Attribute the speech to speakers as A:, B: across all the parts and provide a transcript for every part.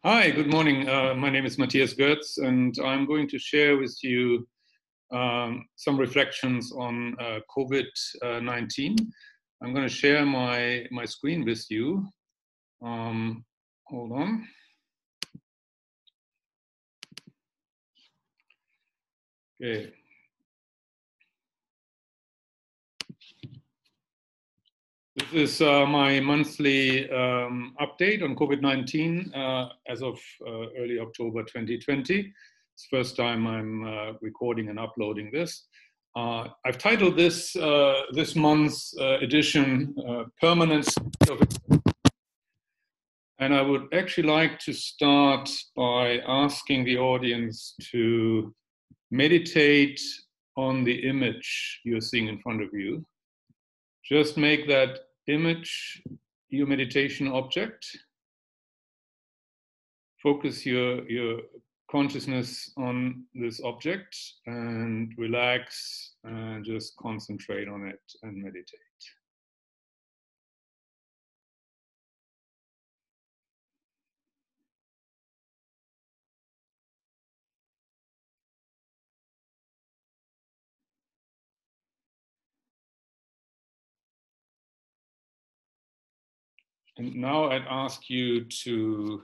A: Hi, good morning. My name is Matthias Goetz, and I'm going to share with you some reflections on COVID-19. I'm going to share my screen with you. Hold on. Okay. This is my monthly update on COVID-19 as of early October 2020. It's the first time I'm recording and uploading this. I've titled this this month's edition Permanence of It. And I would actually like to start by asking the audience to meditate on the image you're seeing in front of you. Just make that image your meditation object. Focus your consciousness on this object and relax and just concentrate on it and meditate. And now I'd ask you to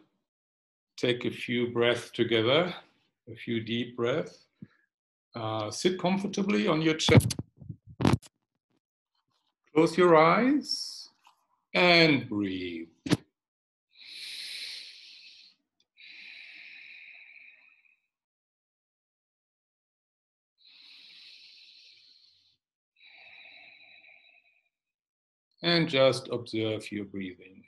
A: take a few breaths together, a few deep breaths. Sit comfortably on your chair. Close your eyes and breathe. And just observe your breathing.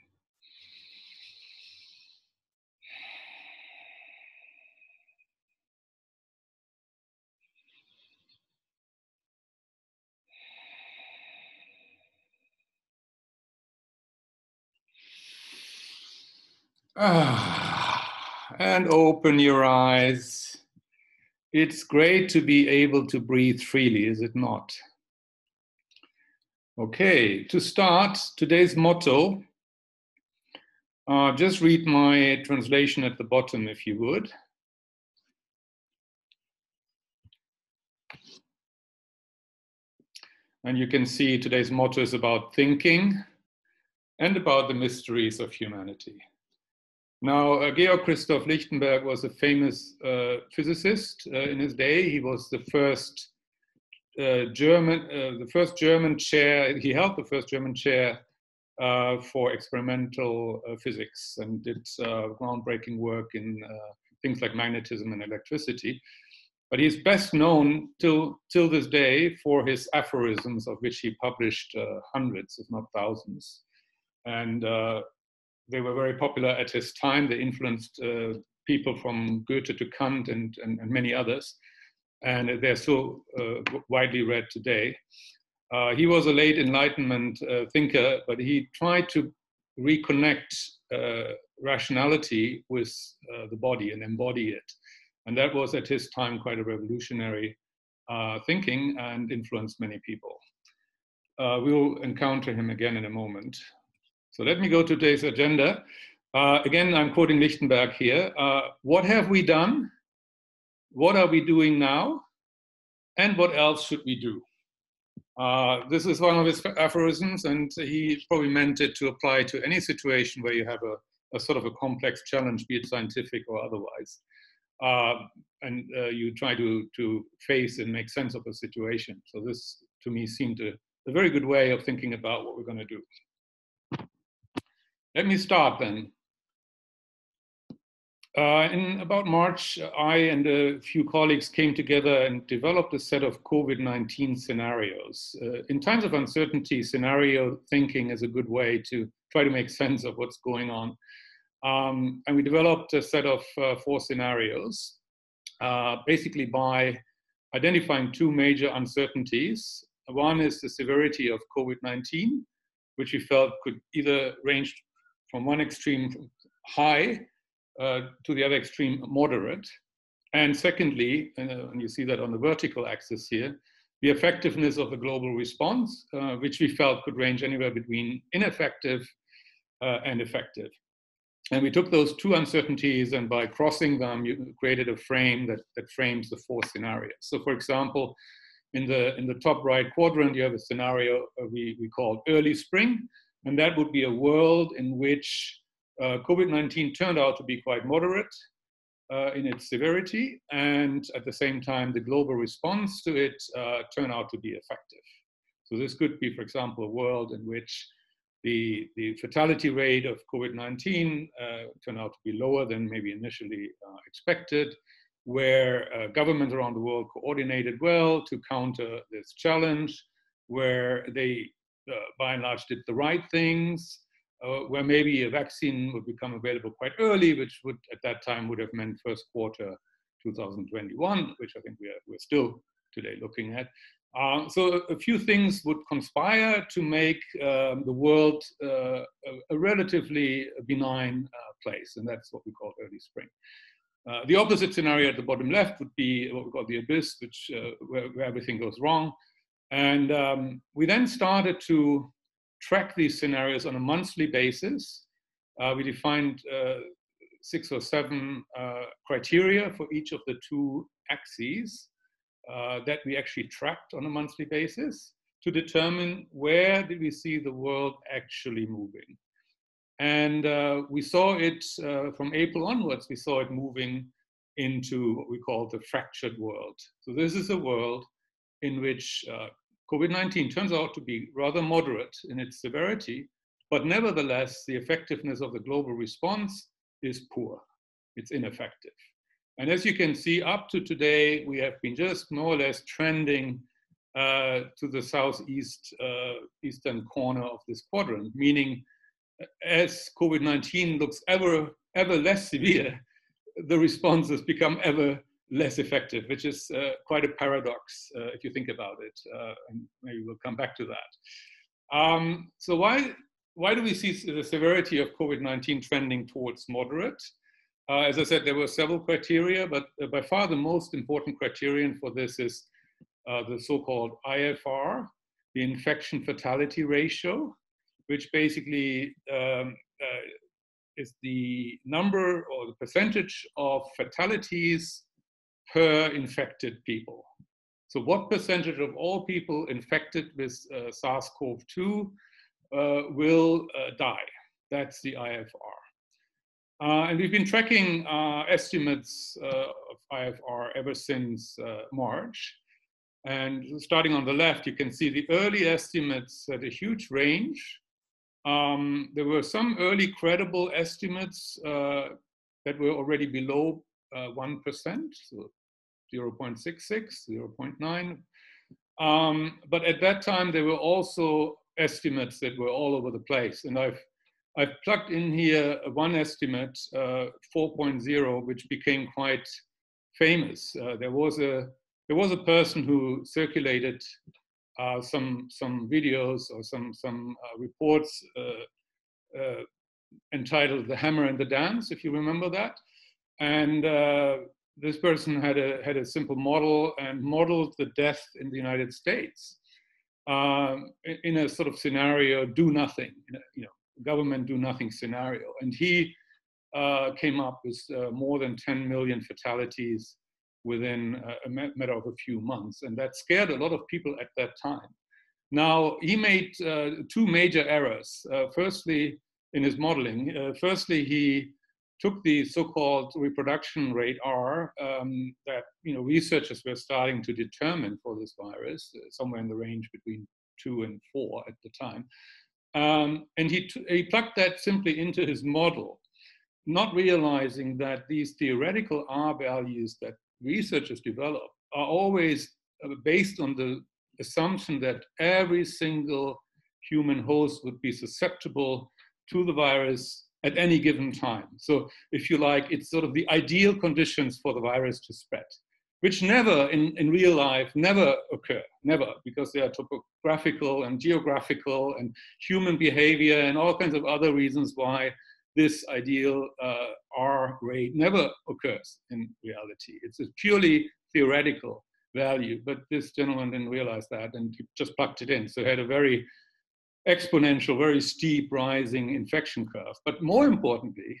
A: And open your eyes. It's great to be able to breathe freely, is it not? Okay, to start, today's motto, just read my translation at the bottom if you would. And you can see today's motto is about thinking and about the mysteries of humanity. Now, Georg Christoph Lichtenberg was a famous physicist in his day. He was the first German chair. He held the first German chair for experimental physics and did groundbreaking work in things like magnetism and electricity. But he's best known till this day for his aphorisms, of which he published hundreds, if not thousands. And they were very popular at his time. They influenced people from Goethe to Kant and many others. And they're still widely read today. He was a late Enlightenment thinker, but he tried to reconnect rationality with the body and embody it. And that was at his time quite a revolutionary thinking and influenced many people. We will encounter him again in a moment. So let me go to today's agenda. Again, I'm quoting Lichtenberg here. What have we done? What are we doing now? And what else should we do? This is one of his aphorisms, and he probably meant it to apply to any situation where you have a sort of a complex challenge, be it scientific or otherwise. And you try to face and make sense of a situation. So this, to me, seemed a very good way of thinking about what we're going to do. Let me start then. In about March, I and a few colleagues came together and developed a set of COVID-19 scenarios. In times of uncertainty, scenario thinking is a good way to try to make sense of what's going on. And we developed a set of 4 scenarios, basically by identifying 2 major uncertainties. One is the severity of COVID-19, which we felt could either range from one extreme high to the other extreme moderate. And secondly, and you see that on the vertical axis here, the effectiveness of the global response, which we felt could range anywhere between ineffective and effective. And we took those two uncertainties, and by crossing them, you created a frame that frames the four scenarios. So for example, in the top right quadrant, you have a scenario we called early spring, and that would be a world in which COVID-19 turned out to be quite moderate in its severity, and at the same time, the global response to it turned out to be effective. So this could be, for example, a world in which the fatality rate of COVID-19 turned out to be lower than maybe initially expected, where governments around the world coordinated well to counter this challenge, where they, by and large, did the right things, where maybe a vaccine would become available quite early, which would, at that time, would have meant first quarter 2021, which I think we're still today looking at. So a few things would conspire to make the world a relatively benign place, and that's what we call early spring. The opposite scenario at the bottom left would be what we call the abyss, which where everything goes wrong. And we then started to track these scenarios on a monthly basis. We defined 6 or 7 criteria for each of the two axes that we actually tracked on a monthly basis to determine where did we see the world actually moving. And we saw it from April onwards, we saw it moving into what we call the fractured world. So this is a world in which COVID-19 turns out to be rather moderate in its severity, but nevertheless, the effectiveness of the global response is poor. It's ineffective. And as you can see, up to today, we have been just more or less trending to the southeast eastern corner of this quadrant, meaning as COVID-19 looks ever less severe, the responses become ever less effective, which is quite a paradox if you think about it, and maybe we'll come back to that. So why do we see the severity of COVID-19 trending towards moderate? As I said, there were several criteria, but by far the most important criterion for this is the so-called IFR, the infection fatality ratio, which basically is the number or the percentage of fatalities per infected people. So what percentage of all people infected with SARS-CoV-2 will die? That's the IFR. And we've been tracking estimates of IFR ever since March. And starting on the left, you can see the early estimates had a huge range. There were some early credible estimates that were already below 1%, so 0.66, 0.9. But at that time, there were also estimates that were all over the place. And I've plugged in here one estimate, 4.0, which became quite famous. There was a person who circulated some videos or some reports entitled "The Hammer and the Dance," if you remember that. And this person had a simple model and modeled the death in the United States in a sort of scenario, do nothing, government do nothing scenario. And he came up with more than 10 million fatalities within a matter of a few months. And that scared a lot of people at that time. Now, he made two major errors. Firstly, in his modeling, firstly, he took the so-called reproduction rate R that researchers were starting to determine for this virus, somewhere in the range between 2 and 4 at the time. And he plugged that simply into his model, not realizing that these theoretical R values that researchers develop are always based on the assumption that every single human host would be susceptible to the virus at any given time. So if you like, it's sort of the ideal conditions for the virus to spread, which never in real life, never occur, never, because there are topographical and geographical and human behavior and all kinds of other reasons why this ideal R rate never occurs in reality. It's a purely theoretical value, but this gentleman didn't realize that and he just plugged it in. So it had a very exponential, very steep rising infection curve. But more importantly,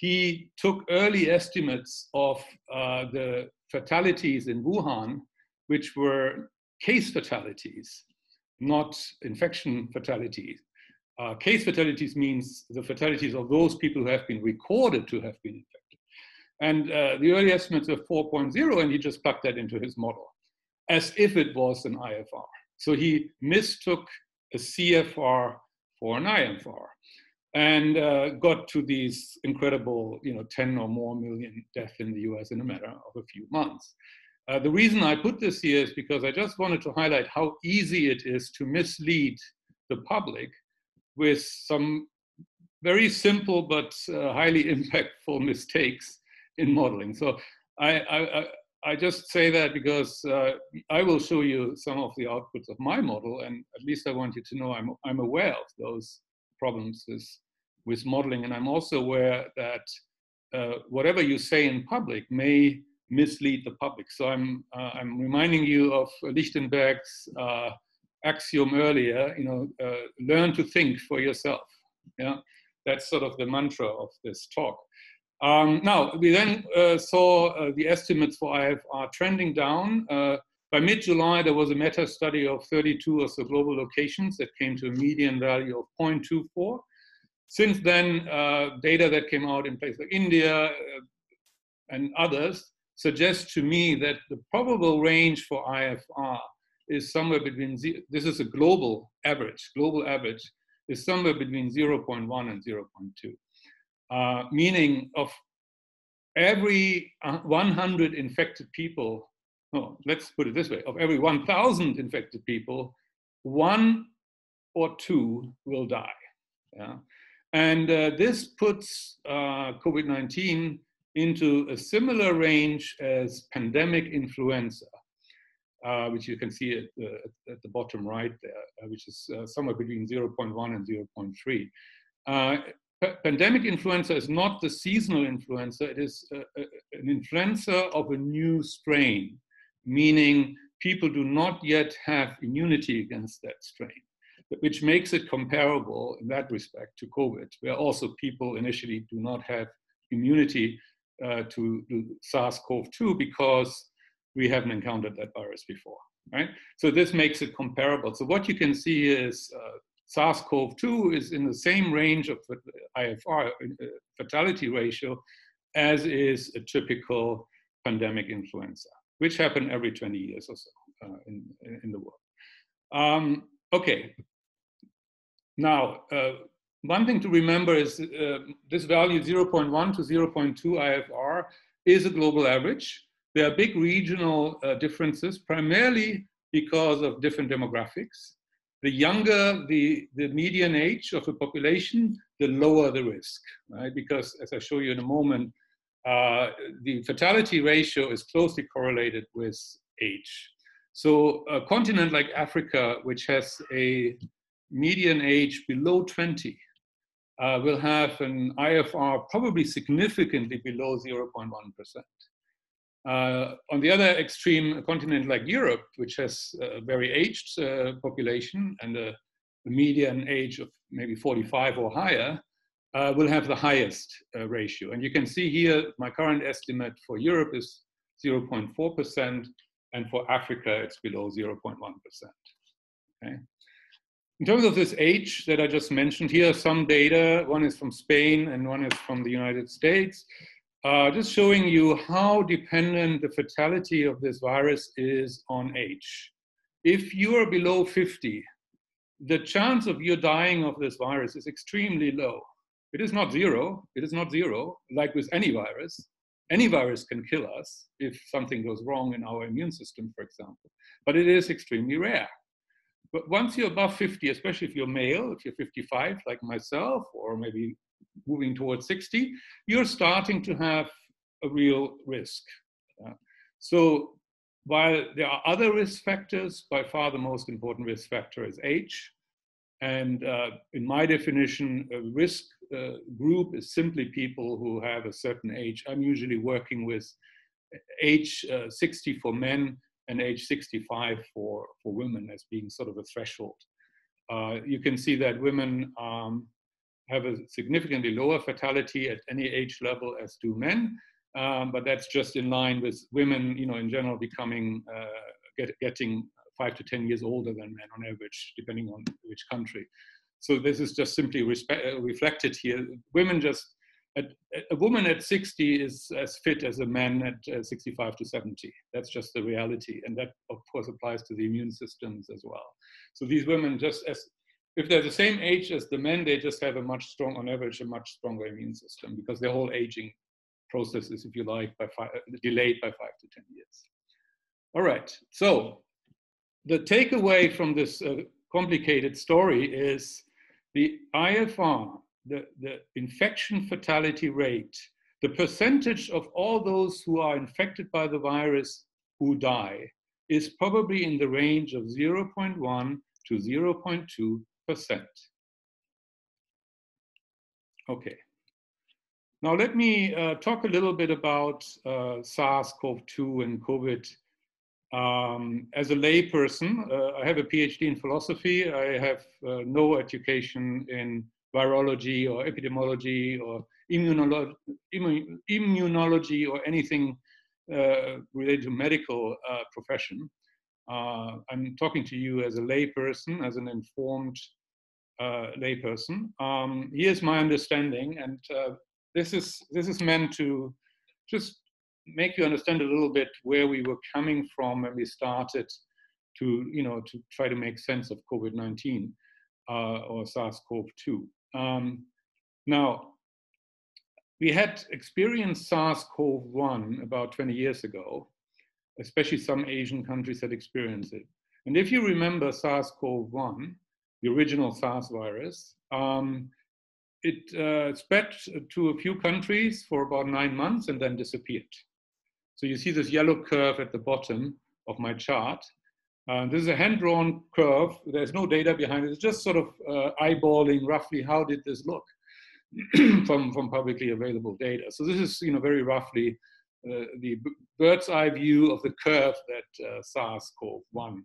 A: he took early estimates of the fatalities in Wuhan, which were case fatalities, not infection fatalities. Case fatalities means the fatalities of those people who have been recorded to have been infected. And the early estimates are 4.0, and he just plugged that into his model as if it was an IFR. So he mistook a CFR for an IFR and got to these incredible, 10 or more million deaths in the US in a matter of a few months. The reason I put this here is because I just wanted to highlight how easy it is to mislead the public with some very simple but highly impactful mistakes in modeling. So I just say that because I will show you some of the outputs of my model, and at least I want you to know I'm aware of those problems with modeling, and I'm also aware that whatever you say in public may mislead the public. So I'm reminding you of Lichtenberg's axiom earlier, learn to think for yourself. Yeah, that's sort of the mantra of this talk. Now, we then saw the estimates for IFR trending down. By mid-July, there was a meta-study of 32 or so global locations that came to a median value of 0.24. Since then, data that came out in places like India and others suggest to me that the probable range for IFR is somewhere between, this is a global average is somewhere between 0.1 and 0.2. Meaning of every 100 infected people, let's put it this way, of every 1,000 infected people, 1 or 2 will die. Yeah? And this puts COVID-19 into a similar range as pandemic influenza, which you can see at the bottom right there, which is somewhere between 0.1 and 0.3. Pandemic influenza is not the seasonal influenza, it is an influenza of a new strain, meaning people do not yet have immunity against that strain, which makes it comparable in that respect to COVID, where also people initially do not have immunity to SARS-CoV-2 because we haven't encountered that virus before, right? So this makes it comparable. So what you can see is SARS-CoV-2 is in the same range of IFR fatality ratio as is a typical pandemic influenza, which happen every 20 years or so in the world. Okay. Now, one thing to remember is this value 0.1 to 0.2 IFR is a global average. There are big regional differences, primarily because of different demographics. The younger the median age of a population, the lower the risk, right? Because as I show you in a moment, the fatality ratio is closely correlated with age. So a continent like Africa, which has a median age below 20, will have an IFR probably significantly below 0.1%. On the other extreme, a continent like Europe, which has a very aged population and a median age of maybe 45 or higher, will have the highest ratio. And you can see here, my current estimate for Europe is 0.4%, and for Africa, it's below 0.1%. Okay. In terms of this age that I just mentioned, here are some data. One is from Spain and one is from the United States. Just showing you how dependent the fatality of this virus is on age. If you are below 50, the chance of you dying of this virus is extremely low. It is not zero. It is not zero, like with any virus. Any virus can kill us if something goes wrong in our immune system, for example. But it is extremely rare. But once you're above 50, especially if you're male, if you're 55 like myself, or maybe moving towards 60, you're starting to have a real risk. So while there are other risk factors, by far the most important risk factor is age. And in my definition, a risk group is simply people who have a certain age. I'm usually working with age 60 for men and age 65 for women as being sort of a threshold. You can see that women have a significantly lower fatality at any age level as do men, but that's just in line with women, in general becoming, getting 5 to 10 years older than men on average, depending on which country. So this is just simply reflected here. Women just, a woman at 60 is as fit as a man at 65 to 70. That's just the reality. And that, of course, applies to the immune systems as well. So these women, just as if they're the same age as the men, they just have on average, a much stronger immune system because their whole aging process is, if you like, delayed by 5 to 10 years. All right. So the takeaway from this complicated story is the IFR, the infection fatality rate, the percentage of all those who are infected by the virus who die is probably in the range of 0.1 to 0.2%. Okay. Now let me talk a little bit about SARS-CoV-2 and COVID. As a layperson, I have a PhD in philosophy. I have no education in virology or epidemiology or immunology or anything related to medical profession. I'm talking to you as a layperson, as an informed layperson. Here's my understanding, and this is meant to just make you understand a little bit where we were coming from when we started to try to make sense of COVID-19 or SARS-CoV-2. Now, we had experienced SARS-CoV-1 about 20 years ago, especially some Asian countries had experienced it. And if you remember SARS-CoV-1, the original SARS virus, it spread to a few countries for about 9 months and then disappeared. So you see this yellow curve at the bottom of my chart. This is a hand-drawn curve. There's no data behind it. It's just sort of eyeballing roughly how did this look from publicly available data. So this is very roughly the bird's eye view of the curve that SARS-CoV-1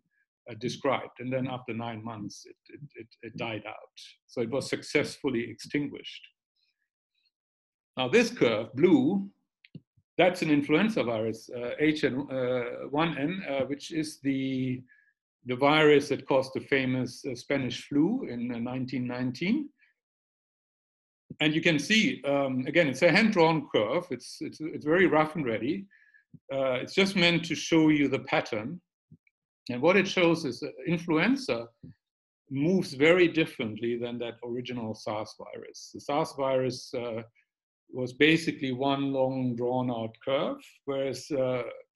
A: described. And then after 9 months, it died out. So it was successfully extinguished. Now this curve, blue, that's an influenza virus, H1N, which is the virus that caused the famous Spanish flu in 1919. And you can see, again, it's a hand-drawn curve. It's very rough and ready. It's just meant to show you the pattern. And what it shows is that influenza moves very differently than that original SARS virus. The SARS virus was basically one long drawn out curve, whereas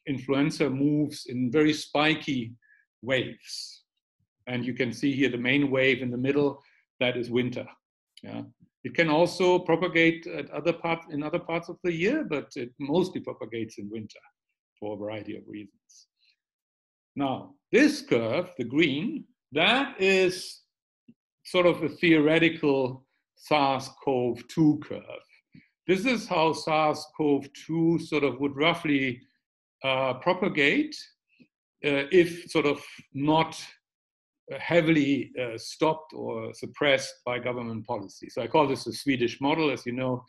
A: influenza moves in very spiky waves. And you can see here the main wave in the middle, that is winter. Yeah. It can also propagate in other parts of the year, but it mostly propagates in winter for a variety of reasons. Now, this curve, the green, that is sort of a theoretical SARS-CoV-2 curve. This is how SARS-CoV-2 sort of would roughly propagate if sort of not heavily stopped or suppressed by government policy. So I call this the Swedish model. As you know,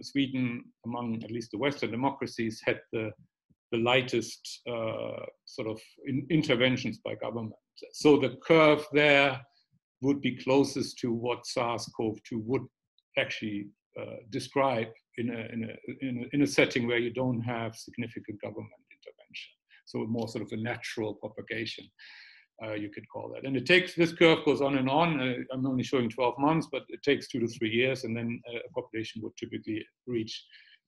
A: Sweden, among at least the Western democracies, had the lightest sort of interventions by government. So the curve there would be closest to what SARS-CoV-2 would actually describe in a setting where you don't have significant government intervention. So more sort of a natural propagation, you could call that. And this curve goes on and on. I'm only showing 12 months, but it takes 2 to 3 years, and then a population would typically reach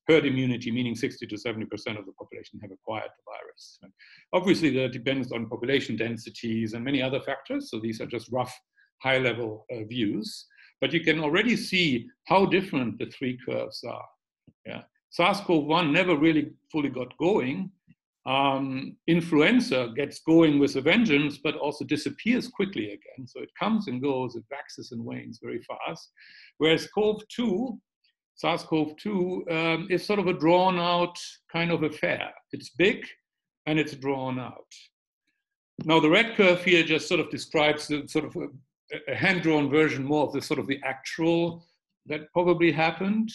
A: herd immunity, meaning 60 to 70% of the population have acquired the virus. Obviously, that depends on population densities and many other factors. So these are just rough, high-level views. But you can already see how different the three curves are. Yeah. SARS-CoV-1 never really fully got going. Influenza gets going with a vengeance, but also disappears quickly again. So it comes and goes, it waxes and wanes very fast. Whereas SARS-CoV-2 is sort of a drawn out kind of affair. It's big and it's drawn out. Now the red curve here just sort of describes the sort of a hand-drawn version more of the sort of the actual that probably happened,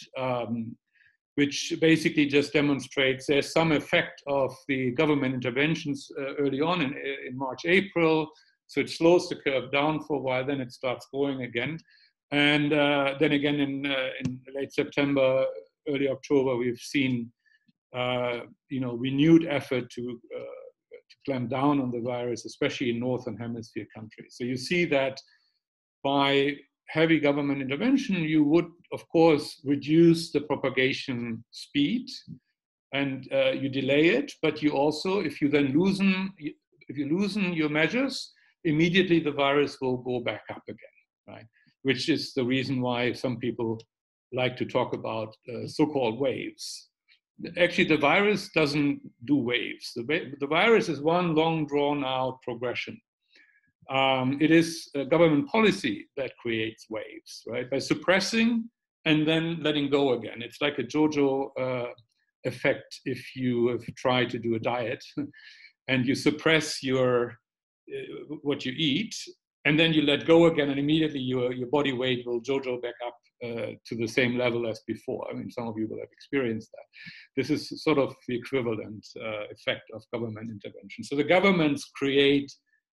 A: which basically just demonstrates there's some effect of the government interventions early on in March, April. So it slows the curve down for a while, then it starts going again. And then again in late September, early October, we've seen renewed effort to clamp down on the virus, especially in Northern Hemisphere countries. So you see that by heavy government intervention, you would, of course, reduce the propagation speed and you delay it, but you also, if you loosen your measures, immediately the virus will go back up again, right? Which is the reason why some people like to talk about so-called waves. Actually, the virus doesn't do waves. The virus is one long, drawn-out progression. It is a government policy that creates waves, right? By suppressing and then letting go again. It's like a JoJo effect if you have tried to do a diet and you suppress what you eat, and then you let go again, and immediately your body weight will JoJo back up to the same level as before. I mean, some of you will have experienced that. This is sort of the equivalent effect of government intervention. So the governments create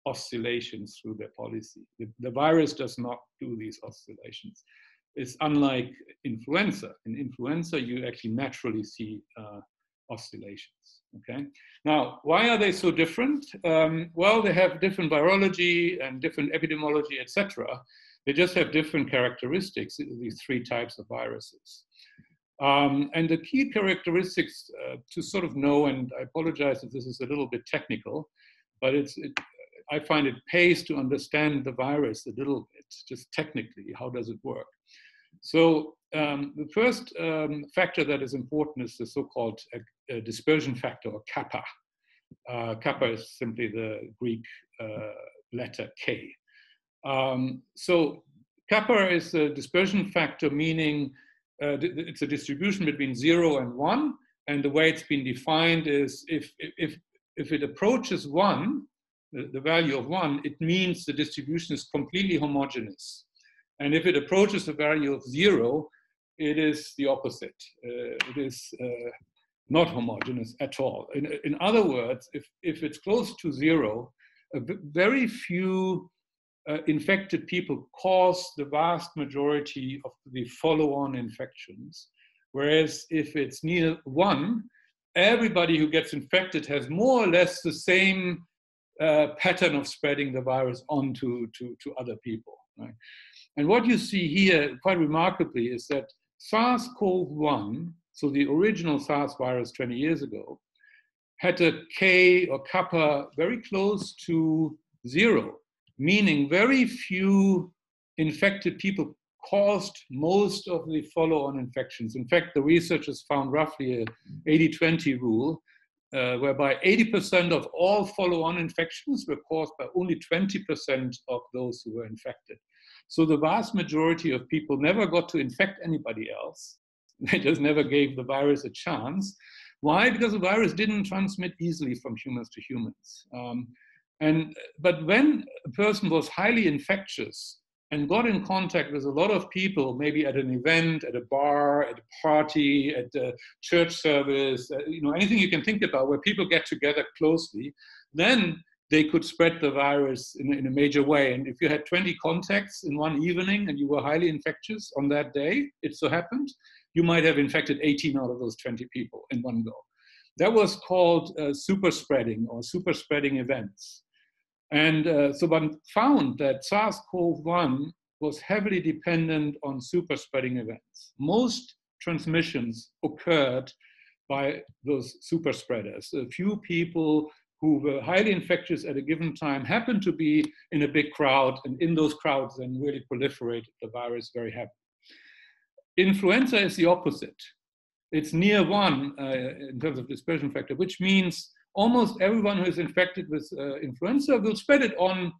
A: oscillations through their policy. The virus does not do these oscillations. It's unlike influenza. In influenza, you actually naturally see oscillations. Okay. Now, why are they so different? Well, they have different virology and different epidemiology, etc. They just have different characteristics, these three types of viruses. And the key characteristics to sort of know, and I apologize if this is a little bit technical, but I find it pays to understand the virus a little bit, just technically, how does it work? So the first factor that is important is the so-called dispersion factor, or kappa. Kappa is simply the Greek letter K. So kappa is a dispersion factor, meaning it's a distribution between 0 and 1. And the way it's been defined is if it approaches 1, the value of 1, it means the distribution is completely homogeneous. And if it approaches a value of 0, it is the opposite. It is not homogeneous at all. In other words, if it's close to 0, very few infected people cause the vast majority of the follow-on infections. Whereas if it's near 1, everybody who gets infected has more or less the same pattern of spreading the virus on to other people, right? And what you see here, quite remarkably, is that SARS-CoV-1, so the original SARS virus 20 years ago, had a K or kappa very close to 0, meaning very few infected people caused most of the follow-on infections. In fact, the researchers found roughly a 80-20 rule, whereby 80% of all follow-on infections were caused by only 20% of those who were infected. So the vast majority of people never got to infect anybody else. They just never gave the virus a chance. Why? Because the virus didn't transmit easily from humans to humans. But when a person was highly infectious and got in contact with a lot of people, maybe at an event, at a bar, at a party, at a church service, anything you can think about where people get together closely, then they could spread the virus in a major way. And if you had 20 contacts in one evening and you were highly infectious on that day, it so happened, you might have infected 18 out of those 20 people in one go. That was called super spreading or super spreading events. And so one found that SARS-CoV-1 was heavily dependent on super spreading events. Most transmissions occurred by those super spreaders. A few people who were highly infectious at a given time happened to be in a big crowd, and in those crowds then really proliferated the virus very heavily. Influenza is the opposite. It's near 1 in terms of dispersion factor, which means almost everyone who is infected with influenza will spread it on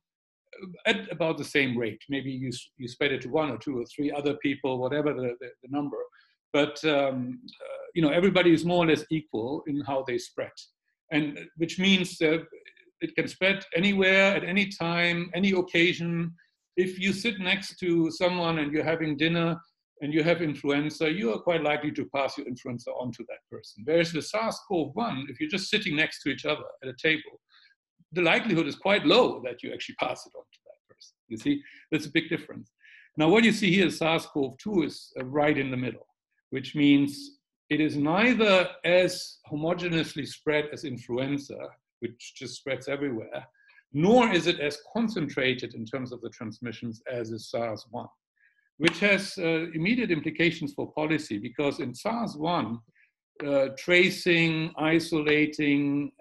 A: at about the same rate. Maybe you spread it to 1 or 2 or 3 other people, whatever the number. But everybody is more or less equal in how they spread. And which means that it can spread anywhere, at any time, any occasion. if you sit next to someone and you're having dinner and you have influenza, you are quite likely to pass your influenza on to that person. Whereas with SARS-CoV-1, if you're just sitting next to each other at a table, the likelihood is quite low that you actually pass it on to that person. You see, that's a big difference. Now, what you see here is SARS-CoV-2 is right in the middle, which means it is neither as homogeneously spread as influenza, which just spreads everywhere, nor is it as concentrated in terms of the transmissions as is SARS-1, which has immediate implications for policy, because in SARS-1, tracing, isolating,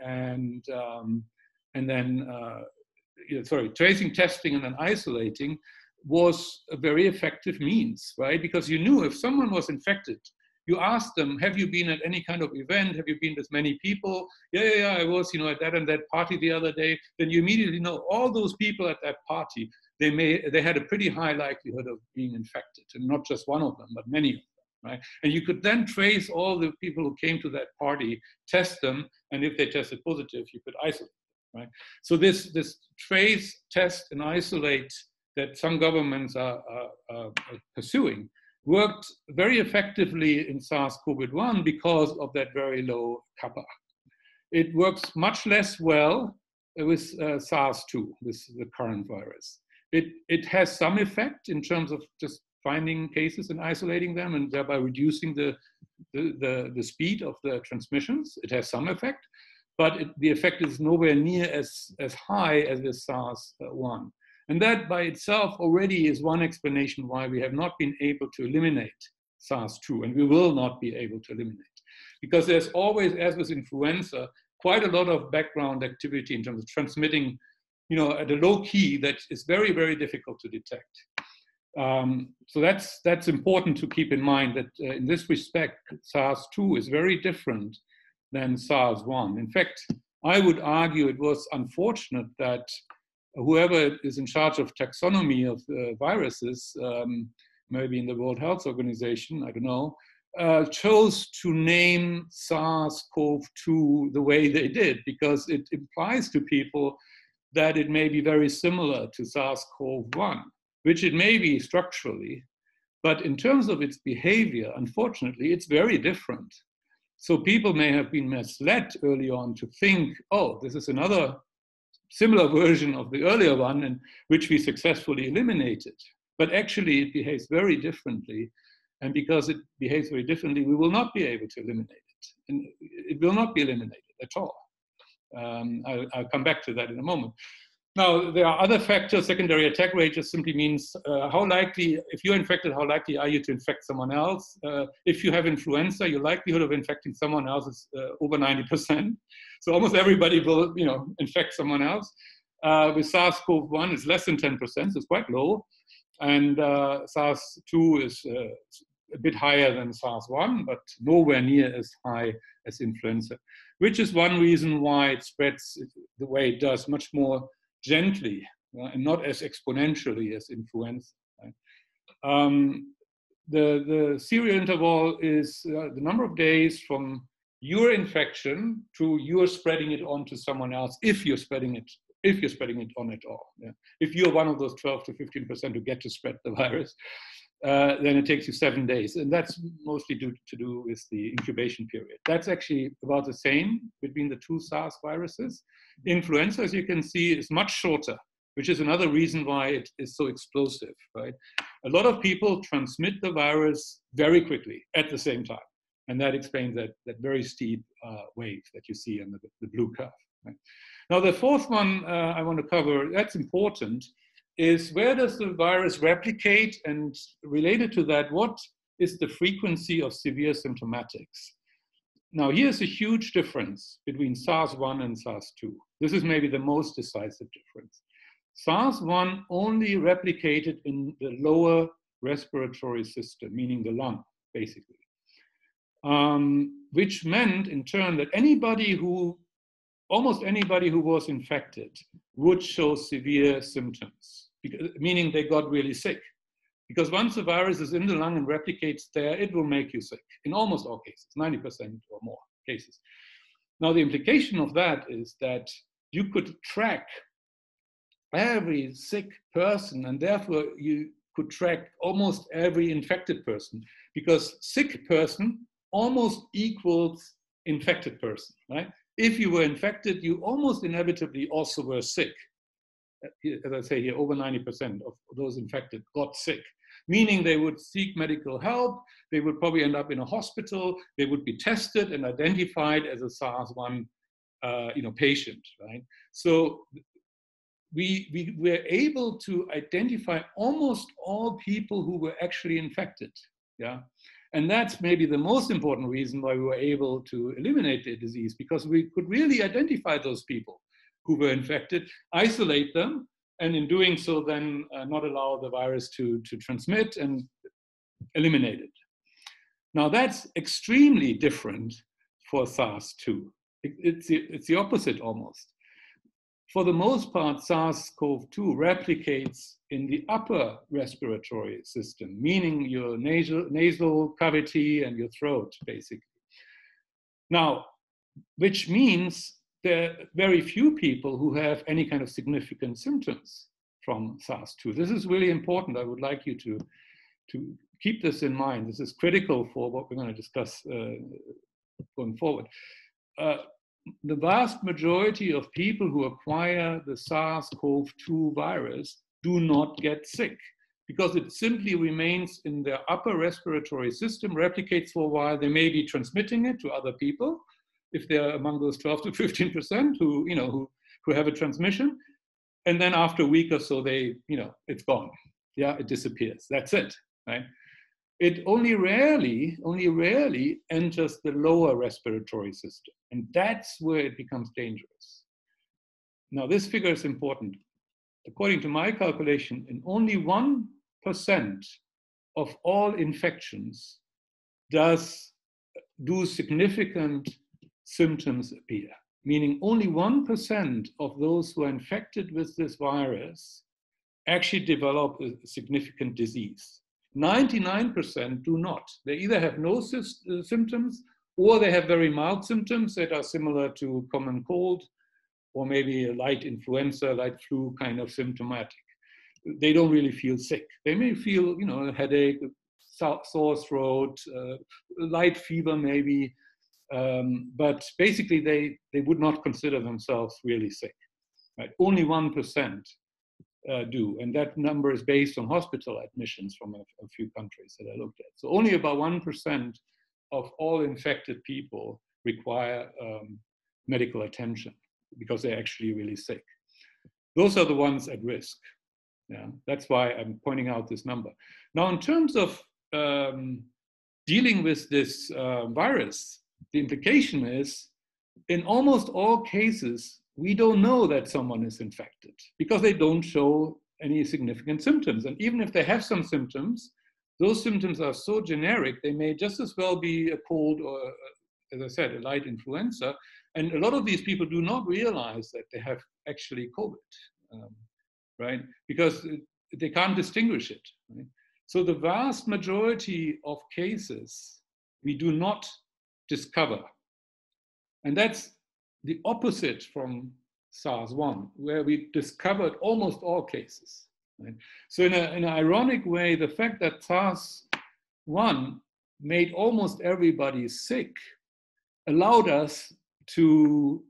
A: tracing, testing, and then isolating was a very effective means, right? Because you knew if someone was infected, you asked them, have you been at any kind of event? Have you been with many people? Yeah, I was, at that and that party the other day. Then you immediately know all those people at that party, they had a pretty high likelihood of being infected, and not just one of them, but many of them, right? And you could then trace all the people who came to that party, test them, and if they tested positive, you could isolate them, right? So this trace, test, and isolate that some governments are pursuing worked very effectively in SARS-CoV-1 because of that very low kappa. It works much less well with SARS-2, with the current virus. It has some effect in terms of just finding cases and isolating them and thereby reducing the speed of the transmissions. It has some effect, but the effect is nowhere near as high as with SARS-1. And that by itself already is one explanation why we have not been able to eliminate SARS-2, and we will not be able to eliminate. Because there's always, as with influenza, quite a lot of background activity in terms of transmitting, at a low key that is very, very difficult to detect. So that's important to keep in mind, that in this respect, SARS-2 is very different than SARS-1. In fact, I would argue it was unfortunate that whoever is in charge of taxonomy of viruses, maybe in the World Health Organization, I don't know, chose to name SARS-CoV-2 the way they did, because it implies to people that it may be very similar to SARS-CoV-1, which it may be structurally, but in terms of its behavior, unfortunately, it's very different. So people may have been misled early on to think, oh, this is another similar version of the earlier one, and which we successfully eliminated. But actually it behaves very differently. And because it behaves very differently, we will not be able to eliminate it. And it will not be eliminated at all. I'll come back to that in a moment. Now, there are other factors. Secondary attack rate just simply means how likely, if you're infected, how likely are you to infect someone else? If you have influenza, your likelihood of infecting someone else is over 90%. So almost everybody will, infect someone else. With SARS-CoV-1, it's less than 10%, so it's quite low. And SARS-2 is a bit higher than SARS-1, but nowhere near as high as influenza, which is one reason why it spreads the way it does, much more gently, and not as exponentially as influenza. Right? The serial interval is the number of days from your infection to your spreading it on to someone else, if you're spreading it on at all. Yeah. If you're one of those 12 to 15% who get to spread the virus, then it takes you 7 days. And that's mostly to do with the incubation period. That's actually about the same between the two SARS viruses. Influenza, as you can see, is much shorter, which is another reason why it is so explosive, right? A lot of people transmit the virus very quickly at the same time. And that explains that very steep wave that you see in the blue curve. Right? Now, the fourth one I want to cover, that's important, is where does the virus replicate? And related to that, what is the frequency of severe symptomatics? Now, here's a huge difference between SARS-1 and SARS-2. This is maybe the most decisive difference. SARS-1 only replicated in the lower respiratory system, meaning the lung, basically. Which meant, in turn, that almost anybody who was infected would show severe symptoms, meaning they got really sick. Because once the virus is in the lung and replicates there, it will make you sick, in almost all cases, 90% or more cases. Now, the implication of that is that you could track every sick person, and therefore you could track almost every infected person, because sick person almost equals infected person, right? If you were infected, you almost inevitably also were sick. As I say here, over 90% of those infected got sick, meaning they would seek medical help, they would probably end up in a hospital, they would be tested and identified as a SARS-1 patient, right? So we were able to identify almost all people who were actually infected, yeah? And that's maybe the most important reason why we were able to eliminate the disease, because we could really identify those people who were infected, isolate them, and in doing so then not allow the virus to transmit and eliminate it. Now that's extremely different for SARS-2. It's the opposite almost. For the most part, SARS-CoV-2 replicates in the upper respiratory system, meaning your nasal cavity and your throat, basically. Now, which means there are very few people who have any kind of significant symptoms from SARS-2. This is really important. I would like you to keep this in mind. This is critical for what we're going to discuss going forward. The vast majority of people who acquire the SARS-CoV-2 virus do not get sick, because it simply remains in their upper respiratory system, replicates for a while. They may be transmitting it to other people, if they're among those 12 to 15% who have a transmission. And then after a week or so, it's gone. Yeah, it disappears. That's it, right? It only rarely enters the lower respiratory system. And that's where it becomes dangerous. Now, this figure is important. According to my calculation, in only 1% of all infections do significant symptoms appear, meaning only 1% of those who are infected with this virus actually develop a significant disease. 99% do not. They either have no symptoms, or they have very mild symptoms that are similar to common cold, or maybe a light influenza, light flu kind of symptomatic. They don't really feel sick. They may feel, a headache, sore throat, light fever maybe, but basically they would not consider themselves really sick. Right? Only 1% do, and that number is based on hospital admissions from a few countries that I looked at. So only about 1% of all infected people require medical attention because they're actually really sick. Those are the ones at risk. Yeah, that's why I'm pointing out this number. Now, in terms of dealing with this virus, the implication is, in almost all cases, we don't know that someone is infected because they don't show any significant symptoms. And even if they have some symptoms, those symptoms are so generic, they may just as well be a cold or, as I said, a light influenza. And a lot of these people do not realize that they have actually COVID, right? Because they can't distinguish it. Right? So the vast majority of cases we do not discover. And that's the opposite from SARS-1, where we discovered almost all cases. Right? So in an ironic way, the fact that SARS-1 made almost everybody sick allowed us to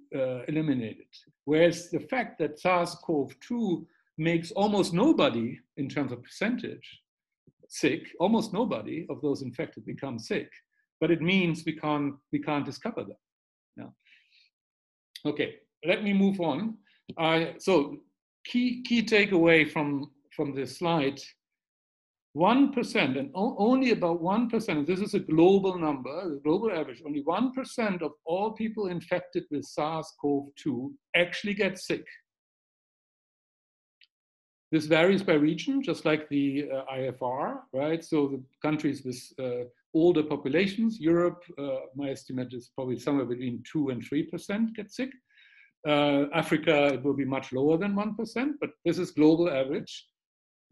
A: eliminate it. Whereas the fact that SARS-CoV-2 makes almost nobody, in terms of percentage, sick, almost nobody of those infected become sick, but it means we can't discover them. Yeah. Okay, let me move on. So key takeaway from this slide, 1%, and only about 1%, this is a global number, a global average, only 1% of all people infected with SARS-CoV-2 actually get sick. This varies by region, just like the IFR, right? So the countries with older populations, Europe, my estimate is probably somewhere between 2 and 3% get sick. Africa, it will be much lower than 1%, but this is global average.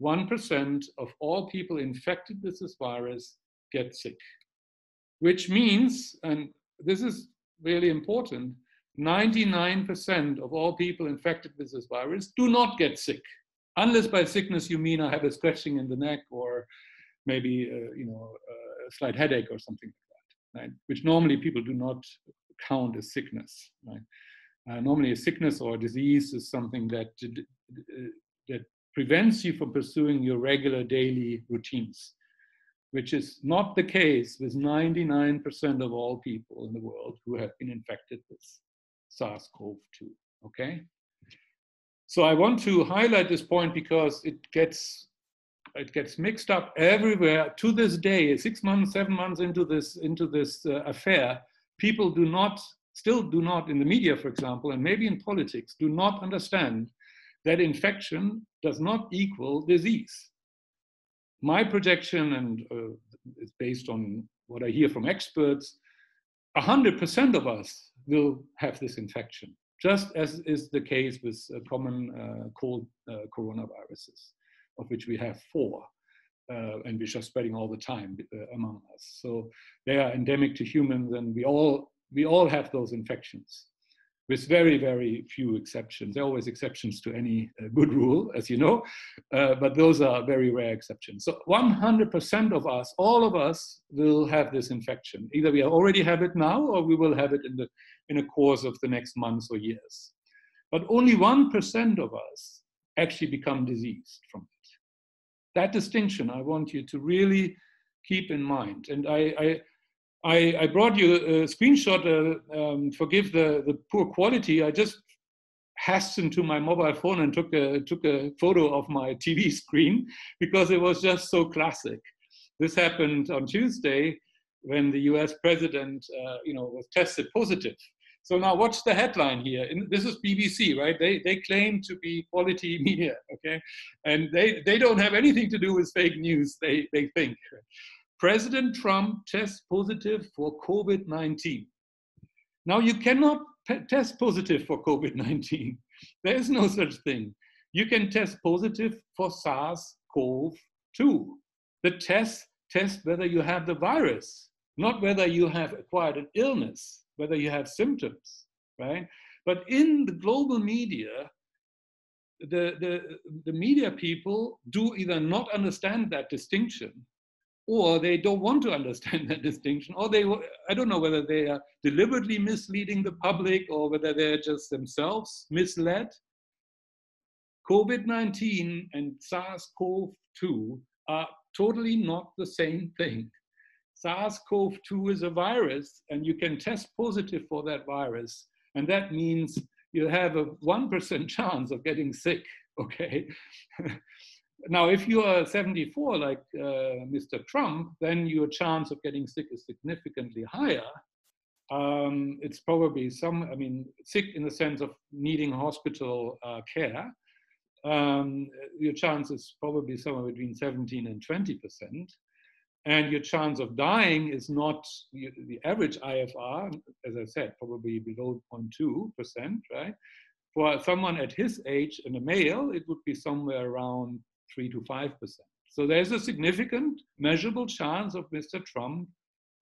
A: 1% of all people infected with this virus get sick, which means, and this is really important, 99% of all people infected with this virus do not get sick. Unless by sickness you mean I have a scratching in the neck or maybe a slight headache or something like that, right? Which normally people do not count as sickness, right? Normally a sickness or a disease is something that prevents you from pursuing your regular daily routines, which is not the case with 99% of all people in the world who have been infected with SARS-CoV-2, okay? So I want to highlight this point because it gets mixed up everywhere to this day. 6 months, 7 months into this affair, people still do not in the media, for example, and maybe in politics, do not understand that infection does not equal disease. My projection, and it's based on what I hear from experts, 100% of us will have this infection, just as is the case with common cold coronaviruses, of which we have 4, and which are spreading all the time among us. So they are endemic to humans, and we all have those infections, with very, very few exceptions. There are always exceptions to any good rule, as you know, but those are very rare exceptions. So 100% of us, all of us, will have this infection. Either we already have it now, or we will have it in the course of the next months or years. But only 1% of us actually become diseased from it. That distinction I want you to really keep in mind. And I brought you a screenshot, forgive the poor quality. I just hastened to my mobile phone and took a photo of my TV screen because it was just so classic. This happened on Tuesday when the US president was tested positive. So now watch the headline here. This is BBC, right? They claim to be quality media, okay? And they don't have anything to do with fake news, they think. President Trump tests positive for COVID-19. Now you cannot test positive for COVID-19. There is no such thing. You can test positive for SARS-CoV-2. The test whether you have the virus, not whether you have acquired an illness, whether you have symptoms, right? But in the global media, the media people do either not understand that distinction, or they don't want to understand that distinction, or I don't know whether they are deliberately misleading the public or whether they're just themselves misled. COVID-19 and SARS-CoV-2 are totally not the same thing. SARS-CoV-2 is a virus, and you can test positive for that virus. And that means you have a 1% chance of getting sick, okay? Now, if you are 74, like Mr. Trump, then your chance of getting sick is significantly higher. It's probably sick in the sense of needing hospital care. Your chance is probably somewhere between 17 and 20%. And your chance of dying is not the average IFR, as I said, probably below 0.2%, right? For someone at his age and a male, it would be somewhere around 3 to 5%. So there's a significant measurable chance of Mr. Trump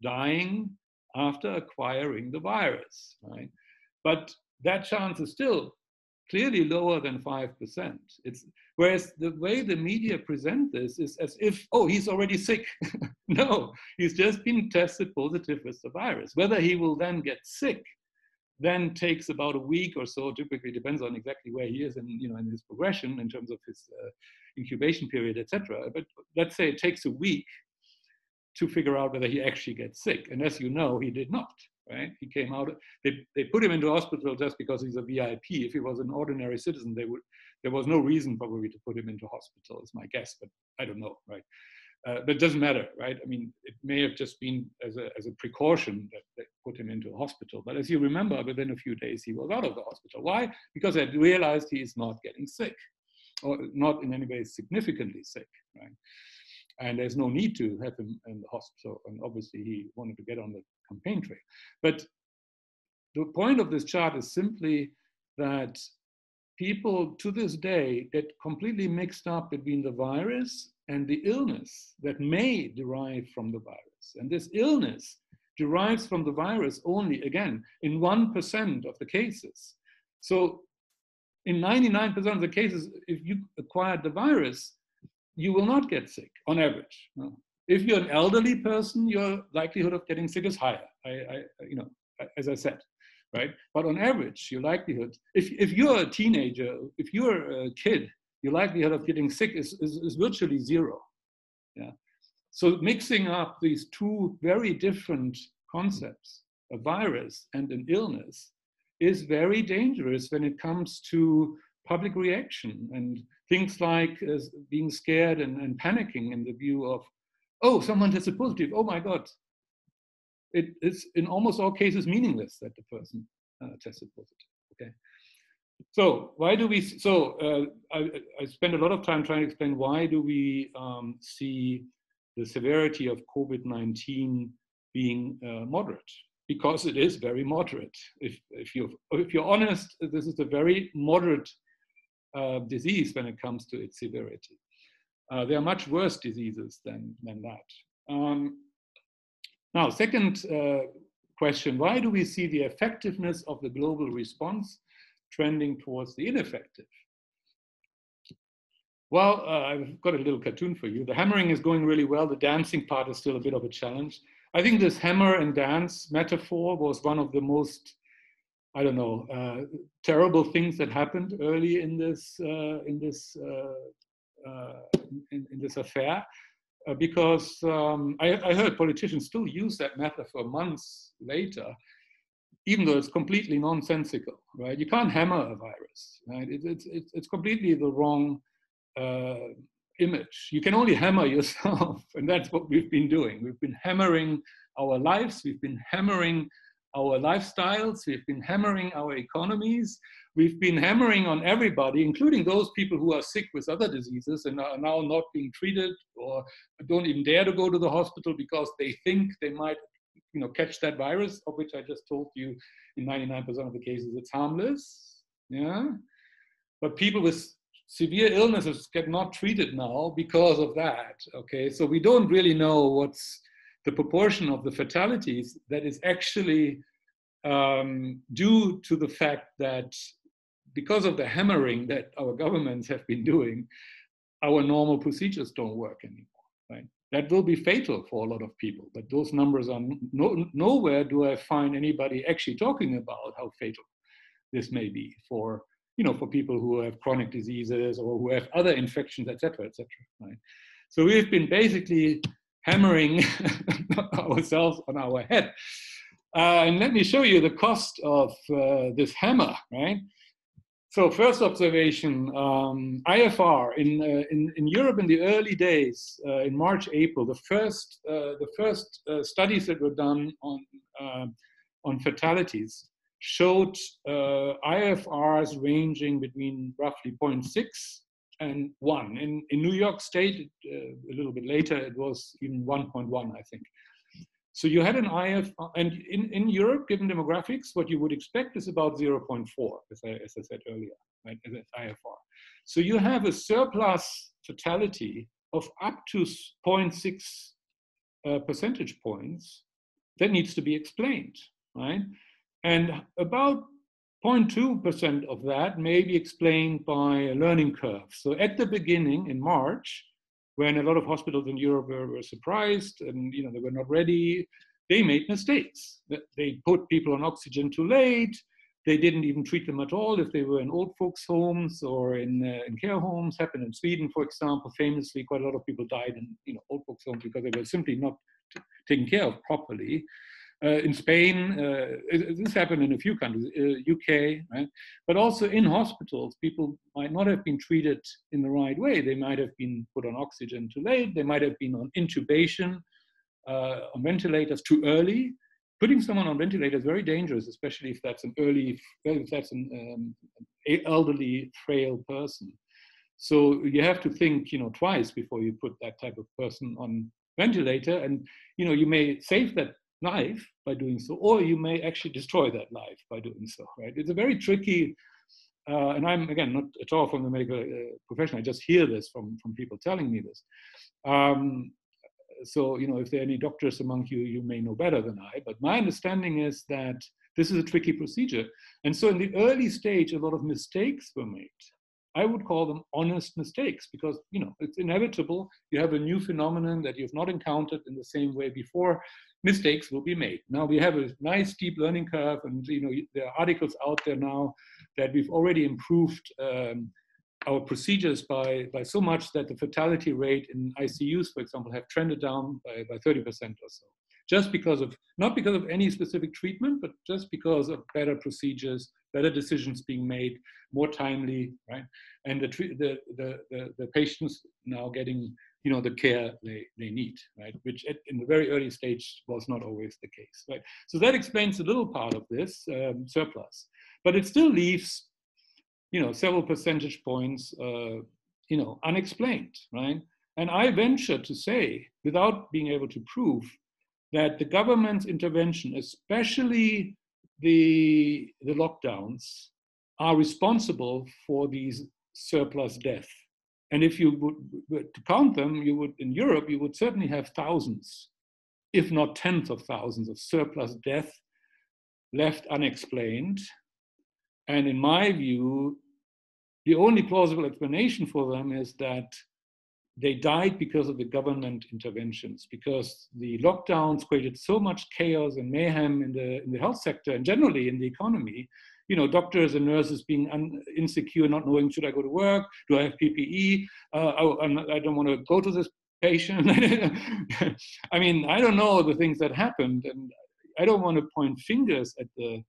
A: dying after acquiring the virus, right? But that chance is still clearly lower than 5%. Whereas the way the media present this is as if, oh, he's already sick. No, he's just been tested positive with the virus. Whether he will then get sick then takes about a week or so, typically depends on exactly where he is in his progression in terms of his incubation period, etc. But let's say it takes a week to figure out whether he actually gets sick. And as you know, he did not, right? He came out, they put him into hospital just because he's a VIP. If he was an ordinary citizen, there was no reason probably to put him into hospital, is my guess, but I don't know, right? But it doesn't matter, right? I mean, it may have just been as a precaution that put him into a hospital. But as you remember, within a few days, he was out of the hospital. Why? Because I realized he is not getting sick, or not in any way significantly sick, right? And there's no need to have him in the hospital. And obviously, he wanted to get on the campaign trail. But the point of this chart is simply that people to this day get completely mixed up between the virus and the illness that may derive from the virus. And this illness derives from the virus only, again, in 1% of the cases. So in 99% of the cases, if you acquired the virus, you will not get sick on average. If you're an elderly person, your likelihood of getting sick is higher, as I said, right? But on average, your likelihood, if you're a teenager, if you're a kid, your likelihood of getting sick is virtually zero. Yeah. So mixing up these two very different concepts, a virus and an illness, is very dangerous when it comes to public reaction and things like being scared and panicking in the view of, oh, someone tested positive, oh my God. It's in almost all cases meaningless that the person tested positive, okay? So why do we, I spend a lot of time trying to explain why do we see the severity of COVID-19 being moderate? Because it is very moderate. If you're honest, this is a very moderate disease when it comes to its severity. There are much worse diseases than that. Now, second question, why do we see the effectiveness of the global response trending towards the ineffective? Well, I've got a little cartoon for you. The hammering is going really well. The dancing part is still a bit of a challenge. I think this hammer and dance metaphor was one of the most, I don't know, terrible things that happened early in this affair, because I heard politicians still use that metaphor months later, even though it's completely nonsensical, right? You can't hammer a virus, right? It's completely the wrong image. You can only hammer yourself, and that's what we've been doing. We've been hammering our lives, we've been hammering our lifestyles, we've been hammering our economies, we've been hammering on everybody, including those people who are sick with other diseases and are now not being treated or don't even dare to go to the hospital because they think they might catch that virus, of which I just told you in 99% of the cases it's harmless. Yeah, but people with severe illnesses get not treated now because of that. Okay, so we don't really know what's the proportion of the fatalities that is actually due to the fact that because of the hammering that our governments have been doing, our normal procedures don't work anymore, right? That will be fatal for a lot of people, but those numbers are nowhere do I find anybody actually talking about how fatal this may be for people who have chronic diseases or who have other infections, et cetera, right? So we've been basically hammering ourselves on our head. And let me show you the cost of this hammer, right? So first observation, IFR in Europe in the early days, in March, April, the first studies that were done on fatalities showed IFRs ranging between roughly 0.6 and 1. In New York State, a little bit later, it was even 1.1, I think. So you had an IFR, and in Europe, given demographics, what you would expect is about 0.4, as I said earlier, right, as IFR. So you have a surplus fatality of up to 0.6 percentage points that needs to be explained, right? And about 0.2% of that may be explained by a learning curve. So at the beginning, in March, when a lot of hospitals in Europe were surprised and they were not ready, they made mistakes. They put people on oxygen too late. They didn't even treat them at all if they were in old folks' homes or in care homes. Happened in Sweden, for example, famously. Quite a lot of people died in old folks' homes because they were simply not taken care of properly. In Spain, this happened in a few countries, UK, right? But also in hospitals, people might not have been treated in the right way. They might have been put on oxygen too late. They might have been on intubation, on ventilators too early. Putting someone on ventilator is very dangerous, especially if that's an elderly, frail person. So you have to think, twice before you put that type of person on ventilator, and you may save that life by doing so, or you may actually destroy that life by doing so, right? It's a very tricky, and I'm, again, not at all from the medical profession, I just hear this from people telling me this. So, if there are any doctors among you, you may know better than I, but my understanding is that this is a tricky procedure. And so in the early stage, a lot of mistakes were made. I would call them honest mistakes because, it's inevitable. You have a new phenomenon that you've not encountered in the same way before. Mistakes will be made. Now we have a nice deep learning curve, and there are articles out there now that we've already improved our procedures by so much that the fatality rate in ICUs, for example, have trended down by 30% or so. Just because of, not because of any specific treatment, but just because of better procedures, better decisions being made, more timely, right? And the patients now getting, the care they need, right? Which in the very early stage was not always the case, right? So that explains a little part of this surplus, but it still leaves, several percentage points, unexplained, right? And I venture to say, without being able to prove, that the government's intervention, especially the lockdowns, are responsible for these surplus deaths. And if you would to count them, in Europe, you would certainly have thousands, if not tens of thousands of surplus deaths left unexplained. And in my view, the only plausible explanation for them is that they died because of the government interventions, because the lockdowns created so much chaos and mayhem in the health sector and generally in the economy. Doctors and nurses being insecure, not knowing, should I go to work? Do I have PPE? I don't want to go to this patient. I mean, I don't know the things that happened, and I don't want to point fingers at the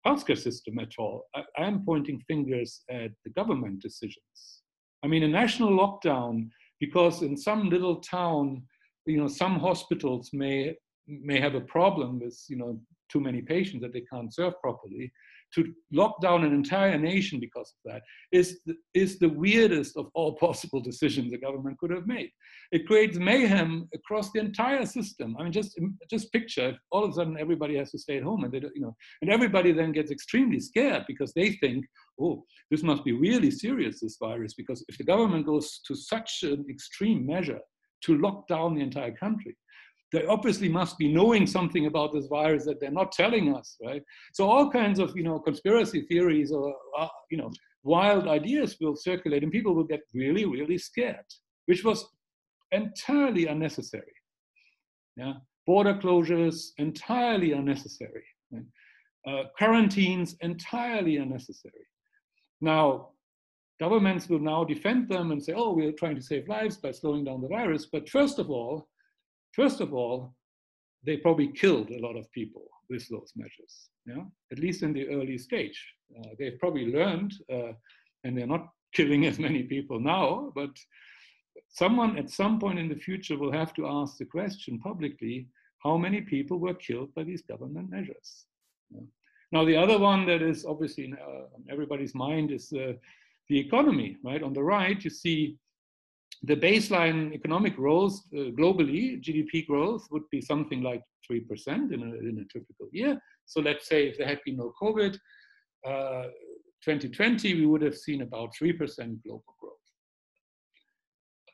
A: healthcare system at all. I am pointing fingers at the government decisions. I mean, a national lockdown, because in some little town, some hospitals may have a problem with, too many patients that they can't serve properly. To lock down an entire nation because of that is the weirdest of all possible decisions the government could have made. It creates mayhem across the entire system. I mean, just picture if all of a sudden everybody has to stay at home, and and everybody then gets extremely scared because they think, oh, this must be really serious, this virus, because if the government goes to such an extreme measure to lock down the entire country, they obviously must be knowing something about this virus that they're not telling us, right? So all kinds of, conspiracy theories or, wild ideas will circulate, and people will get really, really scared, which was entirely unnecessary. Yeah, border closures, entirely unnecessary. Right? Quarantines, entirely unnecessary. Now, governments will now defend them and say, oh, we're trying to save lives by slowing down the virus. But first of all, they probably killed a lot of people with those measures, at least in the early stage. They've probably learned, and they're not killing as many people now, but someone at some point in the future will have to ask the question publicly, how many people were killed by these government measures? Now, the other one that is obviously on everybody's mind is the economy, right? On the right, you see the baseline economic growth globally, GDP growth would be something like 3% in a typical year. So let's say if there had been no COVID, 2020, we would have seen about 3% global growth.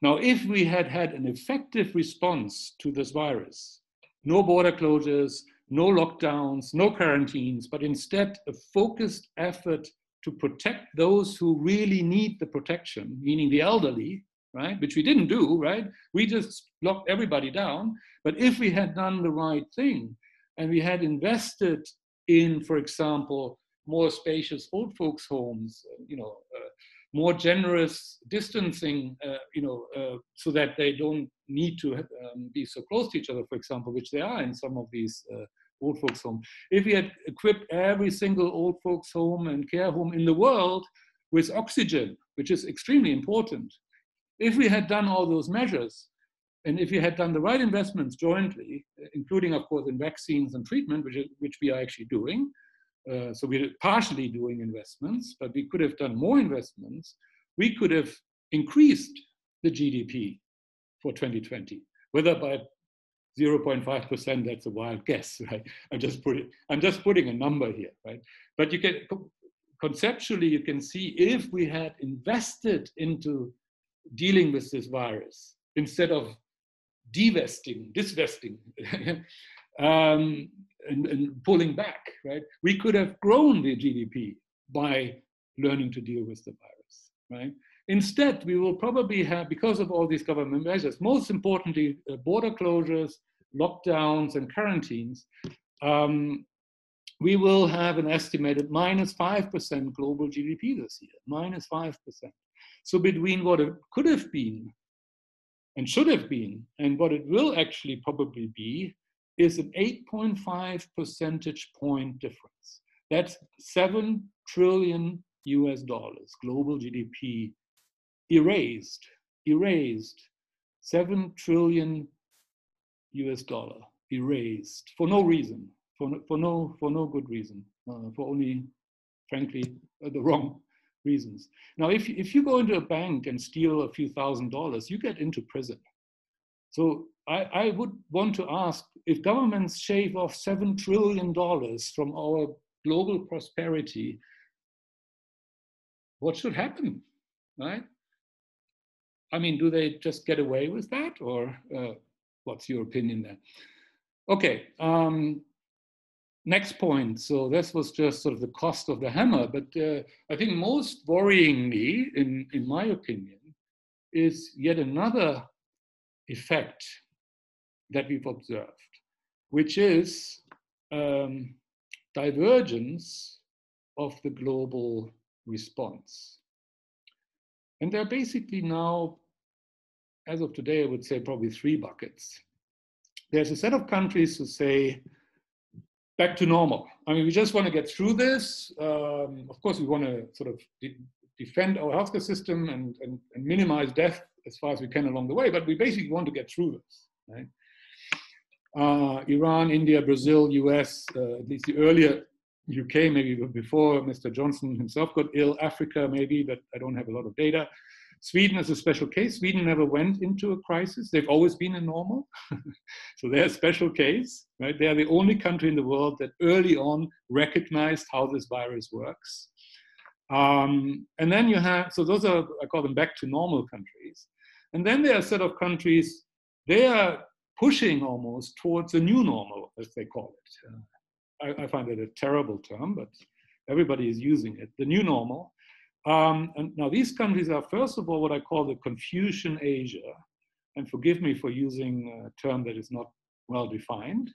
A: Now, if we had had an effective response to this virus, no border closures, no lockdowns, no quarantines, but instead a focused effort to protect those who really need the protection, meaning the elderly, right? Which we didn't do, right? We just locked everybody down. But if we had done the right thing and we had invested in, for example, more spacious old folks' homes, more generous distancing, so that they don't need to be so close to each other, for example, which they are in some of these old folks' homes. If we had equipped every single old folks' home and care home in the world with oxygen, which is extremely important, if we had done all those measures, and if we had done the right investments jointly, including, of course, in vaccines and treatment, which we are actually doing, so we're partially doing investments, but we could have done more investments, we could have increased the GDP for 2020, whether by 0.5%, that's a wild guess, right? I'm just putting a number here, right? But conceptually, you can see if we had invested into dealing with this virus, instead of disvesting, and pulling back, right? We could have grown the GDP by learning to deal with the virus, right? Instead, we will probably have, because of all these government measures, most importantly, border closures, lockdowns, and quarantines, we will have an estimated -5% global GDP this year, -5%. So between what it could have been and should have been and what it will actually probably be is an 8.5 percentage point difference. That's $7 trillion global GDP erased, 7 trillion erased for no reason, for no good reason, for only, frankly, the wrong reasons. Now, if you go into a bank and steal a few $1,000s, you get into prison. So I would want to ask, if governments shave off $7 trillion from our global prosperity, what should happen, right? I mean, do they just get away with that, or what's your opinion there? Okay, next point. So this was just sort of the cost of the hammer, but I think most worryingly, in my opinion, is yet another effect that we've observed, which is divergence of the global response. And there are basically now, as of today, I would say probably 3 buckets. There's a set of countries who say, back to normal. I mean, we just want to get through this. Of course, we want to sort of defend our healthcare system and minimize death as far as we can along the way, but we basically want to get through this, right? Iran, India, Brazil, US, at least the earlier UK, maybe before Mr. Johnson himself got ill, Africa maybe, but I don't have a lot of data. Sweden is a special case. Sweden never went into a crisis. They've always been in normal. So they're a special case, right? They are the only country in the world that early on recognized how this virus works. And then you have, so those are, I call them back to normal countries. And then there are a set of countries, they are pushing almost towards a new normal, as they call it. I find it a terrible term, but everybody is using it, the new normal. And now these countries are, first of all, what I call the Confucian Asia. And forgive me for using a term that is not well defined,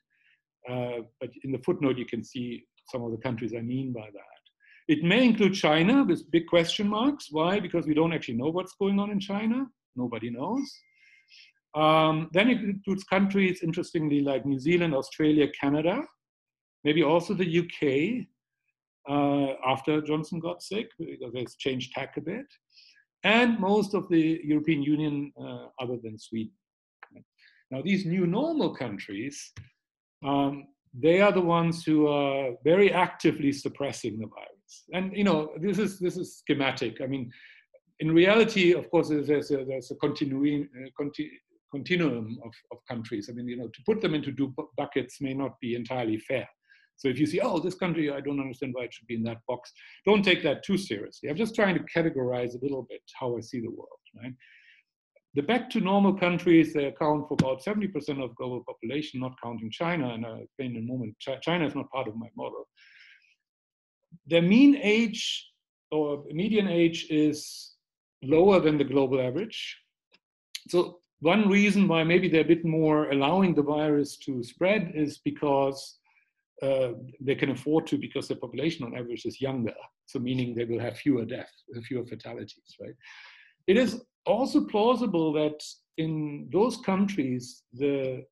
A: but in the footnote you can see some of the countries I mean by that. It may include China with big question marks. Why? Because we don't actually know what's going on in China. Nobody knows. Then it includes countries, interestingly, like New Zealand, Australia, Canada, maybe also the UK, after Johnson got sick, because it's changed tack a bit, and most of the European Union, other than Sweden. Now, these new normal countries, they are the ones who are very actively suppressing the virus. And you know, this is schematic. I mean, in reality, of course, there's a continuum of countries. I mean, you know, to put them into two buckets may not be entirely fair. So if you see, oh, this country, I don't understand why it should be in that box, don't take that too seriously. I'm just trying to categorize a little bit how I see the world, right? The back to normal countries, they account for about 70% of global population, not counting China, and I'll explain in a moment. China is not part of my model. Their mean age or median age is lower than the global average. So one reason why maybe they're a bit more allowing the virus to spread is because they can afford to, because their population on average is younger. So meaning they will have fewer deaths, fewer fatalities, right? It is also plausible that in those countries, the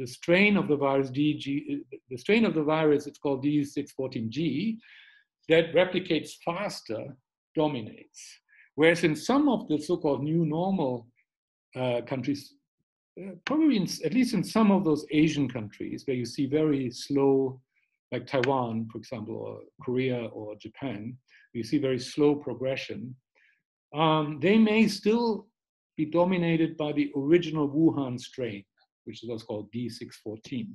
A: strain of the virus, the strain of the virus, it's called D614G, that replicates faster, dominates. Whereas in some of the so-called new normal countries, probably at least in some of those Asian countries where you see very slow, like Taiwan, for example, or Korea or Japan, you see very slow progression. They may still be dominated by the original Wuhan strain, which is what's called D614,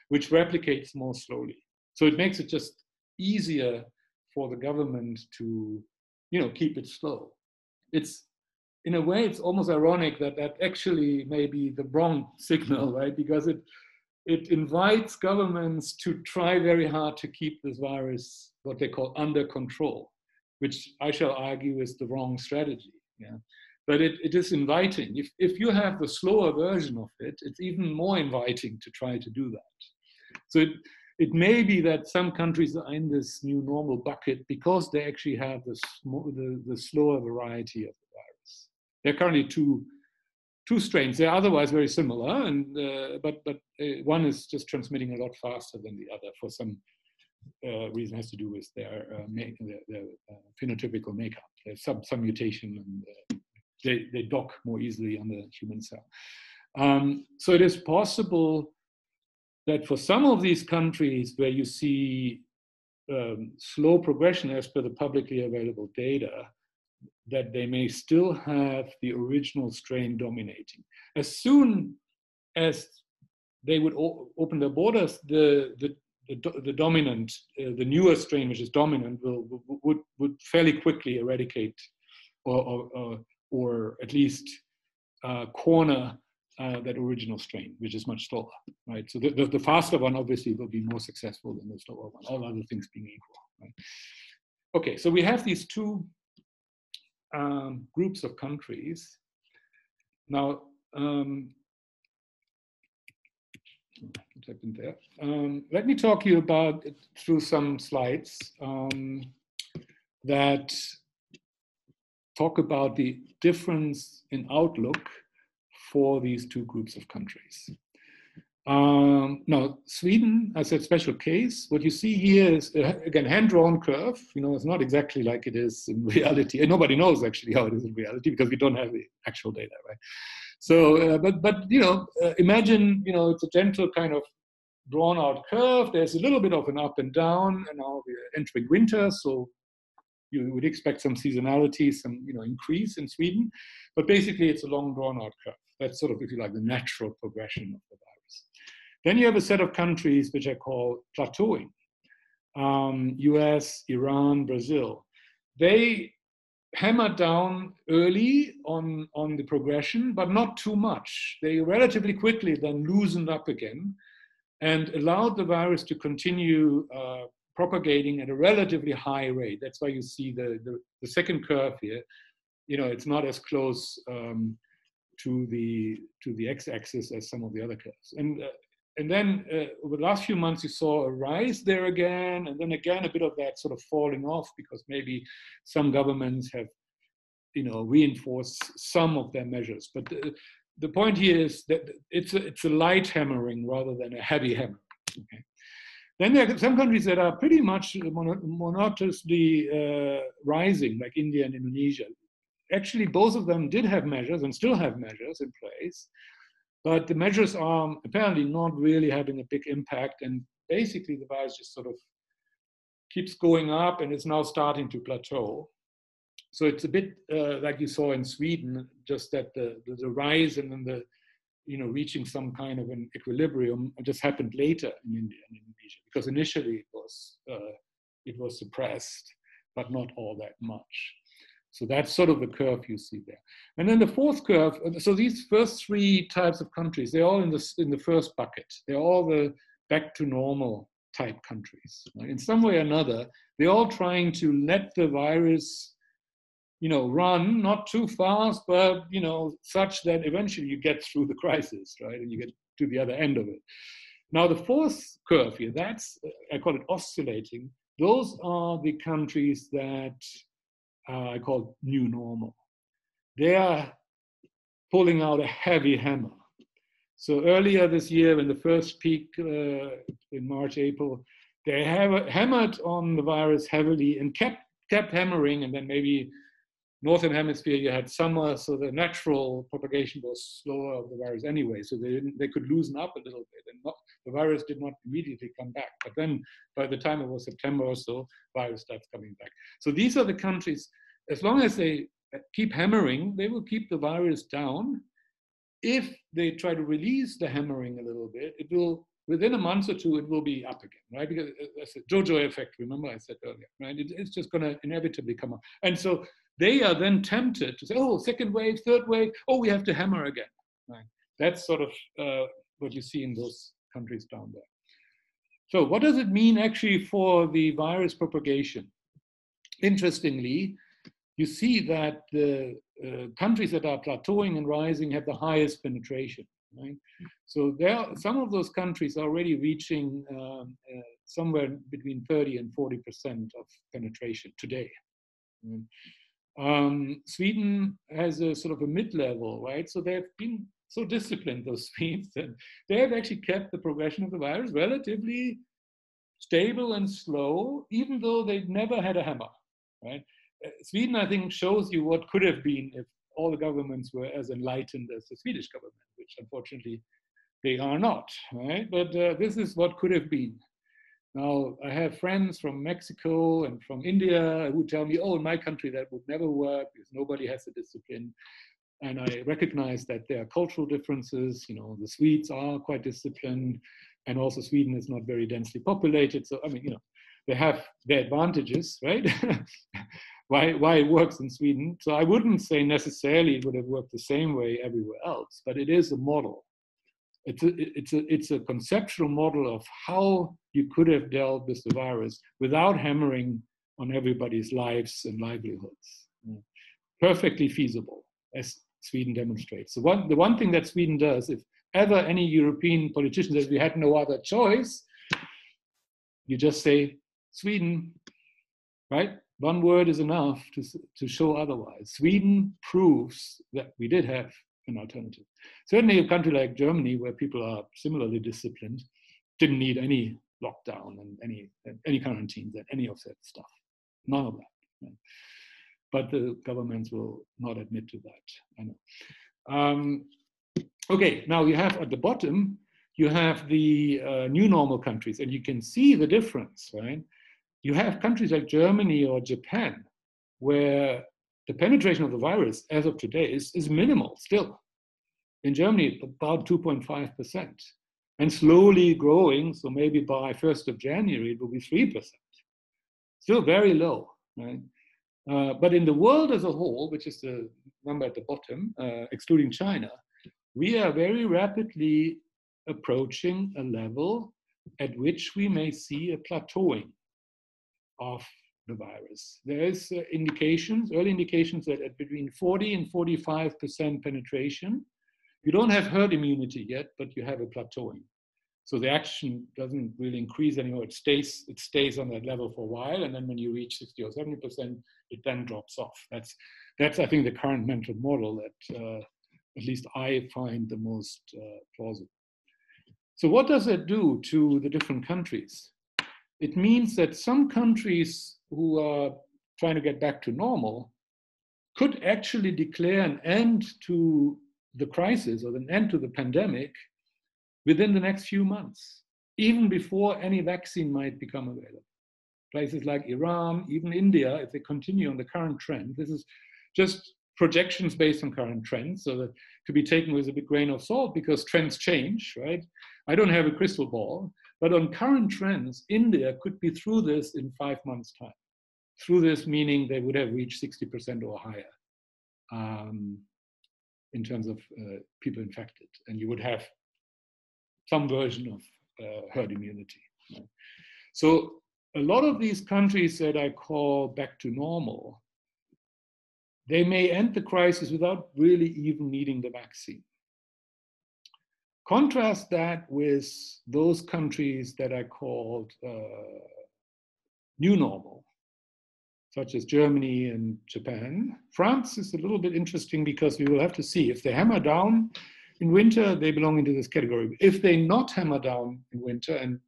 A: which replicates more slowly. So it makes it just easier for the government to, you know, keep it slow. It's in a way, it's almost ironic that that actually may be the wrong signal, right? Because it invites governments to try very hard to keep this virus, what they call, under control, which I shall argue is the wrong strategy. Yeah. But it is inviting. If you have the slower version of it, it's even more inviting to try to do that. So it may be that some countries are in this new normal bucket because they actually have the slower variety of the virus. There are currently two strains. They're otherwise very similar, and but one is just transmitting a lot faster than the other for some reason. Has to do with their phenotypical makeup. There's some mutation, and they dock more easily on the human cell. So it is possible that for some of these countries where you see slow progression as per the publicly available data, that they may still have the original strain dominating. As soon as they would open their borders, the dominant, the newer strain, which is dominant, would fairly quickly eradicate or at least corner that original strain, which is much slower, right? So the faster one obviously will be more successful than the slower one, all other things being equal, right? Okay, so we have these two groups of countries. Now, what happened there? Let me talk to you about it through some slides that talk about the difference in outlook for these two groups of countries. Now, Sweden, as a special case, what you see here is, again, hand-drawn curve. You know, it's not exactly like it is in reality. And nobody knows actually how it is in reality because we don't have the actual data, right? So, but you know, imagine, you know, it's a gentle kind of drawn-out curve. There's a little bit of an up and down, and now we're entering winter, so you would expect some seasonality, some, you know, increase in Sweden. But basically, it's a long, drawn-out curve. That's sort of, if you like, the natural progression of the virus. Then you have a set of countries which I call plateauing. US, Iran, Brazil. They hammered down early on the progression, but not too much. They relatively quickly then loosened up again and allowed the virus to continue propagating at a relatively high rate. That's why you see the second curve here. You know, it's not as close to the x-axis as some of the other curves. And then over the last few months, you saw a rise there again, and then again a bit of that sort of falling off because maybe some governments have, you know, reinforced some of their measures. But the point here is that it's a light hammering rather than a heavy hammering. Okay. Then there are some countries that are pretty much monotonously rising, like India and Indonesia. Actually, both of them did have measures and still have measures in place, but the measures are apparently not really having a big impact, and basically the virus just sort of keeps going up and is now starting to plateau. So it's a bit like you saw in Sweden, just that the rise and then the, you know, reaching some kind of an equilibrium just happened later in India and Indonesia, because initially it was suppressed, but not all that much. So that's sort of the curve you see there. And then the fourth curve, so these first three types of countries, they're all in the first bucket. They're all the back to normal type countries. Right? In some way or another, they're all trying to let the virus, you know, run, not too fast, but, you know, such that eventually you get through the crisis, right? And you get to the other end of it. Now, the fourth curve here, that's, I call it oscillating. Those are the countries that I call new normal. They are pulling out a heavy hammer. So earlier this year, when the first peak in March, April, they have hammered on the virus heavily and kept hammering, and then maybe Northern Hemisphere, you had summer, so the natural propagation was slower of the virus anyway, so they could loosen up a little bit, and the virus did not immediately come back. But then by the time it was September or so, virus starts coming back. So these are the countries, as long as they keep hammering, they will keep the virus down. If they try to release the hammering a little bit, it will, within a month or two, it will be up again, right? Because that's a JoJo effect, remember I said earlier, right? It's just gonna inevitably come up. And so they are then tempted to say, oh, second wave, third wave, oh, we have to hammer again. Right? That's sort of what you see in those countries down there. So what does it mean actually for the virus propagation? Interestingly, you see that the countries that are plateauing and rising have the highest penetration. Right? So there are, some of those countries are already reaching somewhere between 30 and 40% of penetration today. Sweden has a sort of a mid-level, right? So they've been so disciplined, those Swedes, that they have actually kept the progression of the virus relatively stable and slow, even though they've never had a hammer, right? Sweden, I think, shows you what could have been if all the governments were as enlightened as the Swedish government, which unfortunately they are not, right? But this is what could have been. Now, I have friends from Mexico and from India who tell me, oh, in my country, that would never work because nobody has the discipline. And I recognize that there are cultural differences. You know, the Swedes are quite disciplined, and also Sweden is not very densely populated. So, I mean, you know, they have their advantages, right? why it works in Sweden. So I wouldn't say necessarily it would have worked the same way everywhere else, but it is a model. It's a conceptual model of how you could have dealt with the virus without hammering on everybody's lives and livelihoods. Perfectly feasible, as Sweden demonstrates. So the one thing that Sweden does, if ever any European politician says we had no other choice, you just say, Sweden, right? One word is enough to show otherwise. Sweden proves that we did have an alternative. Certainly a country like Germany, where people are similarly disciplined, didn't need any lockdown and any quarantines and any of that stuff. None of that. Right? But the governments will not admit to that, I know. Okay, now you have at the bottom, you have the new normal countries, and you can see the difference, right? You have countries like Germany or Japan, where the penetration of the virus as of today is minimal still. In Germany, about 2.5%, and slowly growing. So maybe by 1st of January, it will be 3%. Still very low, right? But in the world as a whole, which is the number at the bottom, excluding China, we are very rapidly approaching a level at which we may see a plateauing of the virus. There is early indications that at between 40 and 45% penetration, you don't have herd immunity yet, but you have a plateauing. So the action doesn't really increase anymore. It stays on that level for a while, and then when you reach 60 or 70%, it then drops off. That's I think the current mental model that at least I find the most plausible. So what does it do to the different countries? It means that some countries who are trying to get back to normal could actually declare an end to the crisis or an end to the pandemic within the next few months, even before any vaccine might become available. Places like Iran, even India, if they continue on the current trend, this is just projections based on current trends, so that to be taken with a big grain of salt because trends change, right? I don't have a crystal ball, but on current trends, India could be through this in 5 months' time. Through this meaning they would have reached 60% or higher in terms of people infected, and you would have some version of herd immunity. Right? So a lot of these countries that I call back to normal, they may end the crisis without really even needing the vaccine. Contrast that with those countries that I called new normal, such as Germany and Japan. France is a little bit interesting because we will have to see if they hammer down in winter, they belong into this category. If they not hammer down in winter and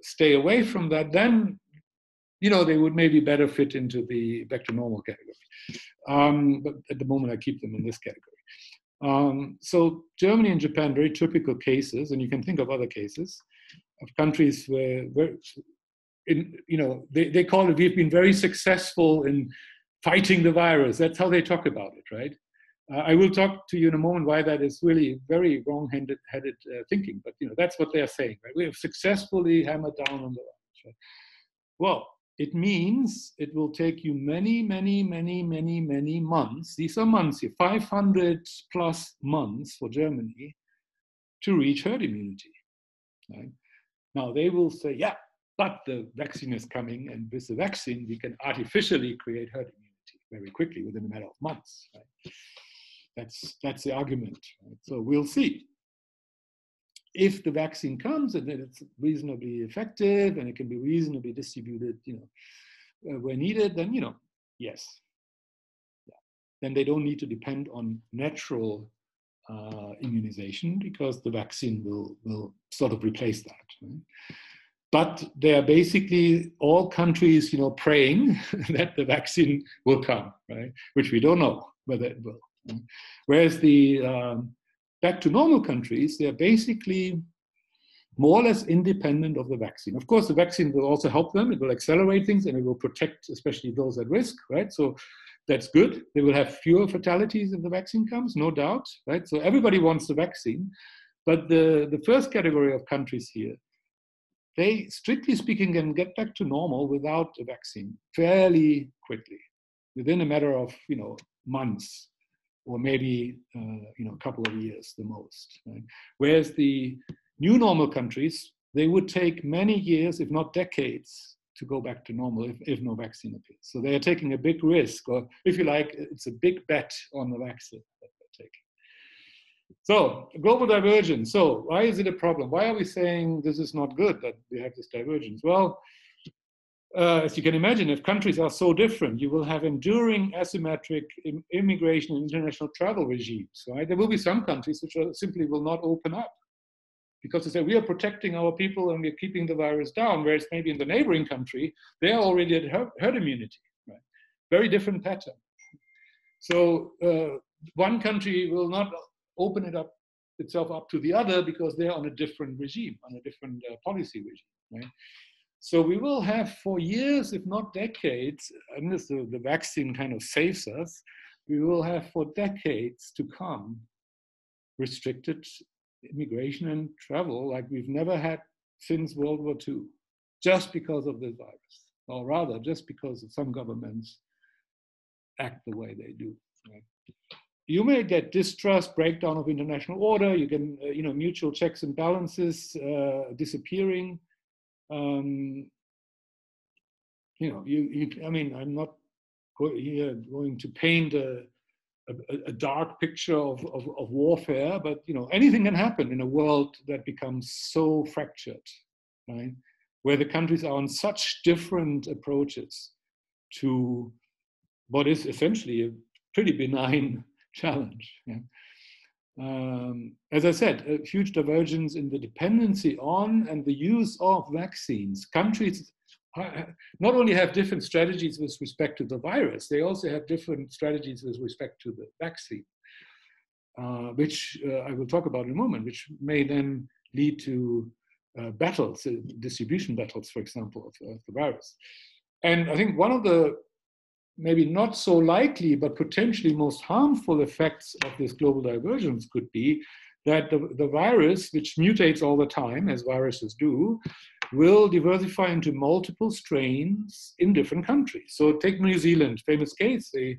A: stay away from that, then they would maybe better fit into the back to normal category. But at the moment, I keep them in this category. So Germany and Japan, very typical cases, and you can think of other cases of countries where they call it, we've been very successful in fighting the virus. That's how they talk about it, right? I will talk to you in a moment why that is really very wrong-headed thinking, but that's what they are saying, right? We have successfully hammered down on the virus. Right? Well, it means it will take you many, many, many, many, many months. These are months here, 500 plus months for Germany to reach herd immunity. Right? Now they will say, yeah, but the vaccine is coming, and with the vaccine, we can artificially create herd immunity very quickly within a matter of months. Right? That's the argument. Right? So we'll see. If the vaccine comes and then it's reasonably effective and it can be reasonably distributed, where needed, then yes. Yeah. Then they don't need to depend on natural immunization because the vaccine will sort of replace that. Right? But they are basically all countries, praying that the vaccine will come, right? Which we don't know whether it will. Right? Whereas the back to normal countries, they're basically more or less independent of the vaccine. Of course, the vaccine will also help them. It will accelerate things and it will protect, especially those at risk, right? So that's good. They will have fewer fatalities if the vaccine comes, no doubt, right? So everybody wants the vaccine. But the first category of countries here, they, strictly speaking, can get back to normal without a vaccine fairly quickly, within a matter of, months, or maybe a couple of years the most. Right? Whereas the new normal countries, they would take many years, if not decades, to go back to normal if no vaccine appears. So they are taking a big risk, or if you like, it's a big bet on the vaccine that they're taking. So global divergence. So why is it a problem? Why are we saying this is not good that we have this divergence? Well, as you can imagine, if countries are so different, you will have enduring asymmetric immigration and international travel regimes. Right? There will be some countries which simply will not open up because they say we are protecting our people and we're keeping the virus down, whereas maybe in the neighboring country, they are already at herd immunity. Right? Very different pattern. So one country will not open itself up to the other because they're on a different regime, on a different policy regime. Right? So we will have for years, if not decades, unless the vaccine kind of saves us, we will have for decades to come restricted immigration and travel like we've never had since World War II, just because of this virus, or rather just because of some governments act the way they do. Right? You may get distrust, breakdown of international order, you can, mutual checks and balances disappearing. I mean, I'm not here going to paint a dark picture of warfare, but anything can happen in a world that becomes so fractured, right? Where the countries are on such different approaches to what is essentially a pretty benign challenge. Yeah? As I said, a huge divergence in the dependency on and the use of vaccines. Countries not only have different strategies with respect to the virus, they also have different strategies with respect to the vaccine, which I will talk about in a moment, which may then lead to battles, distribution battles, for example, of the virus. And I think one of the maybe not so likely, but potentially most harmful effects of this global divergence could be that the virus, which mutates all the time, as viruses do, will diversify into multiple strains in different countries. So take New Zealand, famous case. They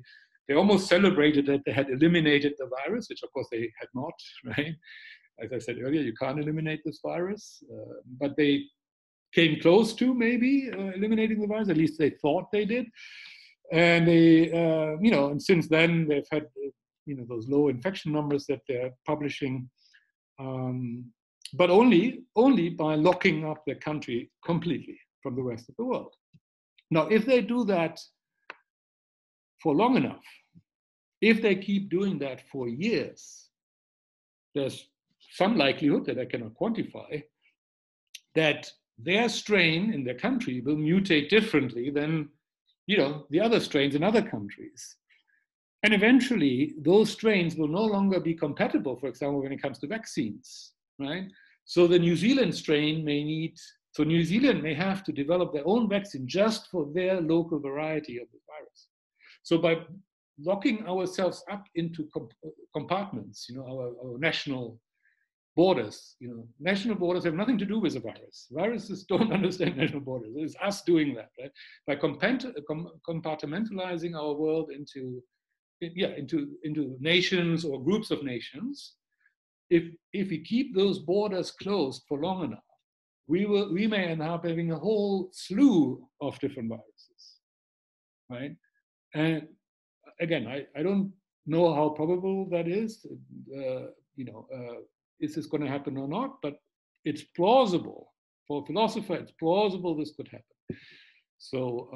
A: almost celebrated that they had eliminated the virus, which of course they had not, right? As I said earlier, you can't eliminate this virus, but they came close to maybe eliminating the virus, at least they thought they did. And they, and since then they've had, those low infection numbers that they're publishing, but only by locking up their country completely from the rest of the world. Now, if they do that for long enough, if they keep doing that for years, there's some likelihood that I cannot quantify that their strain in their country will mutate differently than the other strains in other countries. And eventually, those strains will no longer be compatible, for example, when it comes to vaccines, right? So the New Zealand strain New Zealand may have to develop their own vaccine just for their local variety of the virus. So by locking ourselves up into compartments, our national borders. National borders have nothing to do with the virus. Viruses don't understand national borders. It's us doing that, right? By compartmentalizing our world into nations or groups of nations. If we keep those borders closed for long enough, we may end up having a whole slew of different viruses, right? And again, I don't know how probable that is. Is this going to happen or not? But it's plausible. For a philosopher, it's plausible this could happen. So,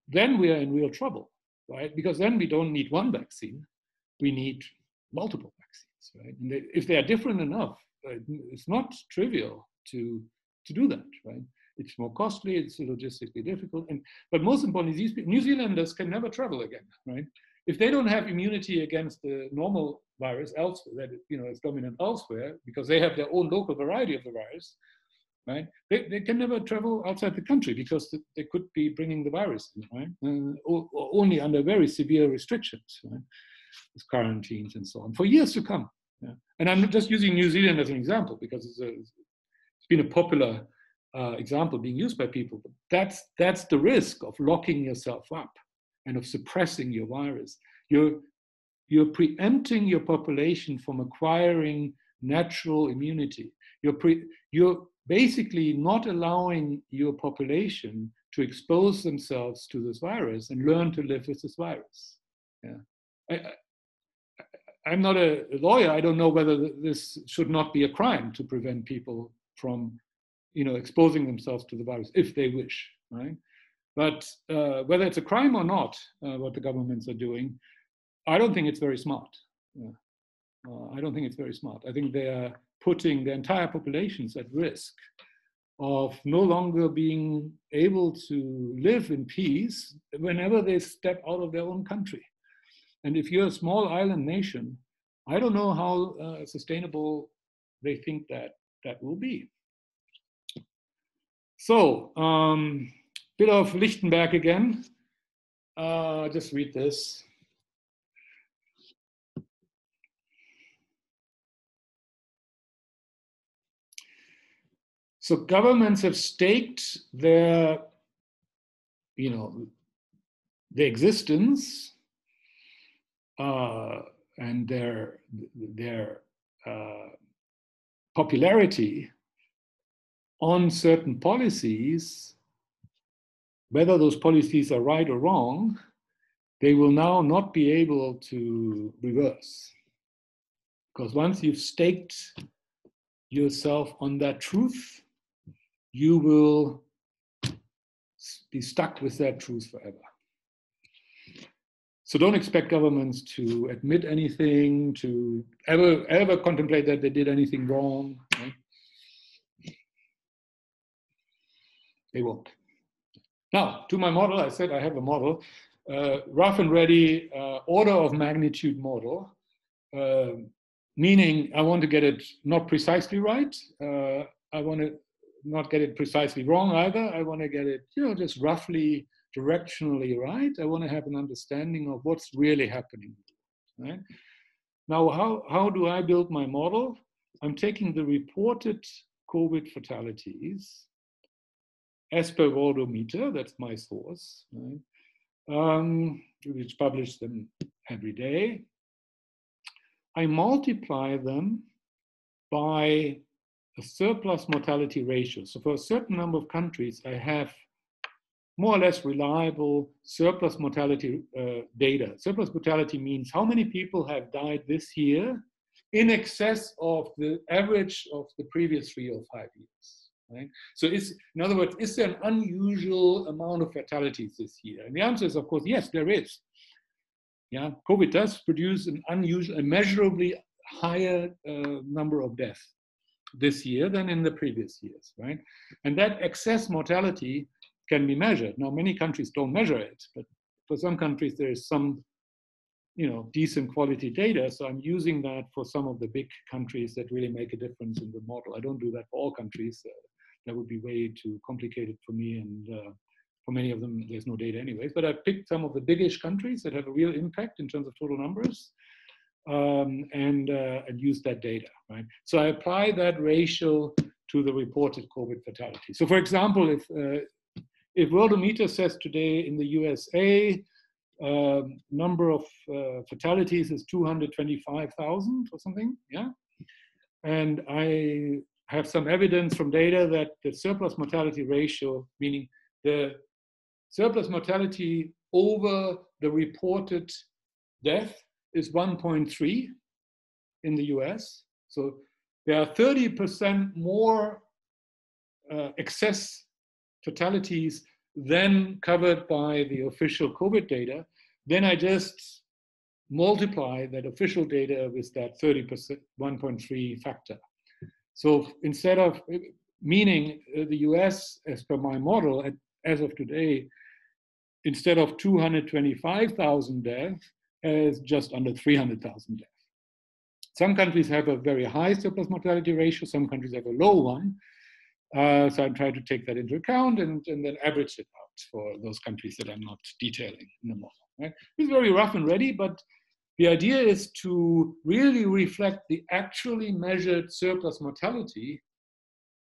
A: then we are in real trouble, right? Because then we don't need one vaccine, we need multiple vaccines, right? And if they are different enough, it's not trivial to do that, right? It's more costly, it's logistically difficult, but most importantly, New Zealanders can never travel again, right? If they don't have immunity against the normal virus elsewhere, that is dominant elsewhere, because they have their own local variety of the virus, right? They can never travel outside the country because they could be bringing the virus in, right? Or only under very severe restrictions, right? With quarantines and so on, for years to come. Yeah. And I'm just using New Zealand as an example because it's been a popular example being used by people. But that's the risk of locking yourself up and of suppressing your virus. You're preempting your population from acquiring natural immunity. You're basically not allowing your population to expose themselves to this virus and learn to live with this virus. Yeah. I'm not a lawyer. I don't know whether this should not be a crime to prevent people from, exposing themselves to the virus if they wish, right? But whether it's a crime or not, what the governments are doing, I don't think it's very smart. I don't think it's very smart. I think they are putting the entire populations at risk of no longer being able to live in peace whenever they step out of their own country. And if you're a small island nation, I don't know how sustainable they think that will be. So, bit of Lichtenberg again. Just read this. So governments have staked their existence and their popularity on certain policies. Whether those policies are right or wrong, they will now not be able to reverse. Because once you've staked yourself on that truth, you will be stuck with that truth forever. So don't expect governments to admit anything, to ever contemplate that they did anything wrong. Right? They won't. Now, to my model, I said I have a model, rough and ready order of magnitude model, meaning I want to get it not precisely right. I want to not get it precisely wrong either. I want to get it, just roughly, directionally right. I want to have an understanding of what's really happening. Right? Now, how do I build my model? I'm taking the reported COVID fatalities as per Worldometer, that's my source, right? Which publish them every day. I multiply them by a surplus mortality ratio. So for a certain number of countries, I have more or less reliable surplus mortality data. Surplus mortality means how many people have died this year in excess of the average of the previous 3 or 5 years. Right? So in other words, is there an unusual amount of fatalities this year? And the answer is, of course, yes, there is. Yeah, COVID does produce an unusual, immeasurably higher number of deaths this year than in the previous years, right? And that excess mortality can be measured. Now, many countries don't measure it, but for some countries there is some, decent quality data. So I'm using that for some of the big countries that really make a difference in the model. I don't do that for all countries. That would be way too complicated for me, and for many of them, there's no data anyways. But I picked some of the biggish countries that have a real impact in terms of total numbers. and use that data, right? So I apply that ratio to the reported COVID fatality. So for example, if Worldometer says today in the USA, number of fatalities is 225,000 or something, yeah? And I have some evidence from data that the surplus mortality ratio, meaning the surplus mortality over the reported death, is 1.3 in the US. So there are 30% more excess fatalities than covered by the official COVID data. Then I just multiply that official data with that 30%, 1.3 factor. So instead of, meaning the US, as per my model, as of today, instead of 225,000 deaths, has just under 300,000 deaths. Some countries have a very high surplus mortality ratio, some countries have a low one. So I try to take that into account and then average it out for those countries that I'm not detailing in the model. Right? It's very rough and ready, but the idea is to really reflect the actually measured surplus mortality,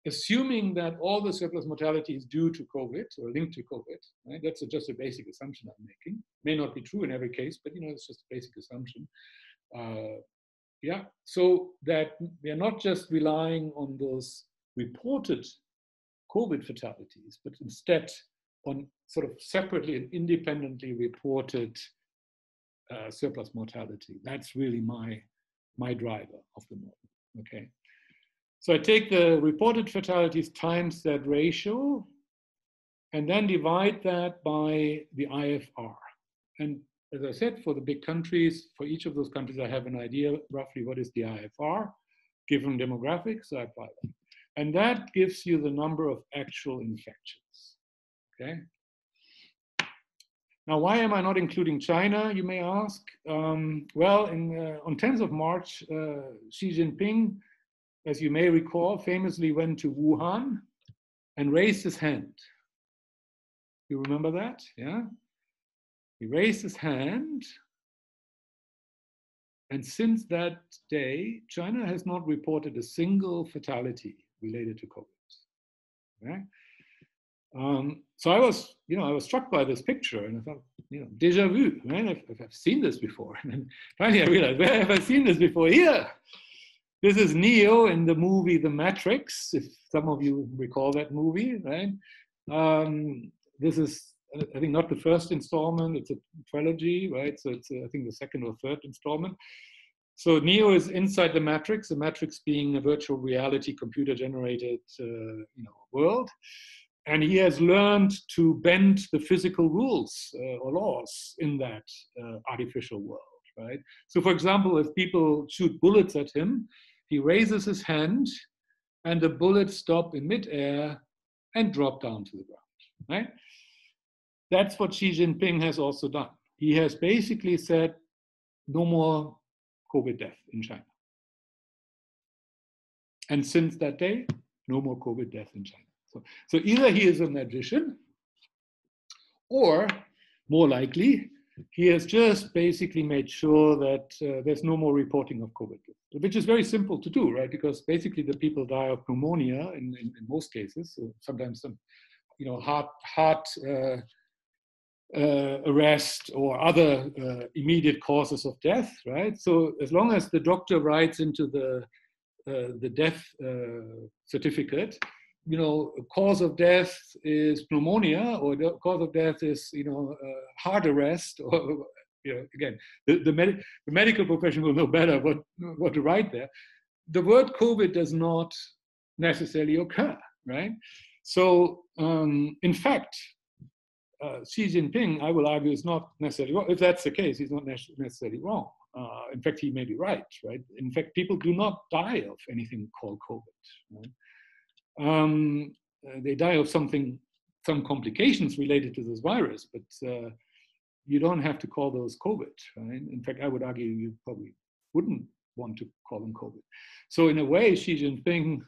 A: assuming that all the surplus mortality is due to COVID or linked to COVID. Right? That's just a basic assumption I'm making. May not be true in every case, but it's just a basic assumption. Yeah, so that we are not just relying on those reported COVID fatalities, but instead on sort of separately and independently reported surplus mortality. That's really my driver of the model, okay? So I take the reported fatalities times that ratio and then divide that by the IFR. And as I said, for the big countries, for each of those countries, I have an idea roughly what is the IFR, given demographics, so I apply that. And that gives you the number of actual infections, okay? Now, why am I not including China, you may ask? Well, on 10th of March, Xi Jinping, as you may recall, famously went to Wuhan and raised his hand. You remember that, yeah? He raised his hand, and since that day, China has not reported a single fatality related to COVID. Okay? So I was struck by this picture, and I thought, déjà vu, man, I've seen this before. And then finally I realized, where have I seen this before? Here. This is Neo in the movie The Matrix, if some of you recall that movie, right? This is, I think, not the first installment, it's a trilogy, right? So it's, I think, the second or third installment. So Neo is inside the Matrix being a virtual reality computer-generated world. And he has learned to bend the physical rules or laws in that artificial world, right? So for example, if people shoot bullets at him, he raises his hand and the bullets stop in midair and drop down to the ground, right? That's what Xi Jinping has also done. He has basically said, no more COVID death in China. And since that day, no more COVID death in China. So either he is a magician, or more likely, he has just basically made sure that there's no more reporting of COVID, which is very simple to do, right? Because basically the people die of pneumonia in most cases. So sometimes some, heart arrest or other immediate causes of death, right? So as long as the doctor writes into the death certificate, cause of death is pneumonia, or the cause of death is, heart arrest, or, again, the medical profession will know better what to write there. The word COVID does not necessarily occur, right? So, in fact, Xi Jinping, I will argue, is not necessarily wrong. If that's the case, he's not necessarily wrong. In fact, he may be right? In fact, people do not die of anything called COVID, right? They die of some complications related to this virus, but you don't have to call those COVID, right? In fact, I would argue you probably wouldn't want to call them COVID. So in a way, Xi Jinping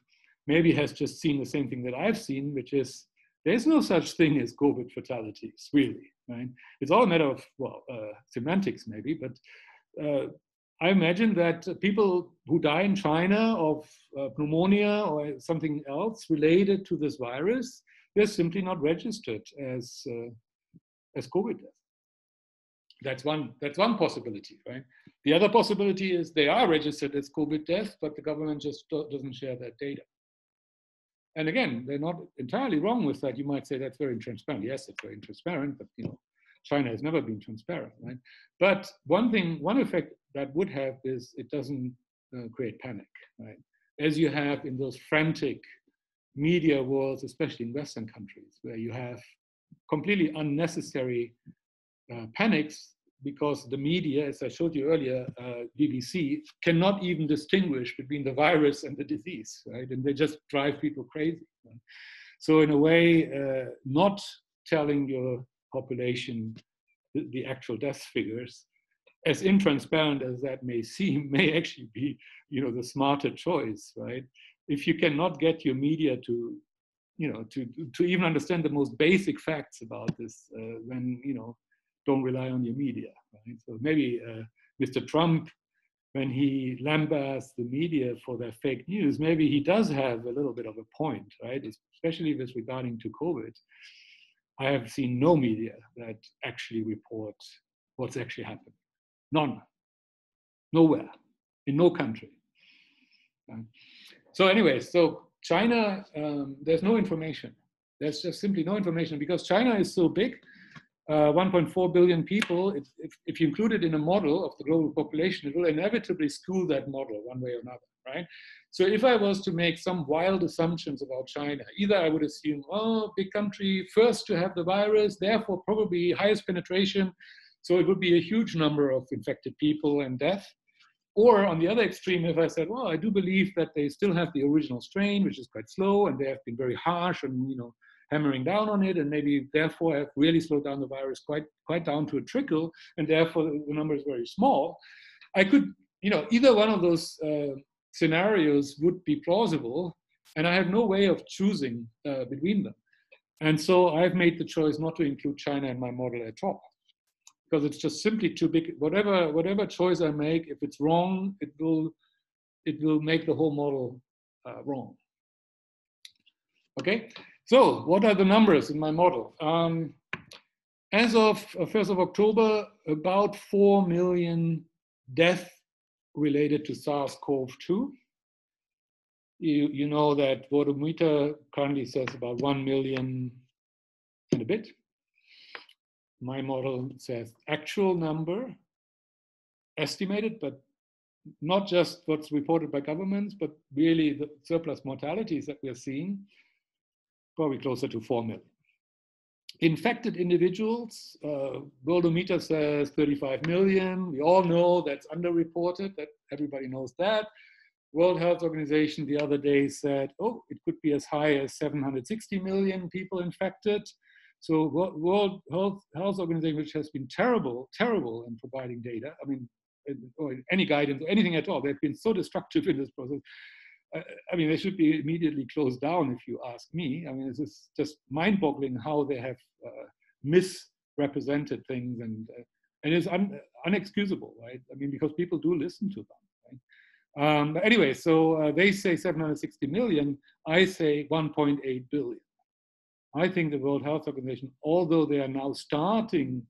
A: maybe has just seen the same thing that I've seen, which is there's no such thing as COVID fatalities, really, right? It's all a matter of, semantics maybe, but I imagine that people who die in China of pneumonia or something else related to this virus, they're simply not registered as COVID death. That's one possibility, right? The other possibility is they are registered as COVID death, but the government just doesn't share that data. And again, they're not entirely wrong with that. You might say that's very transparent. Yes, it's very transparent, but China has never been transparent, right? But one effect that would have is it doesn't create panic, right? As you have in those frantic media worlds, especially in Western countries, where you have completely unnecessary panics because the media, as I showed you earlier, BBC, cannot even distinguish between the virus and the disease, right? And they just drive people crazy. Right? So in a way, not telling your population the actual death figures, as intransparent as that may seem, may actually be, the smarter choice, right? If you cannot get your media to even understand the most basic facts about this, then don't rely on your media. Right? So maybe Mr. Trump, when he lambasts the media for their fake news, maybe he does have a little bit of a point, right? Especially with regarding to COVID. I have seen no media that actually report what's actually happening. None. Nowhere. In no country. So anyway, so China, there's no information. There's just simply no information because China is so big. 1.4 billion people, if you include it in a model of the global population, it will inevitably skew that model one way or another, right? So if I was to make some wild assumptions about China, either I would assume, big country, first to have the virus, therefore probably highest penetration, so it would be a huge number of infected people and death. Or on the other extreme, if I said, well, I do believe that they still have the original strain, which is quite slow, and they have been very harsh and, hammering down on it, and maybe therefore have really slowed down the virus quite down to a trickle, and therefore the number is very small. I could, either one of those scenarios would be plausible, and I have no way of choosing between them. And so I've made the choice not to include China in my model at all, because it's just simply too big. Whatever choice I make, if it's wrong, it will make the whole model wrong. Okay. So what are the numbers in my model? As of 1st of October, about 4 million deaths related to SARS-CoV-2. You know that Worldometer currently says about 1 million and a bit. My model says actual number, estimated, but not just what's reported by governments, but really the surplus mortalities that we're seeing, probably closer to 4 million. Infected individuals, Worldometer says 35 million. We all know that's underreported, that everybody knows that. World Health Organization the other day said, it could be as high as 760 million people infected. So World Health Organization, which has been terrible in providing data, or any guidance or anything at all, they've been so destructive in this process. They should be immediately closed down, if you ask me. This is just mind-boggling how they have misrepresented things, and it's unexcusable, right? Because people do listen to them, right? But anyway, so they say 760 million, I say 1.8 billion. I think the World Health Organization, although they are now starting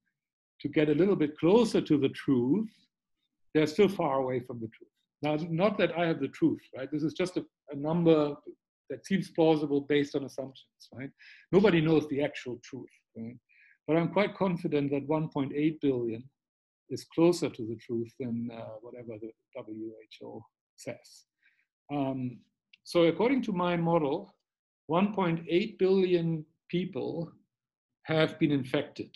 A: to get a little bit closer to the truth, they're still far away from the truth. Now, not that I have the truth, right? This is just a number that seems plausible based on assumptions, right? Nobody knows the actual truth, right? But I'm quite confident that 1.8 billion is closer to the truth than whatever the WHO says. So according to my model, 1.8 billion people have been infected.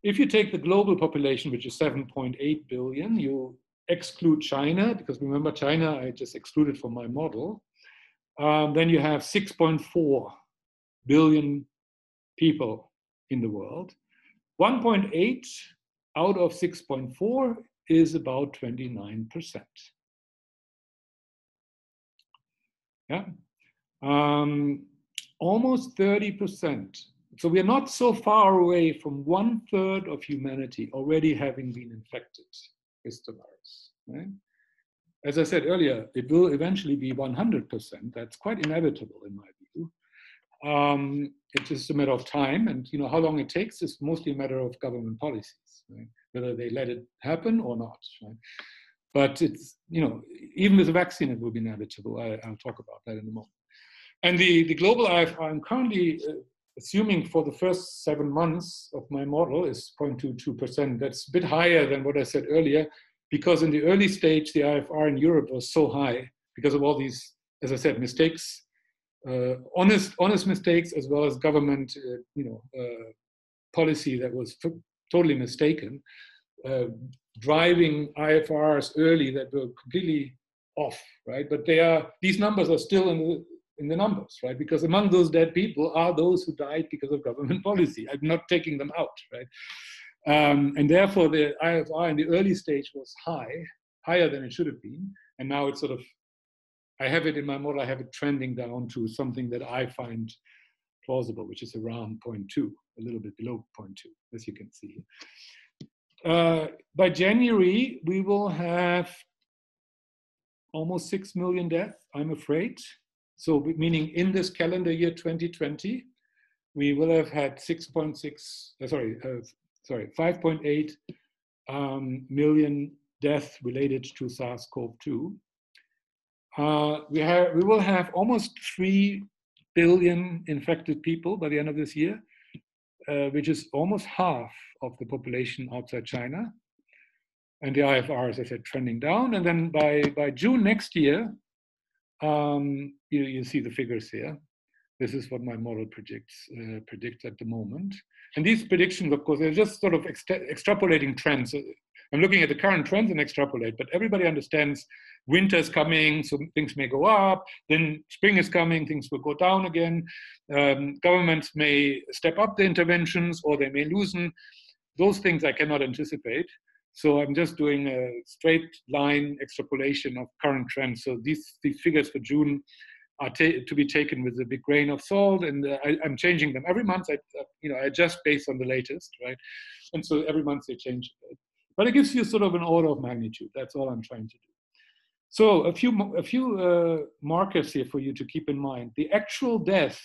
A: If you take the global population, which is 7.8 billion, you exclude China, because remember China I just excluded from my model, then you have 6.4 billion people in the world. 1.8 out of 6.4 is about 29%. Yeah, almost 30%. So we are not so far away from 1/3 of humanity already having been infected with the virus. right? As I said earlier, it will eventually be 100%. That's quite inevitable in my view. It's just a matter of time, and how long it takes is mostly a matter of government policies, right? Whether they let it happen or not. Right? But it's even with a vaccine, it will be inevitable. I'll talk about that in a moment. And the global IFR I'm currently assuming for the first 7 months of my model is 0.22%. That's a bit higher than what I said earlier, because in the early stage, the IFR in Europe was so high because of all these, as I said, mistakes, honest mistakes, as well as government, policy that was totally mistaken, driving IFRs early that were completely off, right? But these numbers are still in the numbers, right? Because among those dead people are those who died because of government policy. I'm not taking them out, right? And therefore, the IFR in the early stage was higher than it should have been. And now it's sort of, I have it in my model, I have it trending down to something that I find plausible, which is around 0.2, a little bit below 0.2, as you can see. By January, we will have almost 6 million deaths, I'm afraid. So meaning in this calendar year 2020, we will have had 5.8 million deaths related to SARS-CoV-2. We will have almost 3 billion infected people by the end of this year, which is almost half of the population outside China. And the IFR, as I said, trending down. And then by June next year, you see the figures here. This is what my model predicts at the moment. And these predictions, of course, they're just sort of extrapolating trends. I'm looking at the current trends and extrapolate, but everybody understands winter is coming, so things may go up. Then spring is coming, things will go down again. Governments may step up the interventions or they may loosen. Those things I cannot anticipate. So I'm just doing a straight line extrapolation of current trends. So these figures for June are to be taken with a big grain of salt, and I'm changing them every month. I adjust based on the latest, right? And so every month they change it. But it gives you sort of an order of magnitude. That's all I'm trying to do. So a few markers here for you to keep in mind. The actual deaths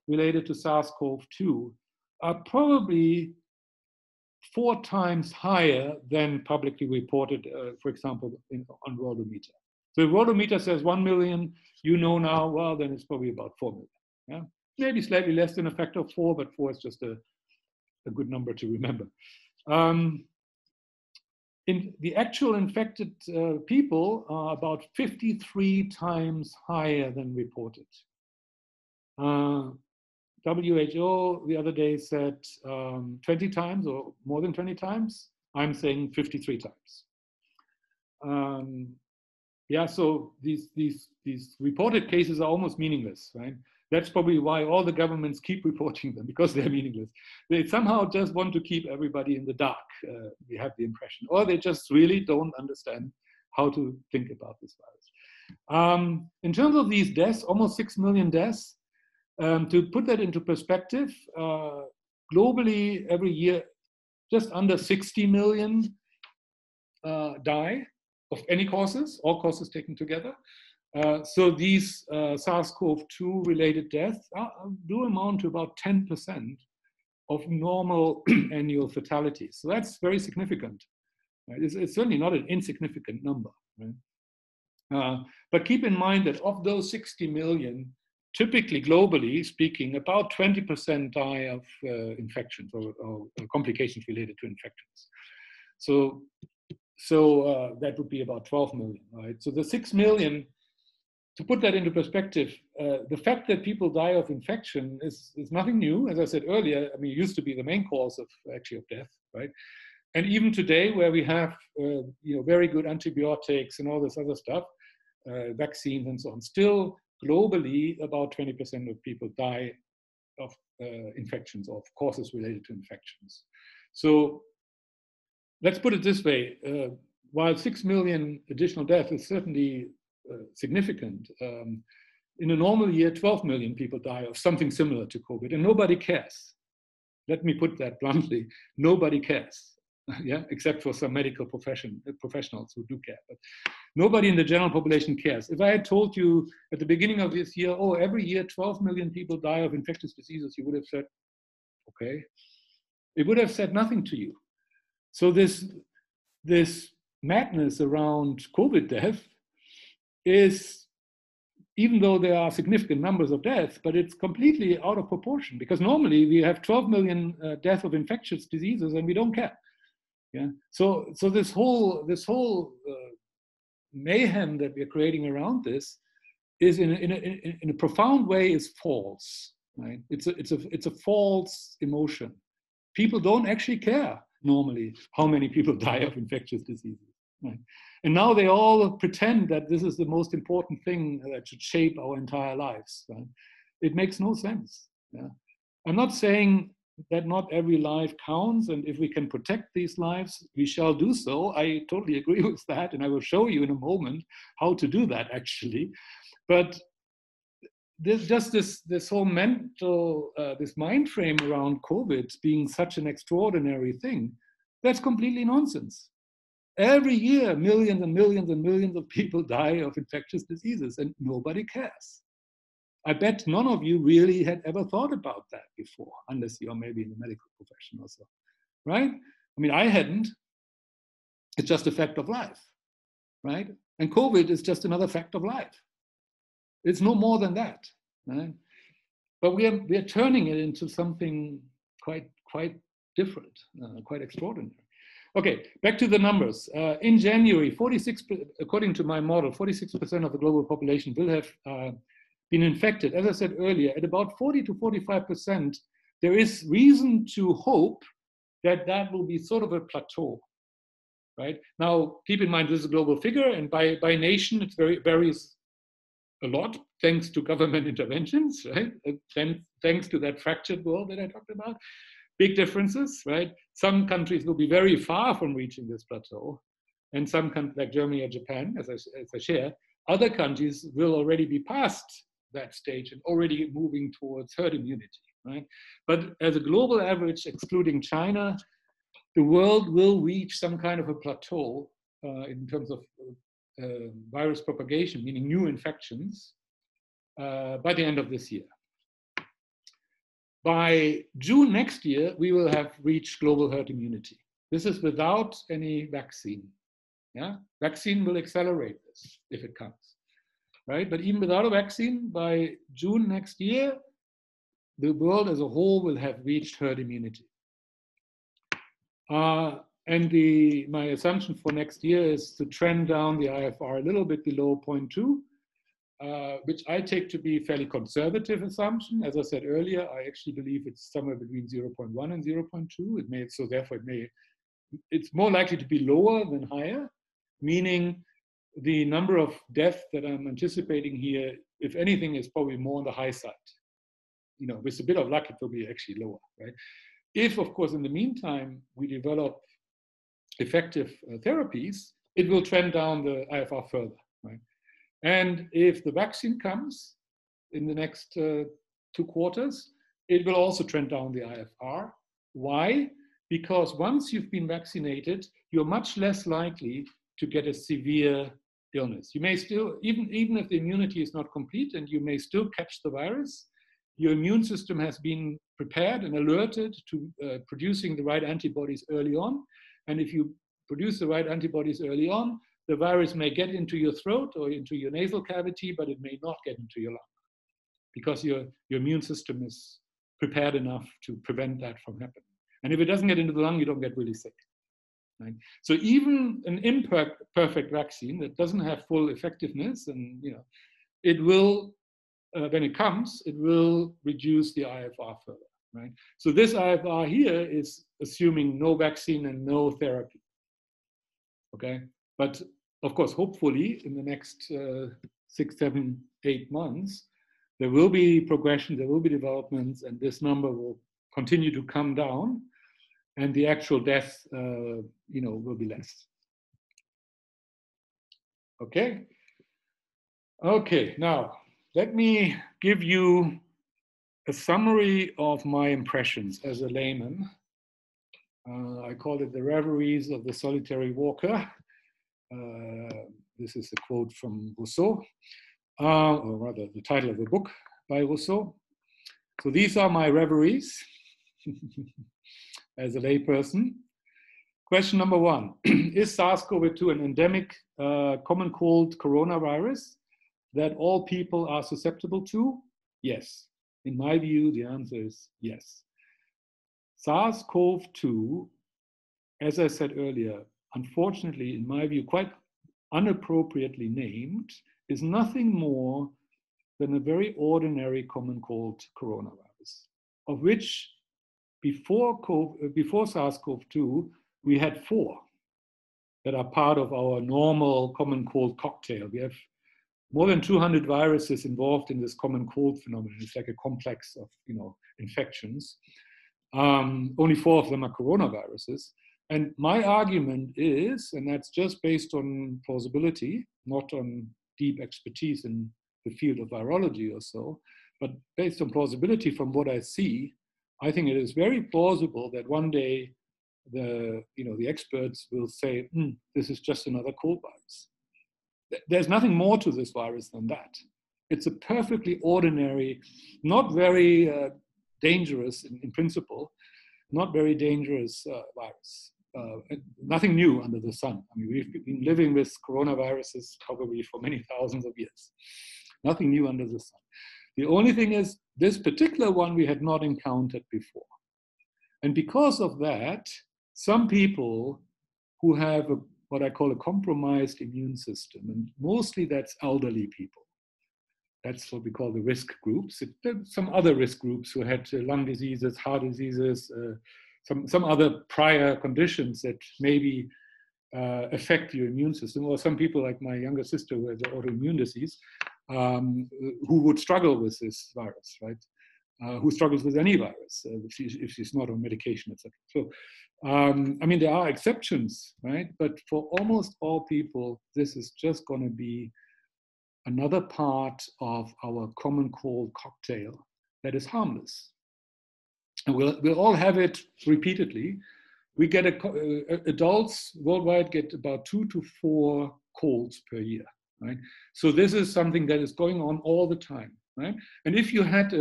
A: related to SARS-CoV-2 are probably 4 times higher than publicly reported, for example, on Worldometer. So if Worldometer says 1 million, now, well, then it's probably about 4 million. Yeah? Maybe slightly less than a factor of 4, but 4 is just a good number to remember. In the actual infected people are about 53 times higher than reported. WHO the other day said 20 times or more than 20 times. I'm saying 53 times. So these reported cases are almost meaningless, right? That's probably why all the governments keep reporting them, because they're meaningless. They somehow just want to keep everybody in the dark, we have the impression, or they just really don't understand how to think about this virus. In terms of these deaths, almost 6 million deaths, to put that into perspective, globally every year, just under 60 million die of any causes, all causes taken together. So these SARS-CoV-2 related deaths do amount to about 10% of normal annual fatalities. So that's very significant. Right? It's certainly not an insignificant number. Right? But keep in mind that of those 60 million, typically, globally speaking, about 20% die of infections or complications related to infections. So that would be about 12 million, right? So the 6 million, to put that into perspective, the fact that people die of infection is nothing new. As I said earlier, I mean, it used to be the main cause of death, right? And even today, where we have very good antibiotics and all this other stuff, vaccines and so on, still globally about 20% of people die of infections, of causes related to infections. So let's put it this way: while 6 million additional deaths is certainly significant, in a normal year, 12 million people die of something similar to COVID, and nobody cares. Let me put that bluntly: nobody cares. yeah, except for some medical professionals who do care. But nobody in the general population cares. If I had told you at the beginning of this year, oh, every year 12 million people die of infectious diseases, you would have said, okay. It would have said nothing to you. So this madness around COVID death is, even though there are significant numbers of deaths, but it's completely out of proportion, because normally we have 12 million deaths of infectious diseases and we don't care. Yeah. So this whole mayhem that we're creating around this is in a profound way is false. Right? It's a false emotion. People don't actually care normally how many people die of infectious diseases. Right? And now they all pretend that this is the most important thing that should shape our entire lives. Right? It makes no sense. Yeah? I'm not saying that not every life counts, and if we can protect these lives, we shall do so. I totally agree with that, and I will show you in a moment how to do that actually. But there's just this whole mental, this mind frame around COVID being such an extraordinary thing, that's completely nonsense. Every year, millions and millions and millions of people die of infectious diseases, and nobody cares. I bet none of you really had ever thought about that before, unless you're maybe in the medical profession or so, right? I mean, I hadn't. It's just a fact of life, right? And COVID is just another fact of life. It's no more than that, right? But we are turning it into something quite different, quite extraordinary. Okay, back to the numbers. In January, 46, according to my model, 46% of the global population will have been infected. As I said earlier, at about 40 to 45%, there is reason to hope that that will be sort of a plateau, right? Now, keep in mind, this is a global figure, and by nation, it varies a lot, thanks to government interventions, right? Thanks to that fractured world that I talked about. Big differences, right? Some countries will be very far from reaching this plateau, and some countries like Germany or Japan, as I share, other countries will already be past that stage and already moving towards herd immunity, right? But as a global average, excluding China, the world will reach some kind of a plateau in terms of virus propagation, meaning new infections, by the end of this year. By June next year, we will have reached global herd immunity. This is without any vaccine. Yeah, vaccine will accelerate this if it comes, right? But even without a vaccine, by June next year, the world as a whole will have reached herd immunity. And my assumption for next year is to trend down the IFR a little bit below 0.2, which I take to be a fairly conservative assumption. As I said earlier, I actually believe it's somewhere between 0.1 and 0.2. So therefore, it's more likely to be lower than higher, meaning the number of deaths that I'm anticipating here, if anything, is probably more on the high side. You know, with a bit of luck, it will be actually lower, right? If, of course, in the meantime, we develop effective therapies, it will trend down the IFR further, right? And if the vaccine comes in the next 2 quarters, it will also trend down the IFR. Why? Because once you've been vaccinated, you're much less likely to get a severe illness. You may still, even if the immunity is not complete and you may still catch the virus, your immune system has been prepared and alerted to producing the right antibodies early on. And if you produce the right antibodies early on, the virus may get into your throat or into your nasal cavity, but it may not get into your lung because your immune system is prepared enough to prevent that from happening. And if it doesn't get into the lung, you don't get really sick. Right? So even an imperfect vaccine that doesn't have full effectiveness, and it will, when it comes, it will reduce the IFR further. Right? So this IFR here is assuming no vaccine and no therapy. Okay, but of course, hopefully, in the next 6, 7, 8 months, there will be progression, there will be developments, and this number will continue to come down, and the actual death, will be less. Okay. Okay. Now, let me give you a summary of my impressions as a layman I call it the reveries of the solitary walker. This is a quote from Rousseau, or rather the title of a book by Rousseau. So these are my reveries as a layperson. Question number one, is SARS-CoV-2 an endemic common cold coronavirus that all people are susceptible to? Yes. In my view, the answer is yes. SARS-CoV-2, as I said earlier, unfortunately, in my view, quite unappropriately named, is nothing more than a very ordinary common cold coronavirus, of which before SARS-CoV-2, we had 4 that are part of our normal common cold cocktail. We have more than 200 viruses involved in this common cold phenomenon. It's like a complex of, infections. Only 4 of them are coronaviruses. And my argument is, and that's just based on plausibility, not on deep expertise in the field of virology or so, but based on plausibility from what I see, I think it is very plausible that one day the experts will say, this is just another cold virus. There's nothing more to this virus than that. It's a perfectly ordinary, not very dangerous in principle, not very dangerous virus. Nothing new under the sun. I mean, we've been living with coronaviruses probably for many thousands of years. Nothing new under the sun. The only thing is, this particular one we had not encountered before. And because of that, some people who have what I call a compromised immune system, and mostly that's elderly people. That's what we call the risk groups. There's some other risk groups who had lung diseases, heart diseases, some other prior conditions that maybe affect your immune system, or some people like my younger sister who has an autoimmune disease, who would struggle with this virus, right? Who struggles with any virus if she's not on medication, etc. So, I mean, there are exceptions, right? But for almost all people, this is just going to be another part of our common cold cocktail that is harmless. And we'll all have it repeatedly. We get adults worldwide get about 2 to 4 colds per year, right? So this is something that is going on all the time, right? And if you had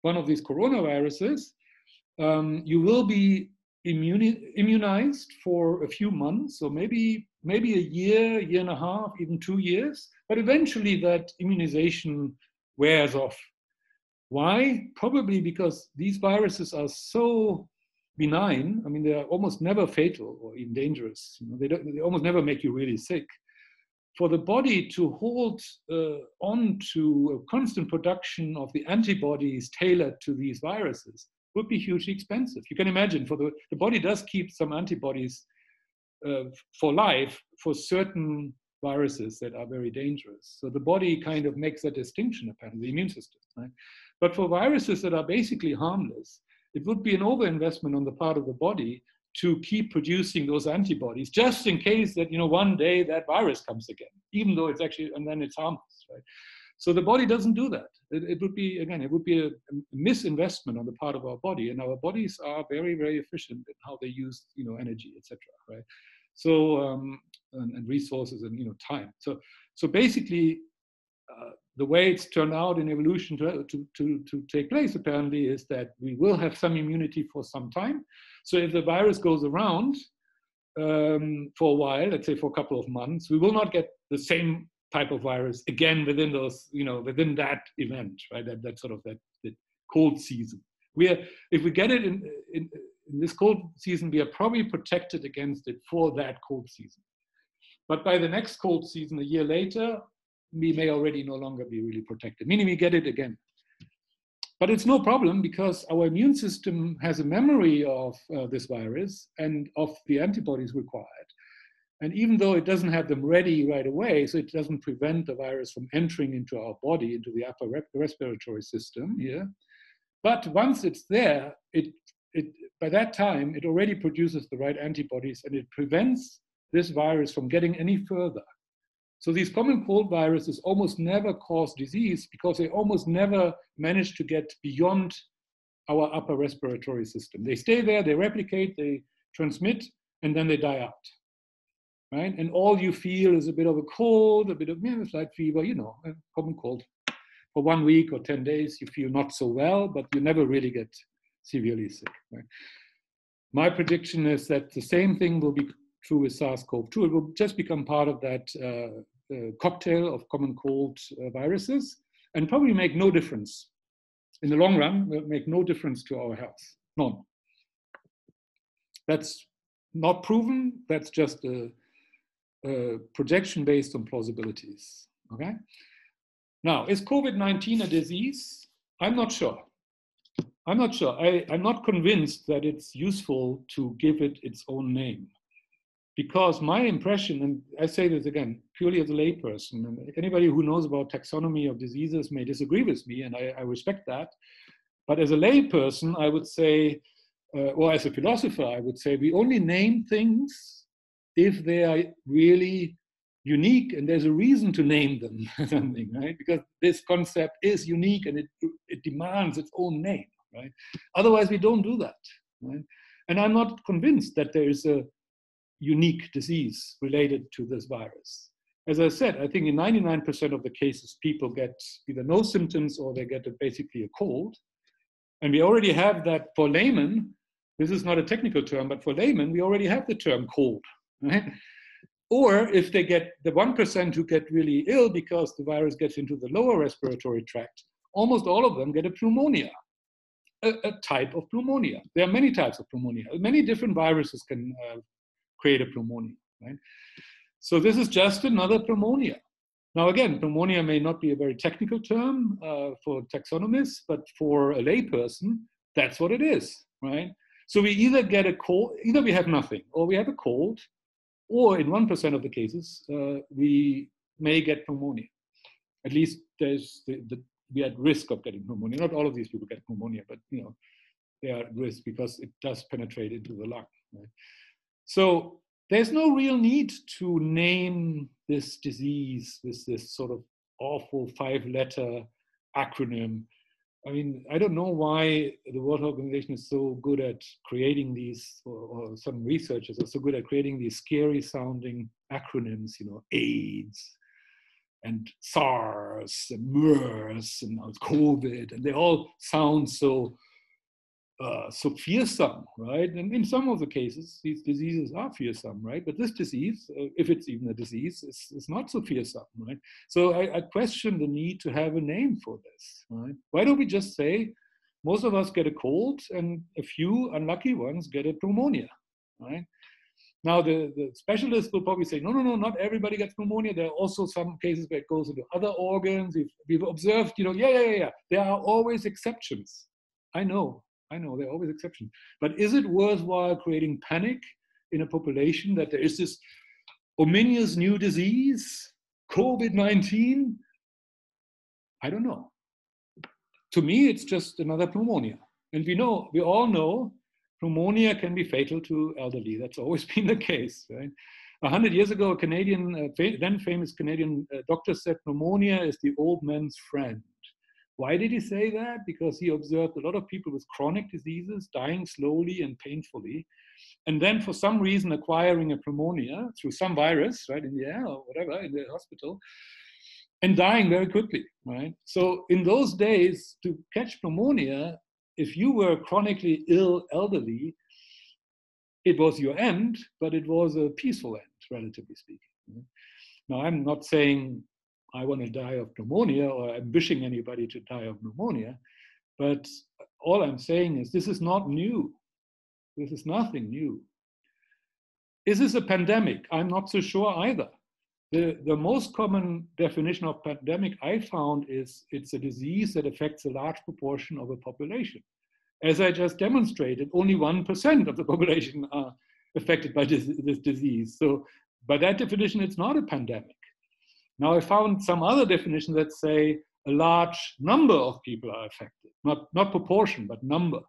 A: one of these coronaviruses, you will be immunized for a few months, or maybe a year and a half, even 2 years. But eventually that immunization wears off. Why? Probably because these viruses are so benign. I mean, they are almost never fatal or even dangerous. They almost never make you really sick. For the body to hold on to a constant production of the antibodies tailored to these viruses would be hugely expensive. You can imagine, the body does keep some antibodies for life for certain viruses that are very dangerous. So the body kind of makes a distinction, apparently, the immune system, right? But for viruses that are basically harmless, it would be an overinvestment on the part of the body to keep producing those antibodies, just in case that, one day that virus comes again, even though it's actually, and then it's harmless, right? So the body doesn't do that. It would be a misinvestment on the part of our body, and our bodies are very, very efficient in how they use, energy, etc., right? So, and resources and, time. So basically, the way it's turned out in evolution to take place, apparently, is that we will have some immunity for some time. So if the virus goes around for a while, let's say for a couple of months, we will not get the same type of virus again within those, within that event, right? That sort of that cold season. If we get it in this cold season, we are probably protected against it for that cold season. But by the next cold season, a year later, we may already no longer be really protected, meaning we get it again. But it's no problem because our immune system has a memory of this virus and of the antibodies required. And even though it doesn't have them ready right away, so it doesn't prevent the virus from entering into our body, into the upper respiratory system here. But once it's there, by that time, it already produces the right antibodies and it prevents this virus from getting any further. So these common cold viruses almost never cause disease because they almost never manage to get beyond our upper respiratory system. They stay there, they replicate, they transmit, and then they die out. Right? And all you feel is a bit of a cold, a bit of slight fever, a common cold. For 1 week or 10 days, you feel not so well, but you never really get severely sick. Right? My prediction is that the same thing will be true with SARS-CoV-2. It will just become part of that cocktail of common cold viruses and probably make no difference. In the long run, will make no difference to our health. None. That's not proven. That's just a projection based on plausibilities. Okay. Now, is COVID-19 a disease? I'm not sure. I'm not sure. I'm not convinced that it's useful to give it its own name. Because my impression, and I say this again, purely as a layperson, and anybody who knows about taxonomy of diseases may disagree with me, and I respect that. But as a layperson, I would say, or as a philosopher, I would say we only name things if they are really unique and there's a reason to name them something, right? Because this concept is unique and it demands its own name, right? Otherwise, we don't do that, right? And I'm not convinced that there is a unique disease related to this virus. As I said, I think in 99% of the cases, people get either no symptoms or they get basically a cold. And we already have that for laymen. This is not a technical term, but for laymen, we already have the term cold, right? Or if they get the 1% who get really ill because the virus gets into the lower respiratory tract, almost all of them get a pneumonia, a type of pneumonia. There are many types of pneumonia. Many different viruses can create a pneumonia, right? So this is just another pneumonia. Now again, pneumonia may not be a very technical term for taxonomists, but for a layperson, that's what it is, right? So we either get a cold, either we have nothing, or we have a cold, or in 1% of the cases, we may get pneumonia. At least we are at risk of getting pneumonia. Not all of these people get pneumonia, but they are at risk because it does penetrate into the lung. Right? So there's no real need to name this disease with this sort of awful 5-letter acronym. I mean, I don't know why the World Health Organization is so good at creating these, or some researchers are so good at creating these scary sounding acronyms, AIDS and SARS and MERS and now it's COVID, and they all sound so fearsome, right? And in some of the cases, these diseases are fearsome, right? But this disease, if it's even a disease, is not so fearsome, right? So I question the need to have a name for this, right? Why don't we just say, most of us get a cold and a few unlucky ones get a pneumonia, right? Now, the specialists will probably say, no, not everybody gets pneumonia. There are also some cases where it goes into other organs. We've observed, yeah. There are always exceptions. I know, there are always exceptions. But is it worthwhile creating panic in a population that there is this ominous new disease, COVID-19? I don't know. To me, it's just another pneumonia. And we all know pneumonia can be fatal to elderly. That's always been the case, right? 100 years ago, a Canadian, then famous Canadian doctor said pneumonia is the old man's friend. Why did he say that? Because he observed a lot of people with chronic diseases dying slowly and painfully, and then for some reason acquiring a pneumonia through some virus, right, in the air or whatever, in the hospital, and dying very quickly, right? So in those days, to catch pneumonia, if you were chronically ill elderly, it was your end, but it was a peaceful end, relatively speaking. Now, I'm not saying I want to die of pneumonia or I'm wishing anybody to die of pneumonia, but all I'm saying is this is not new. This is nothing new. Is this a pandemic? I'm not so sure either. The most common definition of pandemic I found is it's a disease that affects a large proportion of a population. As I just demonstrated, only 1% of the population are affected by this disease. So by that definition, it's not a pandemic. Now I found some other definitions that say a large number of people are affected, not proportion, but number.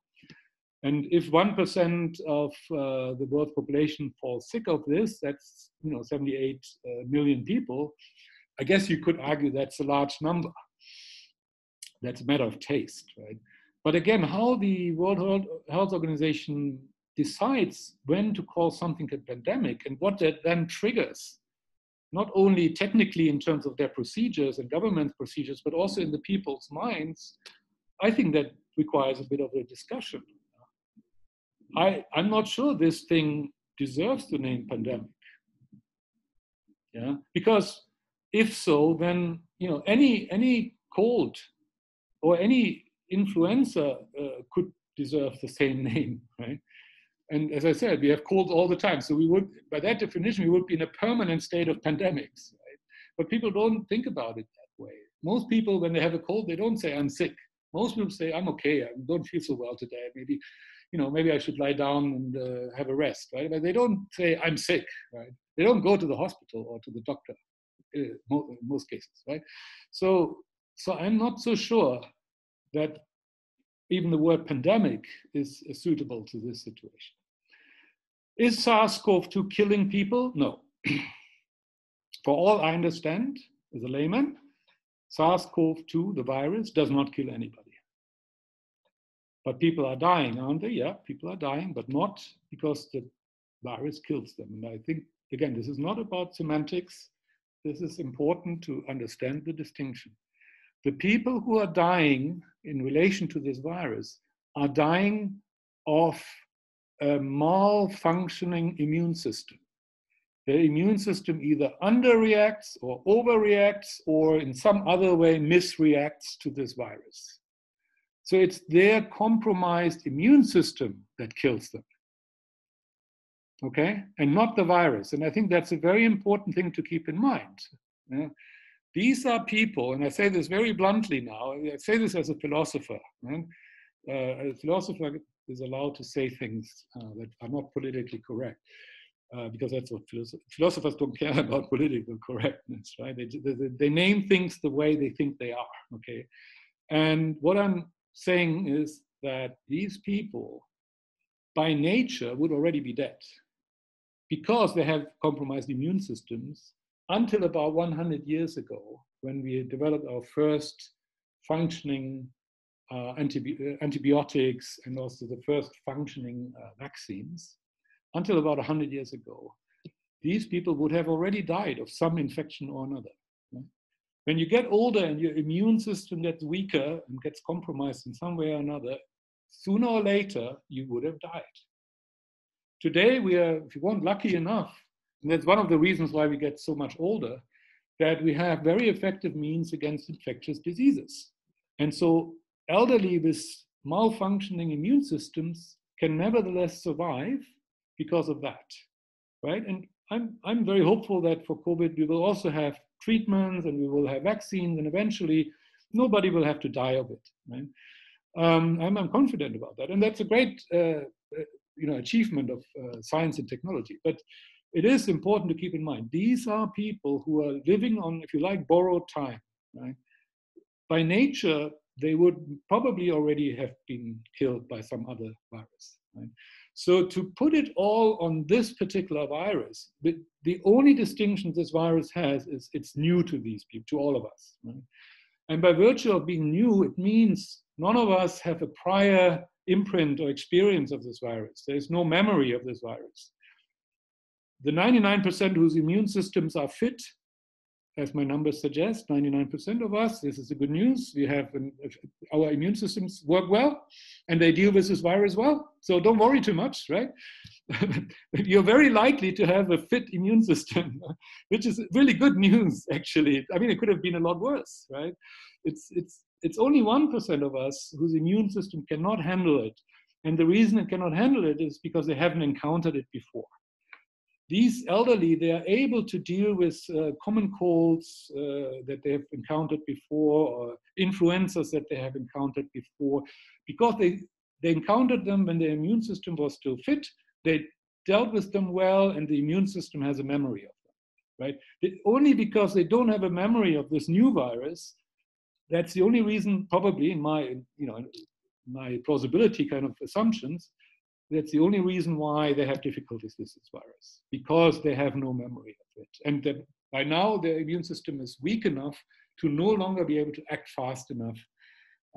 A: And if 1% of the world's population falls sick of this, that's 78 million people. I guess you could argue that's a large number. That's a matter of taste, right? But again, how the World Health Organization decides when to call something a pandemic and what that then triggers, not only technically in terms of their procedures and government procedures, but also in the people's minds, I think that requires a bit of a discussion. I'm not sure this thing deserves the name pandemic. Yeah, because if so, then any cold or any influenza could deserve the same name, right? And as I said, we have colds all the time. So we would, by that definition, we would be in a permanent state of pandemics, right? But people don't think about it that way. Most people, when they have a cold, they don't say, I'm sick. Most people say, I'm okay. I don't feel so well today. Maybe I should lie down and have a rest, right? But they don't say, I'm sick, right? They don't go to the hospital or to the doctor in most cases, right? So I'm not so sure that even the word pandemic is suitable to this situation. Is SARS-CoV-2 killing people? No. For all I understand, as a layman, SARS-CoV-2, the virus, does not kill anybody. But people are dying, aren't they? Yeah, people are dying, but not because the virus kills them. And I think, again, this is not about semantics. This is important to understand the distinction. The people who are dying in relation to this virus are dying of a malfunctioning immune system. Their immune system either underreacts or overreacts or in some other way misreacts to this virus. So it's their compromised immune system that kills them, okay? And not the virus. And I think that's a very important thing to keep in mind. Yeah? These are people, and I say this very bluntly now, I say this as a philosopher. Right? A philosopher is allowed to say things that are not politically correct, because that's what philosophers don't care about political correctness, right? They name things the way they think they are, okay? And what I'm saying is that these people, by nature, would already be dead because they have compromised immune systems until about 100 years ago, when we developed our first functioning antibiotics and also the first functioning vaccines. Until about 100 years ago, these people would have already died of some infection or another. Right? When you get older and your immune system gets weaker and gets compromised in some way or another, sooner or later, you would have died. Today, we are, if you want, lucky enough, and that's one of the reasons why we get so much older, that we have very effective means against infectious diseases. And so elderly with malfunctioning immune systems can nevertheless survive because of that, right? And I'm very hopeful that for COVID, we will also have treatments and we will have vaccines, and eventually nobody will have to die of it, right? I'm confident about that. And that's a great achievement of science and technology. But it is important to keep in mind, these are people who are living on, if you like, borrowed time, right? By nature, they would probably already have been killed by some other virus, right? So to put it all on this particular virus, the only distinction this virus has is it's new to these people, to all of us, right? And by virtue of being new, it means none of us have a prior imprint or experience of this virus. There's no memory of this virus. The 99% whose immune systems are fit, as my numbers suggest, 99% of us, this is the good news. We have our immune systems work well and they deal with this virus well. So don't worry too much, right? You're very likely to have a fit immune system, which is really good news, actually. I mean, it could have been a lot worse, right? It's only 1% of us whose immune system cannot handle it. And the reason it cannot handle it is because they haven't encountered it before. These elderly, they are able to deal with common colds that they have encountered before, or influenzas that they have encountered before, because they encountered them when their immune system was still fit. They dealt with them well, and the immune system has a memory of them, right? Only because they don't have a memory of this new virus, that's the only reason, probably in my plausibility kind of assumptions, that's the only reason why they have difficulties with this virus, because they have no memory of it. And by now, their immune system is weak enough to no longer be able to act fast enough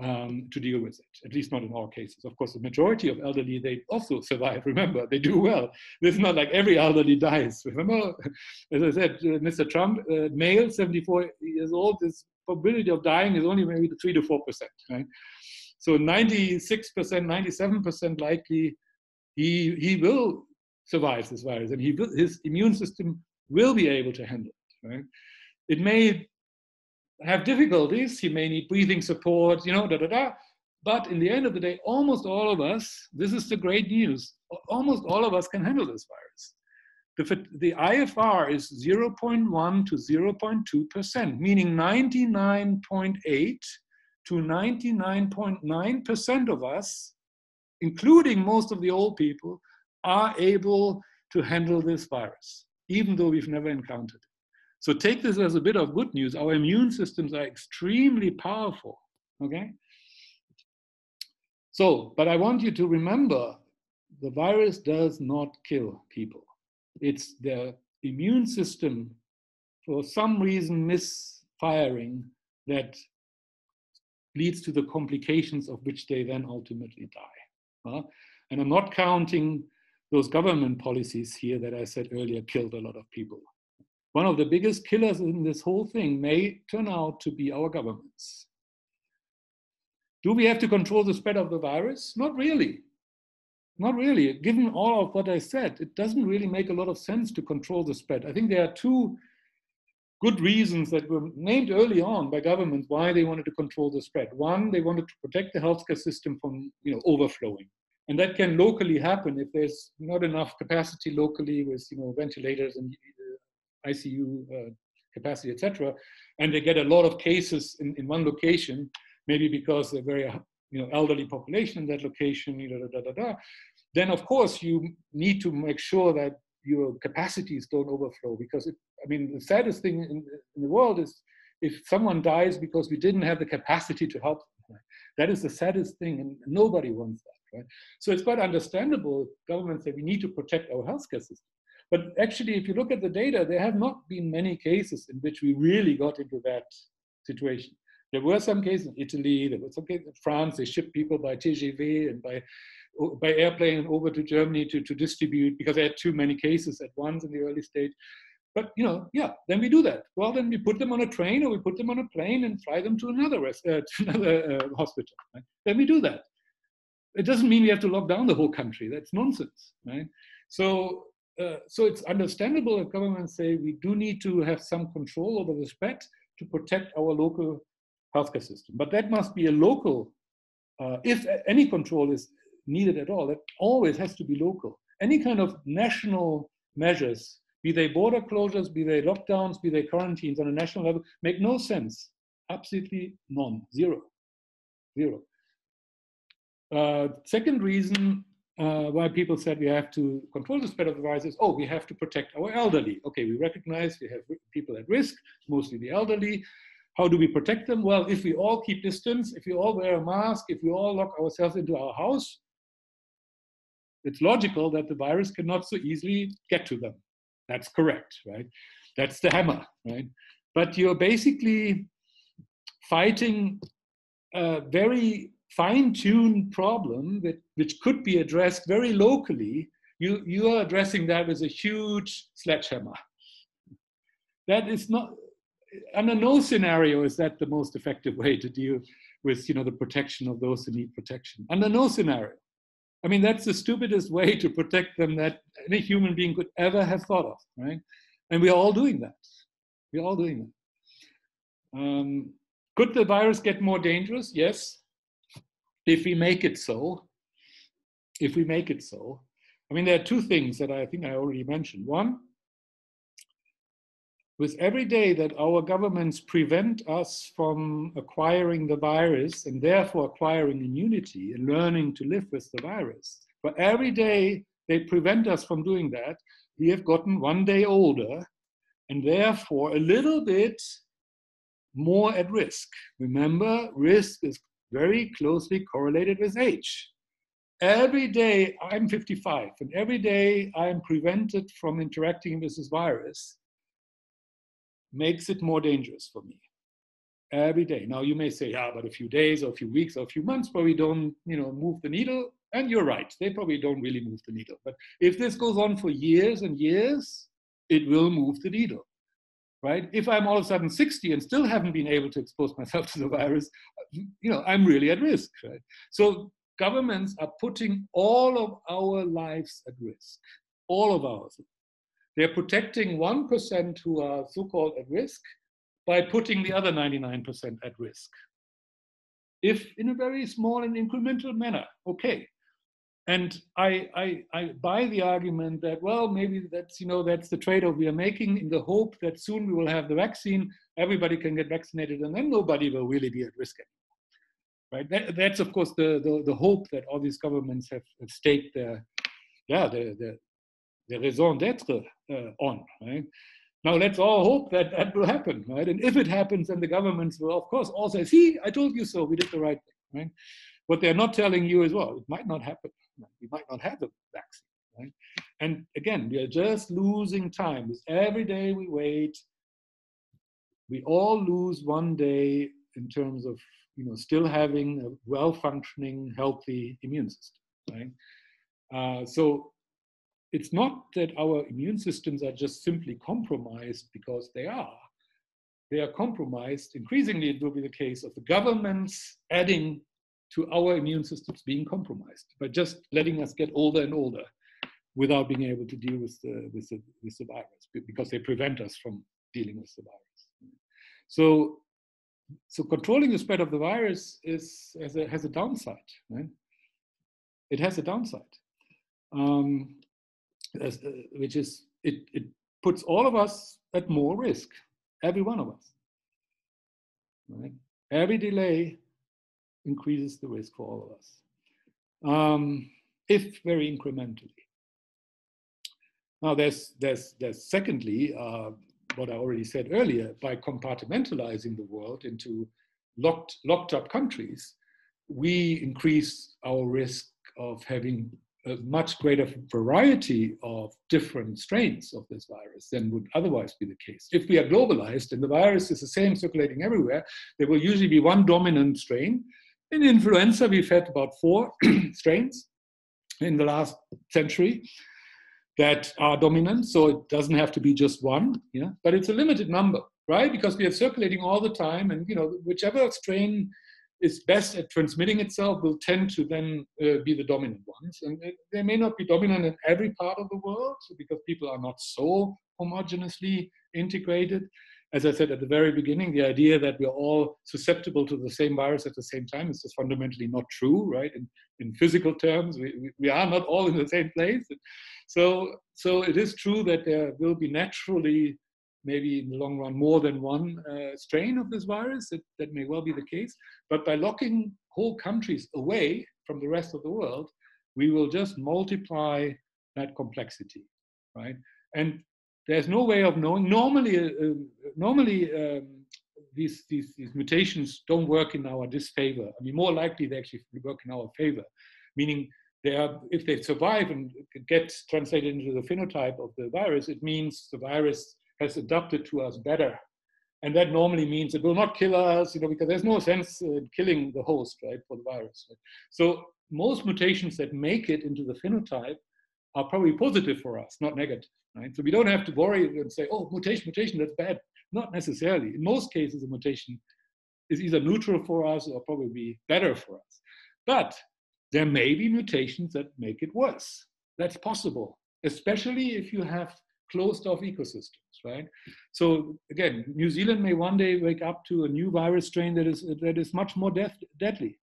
A: to deal with it, at least not in all cases. Of course, the majority of elderly, they also survive. Remember, they do well. This is not like every elderly dies. Remember, as I said, Mr. Trump, male, 74 years old, his probability of dying is only maybe 3 to 4%, right? So 96%, 97% likely he will survive this virus, and his immune system will be able to handle it, right? It may have difficulties, he may need breathing support, but in the end of the day, almost all of us, this is the great news, almost all of us can handle this virus. The IFR is 0.1 to 0.2%, meaning 99.8 to 99.9% of us, including most of the old people, are able to handle this virus, even though we've never encountered it. So take this as a bit of good news. Our immune systems are extremely powerful, okay? So, but I want you to remember, the virus does not kill people. It's their immune system, for some reason, misfiring that leads to the complications of which they then ultimately die. And I'm not counting those government policies here that I said earlier killed a lot of people. One of the biggest killers in this whole thing may turn out to be our governments. Do we have to control the spread of the virus? Not really. Not really. Given all of what I said, it doesn't really make a lot of sense to control the spread. I think there are two good reasons that were named early on by governments why they wanted to control the spread. One, they wanted to protect the healthcare system from overflowing. And that can locally happen if there's not enough capacity locally with ventilators and ICU capacity, etc. And they get a lot of cases in one location, maybe because they're very elderly population in that location, then of course you need to make sure that your capacities don't overflow, because the saddest thing in the world is if someone dies because we didn't have the capacity to help them. Right? That is the saddest thing, and nobody wants that. Right? So it's quite understandable if governments say we need to protect our healthcare system. But actually, if you look at the data, there have not been many cases in which we really got into that situation. There were some cases in Italy, there were some cases in France, they shipped people by TGV and by airplane over to Germany to distribute because they had too many cases at once in the early stage. But then we do that. Well, then we put them on a train or we put them on a plane and fly them to another hospital. Right? Then we do that. It doesn't mean we have to lock down the whole country. That's nonsense, right? So it's understandable if governments say we do need to have some control over the spread to protect our local healthcare system. But that must be a local, if any control is needed at all, that always has to be local. Any kind of national measures, be they border closures, be they lockdowns, be they quarantines on a national level, make no sense. Absolutely none, zero. Second reason why people said we have to control the spread of the virus is, we have to protect our elderly. Okay, we recognize we have people at risk, mostly the elderly. How do we protect them? Well, if we all keep distance, if we all wear a mask, if we all lock ourselves into our house, it's logical that the virus cannot so easily get to them. That's correct, right? That's the hammer, right? But you're basically fighting a very fine-tuned problem which could be addressed very locally. You are addressing that with a huge sledgehammer. That is not, under no scenario is that the most effective way to deal with the protection of those who need protection. Under no scenario. That's the stupidest way to protect them that any human being could ever have thought of, right? And we are all doing that. We're all doing that. Could the virus get more dangerous? Yes. If we make it so. If we make it so. There are two things that I think I already mentioned. One, with every day that our governments prevent us from acquiring the virus and therefore acquiring immunity and learning to live with the virus, for every day they prevent us from doing that, we have gotten one day older and therefore a little bit more at risk. Remember, risk is very closely correlated with age. Every day I'm 55 and every day I'm prevented from interacting with this virus makes it more dangerous for me. every day. Now you may say, yeah, but a few days or a few weeks or a few months probably don't, move the needle. And you're right, they probably don't really move the needle. But if this goes on for years and years, it will move the needle, right? If I'm all of a sudden 60 and still haven't been able to expose myself to the virus, I'm really at risk, right? So governments are putting all of our lives at risk, all of ours. They're protecting 1% who are so-called at risk by putting the other 99% at risk. If in a very small and incremental manner, okay. And I buy the argument that, well, maybe that's the trade-off we are making in the hope that soon we will have the vaccine, everybody can get vaccinated, and then nobody will really be at risk anymore, right? That's of course the hope that all these governments have staked their raison d'être on, right? Now let's all hope that that will happen, right? And if it happens, then the governments will, of course, all say, see, I told you so, we did the right thing, right? What they're not telling you is, well, it might not happen. We might not have a vaccine, right? And again, we are just losing time. Every day we wait, we all lose one day in terms of, still having a well-functioning, healthy immune system, right? So it's not that our immune systems are just simply compromised because they are. They are compromised. Increasingly, it will be the case of the governments adding to our immune systems being compromised by just letting us get older and older without being able to deal with the virus, because they prevent us from dealing with the virus. So controlling the spread of the virus has a downside, right? It has a downside, which is it puts all of us at more risk, every one of us, right? Every delay increases the risk for all of us, if very incrementally. Now, there's secondly, what I already said earlier, by compartmentalizing the world into locked up countries, we increase our risk of having a much greater variety of different strains of this virus than would otherwise be the case. If we are globalized and the virus is the same circulating everywhere, there will usually be one dominant strain. In influenza, we've had about 4 strains in the last century that are dominant, so it doesn't have to be just one, but it's a limited number, right? Because we are circulating all the time, and whichever strain is best at transmitting itself will tend to then be the dominant ones. And they may not be dominant in every part of the world because people are not so homogeneously integrated. As I said at the very beginning, the idea that we're all susceptible to the same virus at the same time is just fundamentally not true, right? In physical terms, we are not all in the same place. So it is true that there will be naturally, maybe in the long run, more than one strain of this virus. That may well be the case. But by locking whole countries away from the rest of the world, we will just multiply that complexity, right? And there's no way of knowing. Normally, these mutations don't work in our disfavor. I mean, more likely they actually work in our favor, meaning if they survive and get translated into the phenotype of the virus, it means the virus has adapted to us better. And that normally means it will not kill us, because there's no sense in killing the host, right, for the virus. Right? So most mutations that make it into the phenotype are probably positive for us, not negative, right? So we don't have to worry and say, oh, mutation, that's bad. Not necessarily. In most cases, a mutation is either neutral for us or probably better for us. But there may be mutations that make it worse. That's possible, especially if you have closed off ecosystems, right? So again, New Zealand may one day wake up to a new virus strain that is much more deadly.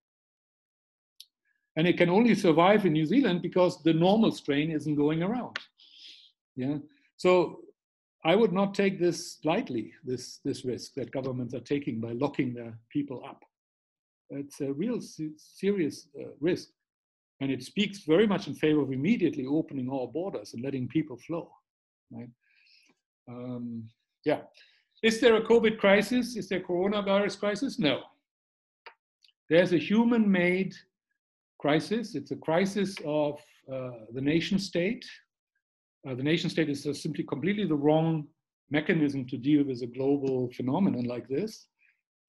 A: And it can only survive in New Zealand because the normal strain isn't going around. Yeah. So I would not take this lightly, this risk that governments are taking by locking their people up. It's a real serious risk. And it speaks very much in favor of immediately opening all borders and letting people flow. Right? Yeah. Is there a COVID crisis? Is there a coronavirus crisis? No. There's a human-made crisis. It's a crisis of the nation state. The nation state is simply completely the wrong mechanism to deal with a global phenomenon like this.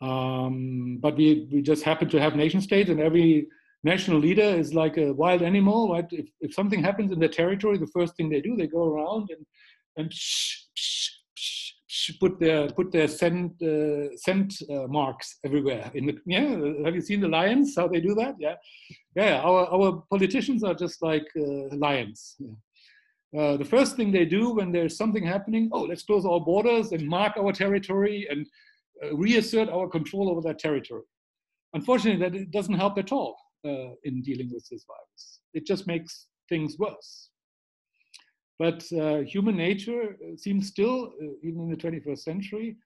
A: But we just happen to have nation states, and every national leader is like a wild animal, right? If something happens in their territory, the first thing they do, they go around and put their scent marks everywhere. Have you seen the lions? How they do that? Yeah. Our politicians are just like lions. Yeah. The first thing they do when there's something happening, let's close our borders and mark our territory and reassert our control over that territory. Unfortunately, that doesn't help at all in dealing with this virus. It just makes things worse. But human nature seems still, even in the 21st century,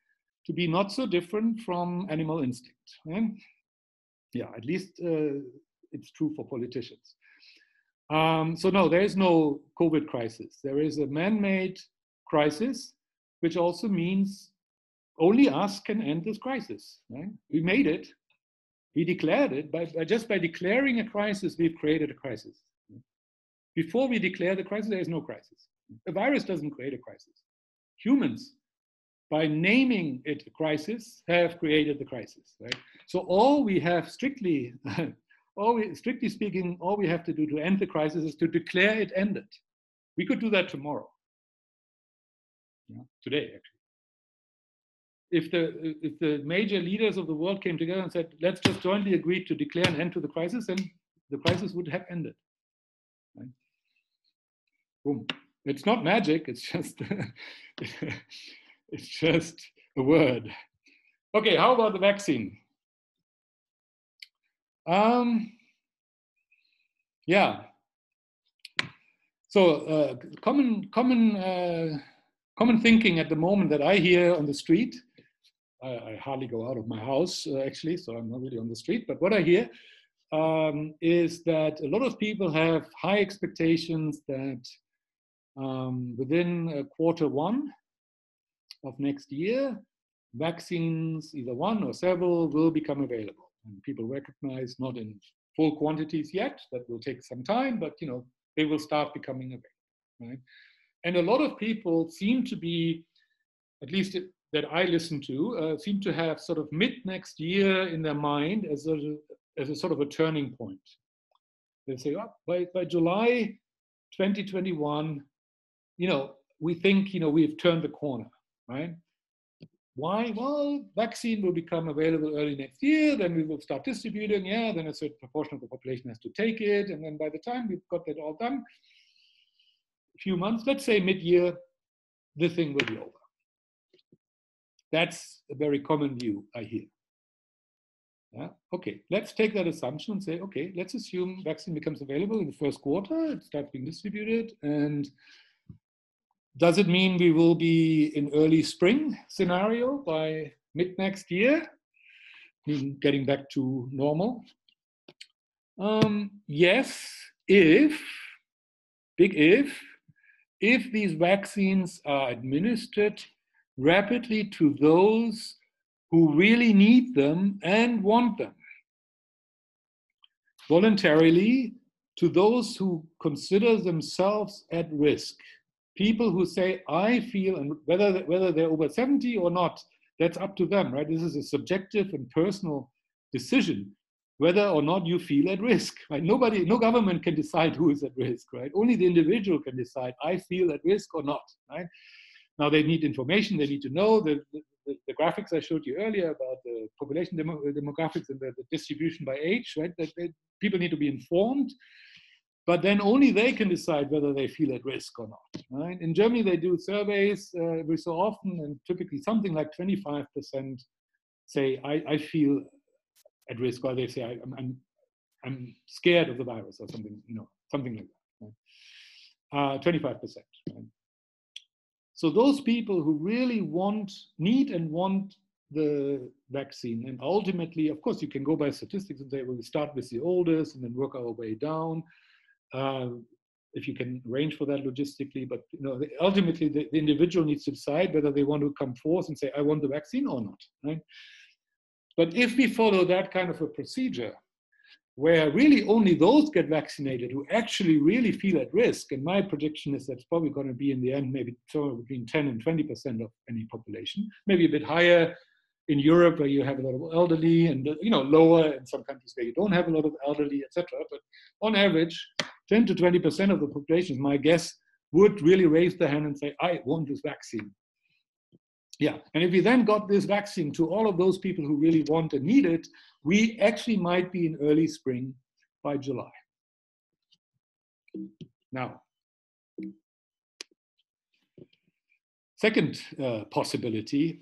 A: to be not so different from animal instinct. Right? Yeah, at least it's true for politicians. So no, there is no COVID crisis. There is a man-made crisis, which also means only us can end this crisis. Right? We made it. We declared it. Just by declaring a crisis, we've created a crisis. Before we declare the crisis, there is no crisis. The virus doesn't create a crisis. Humans, by naming it a crisis, have created the crisis. Right? So all we have strictly speaking, all we have to do to end the crisis is to declare it ended. We could do that tomorrow. Today, actually. If the major leaders of the world came together and said, let's just jointly agree to declare an end to the crisis, then the crisis would have ended. Right? Boom. It's not magic, it's just it's just a word. Okay, how about the vaccine? Yeah. So common thinking at the moment that I hear on the street. I hardly go out of my house actually, so I'm not really on the street. But what I hear is that a lot of people have high expectations that within Q1 of next year, vaccines, either one or several, will become available. And people recognize not in full quantities yet, that will take some time, but they will start becoming available. Right? And a lot of people seem to be, at least that I listen to, seem to have sort of mid next year in their mind as a sort of a turning point. They say, by July 2021, we think, we've turned the corner, right? Why? Well, vaccine will become available early next year, then we will start distributing, then a certain proportion of the population has to take it, and then by the time we've got that all done, a few months, let's say mid-year, the thing will be over. That's a very common view I hear. Yeah? Okay, let's take that assumption and say, okay, let's assume vaccine becomes available in the first quarter, it starts being distributed, and does it mean we will be in early spring scenario by mid next year, getting back to normal? Yes, big if these vaccines are administered rapidly to those who really need them and want them. Voluntarily, to those who consider themselves at risk. People who say, I feel, and whether they're over 70 or not, that's up to them, right? This is a subjective and personal decision, whether or not you feel at risk, right? No government can decide who is at risk, right? Only the individual can decide, I feel at risk or not, right? Now they need information, they need to know the graphics I showed you earlier about the population demographics and the distribution by age, right? People need to be informed. But then only they can decide whether they feel at risk or not. Right? In Germany, they do surveys every so often, and typically something like 25% say, I feel at risk, or they say, I'm scared of the virus or something, something like that. Right? 25%. Right? So those people who really need and want the vaccine, and ultimately, of course, you can go by statistics and say, well, we start with the oldest and then work our way down. If you can arrange for that logistically, but ultimately the individual needs to decide whether they want to come forth and say, I want the vaccine or not, right? But if we follow that kind of a procedure, where really only those get vaccinated who actually really feel at risk, and my prediction is that's probably going to be in the end maybe somewhere between 10 and 20% of any population, maybe a bit higher in Europe where you have a lot of elderly, and lower in some countries where you don't have a lot of elderly, etc. But on average, 10 to 20% of the population, my guess, would really raise their hand and say, I want this vaccine. Yeah, and if we then got this vaccine to all of those people who really want and need it, we actually might be in early spring by July. Now, second possibility,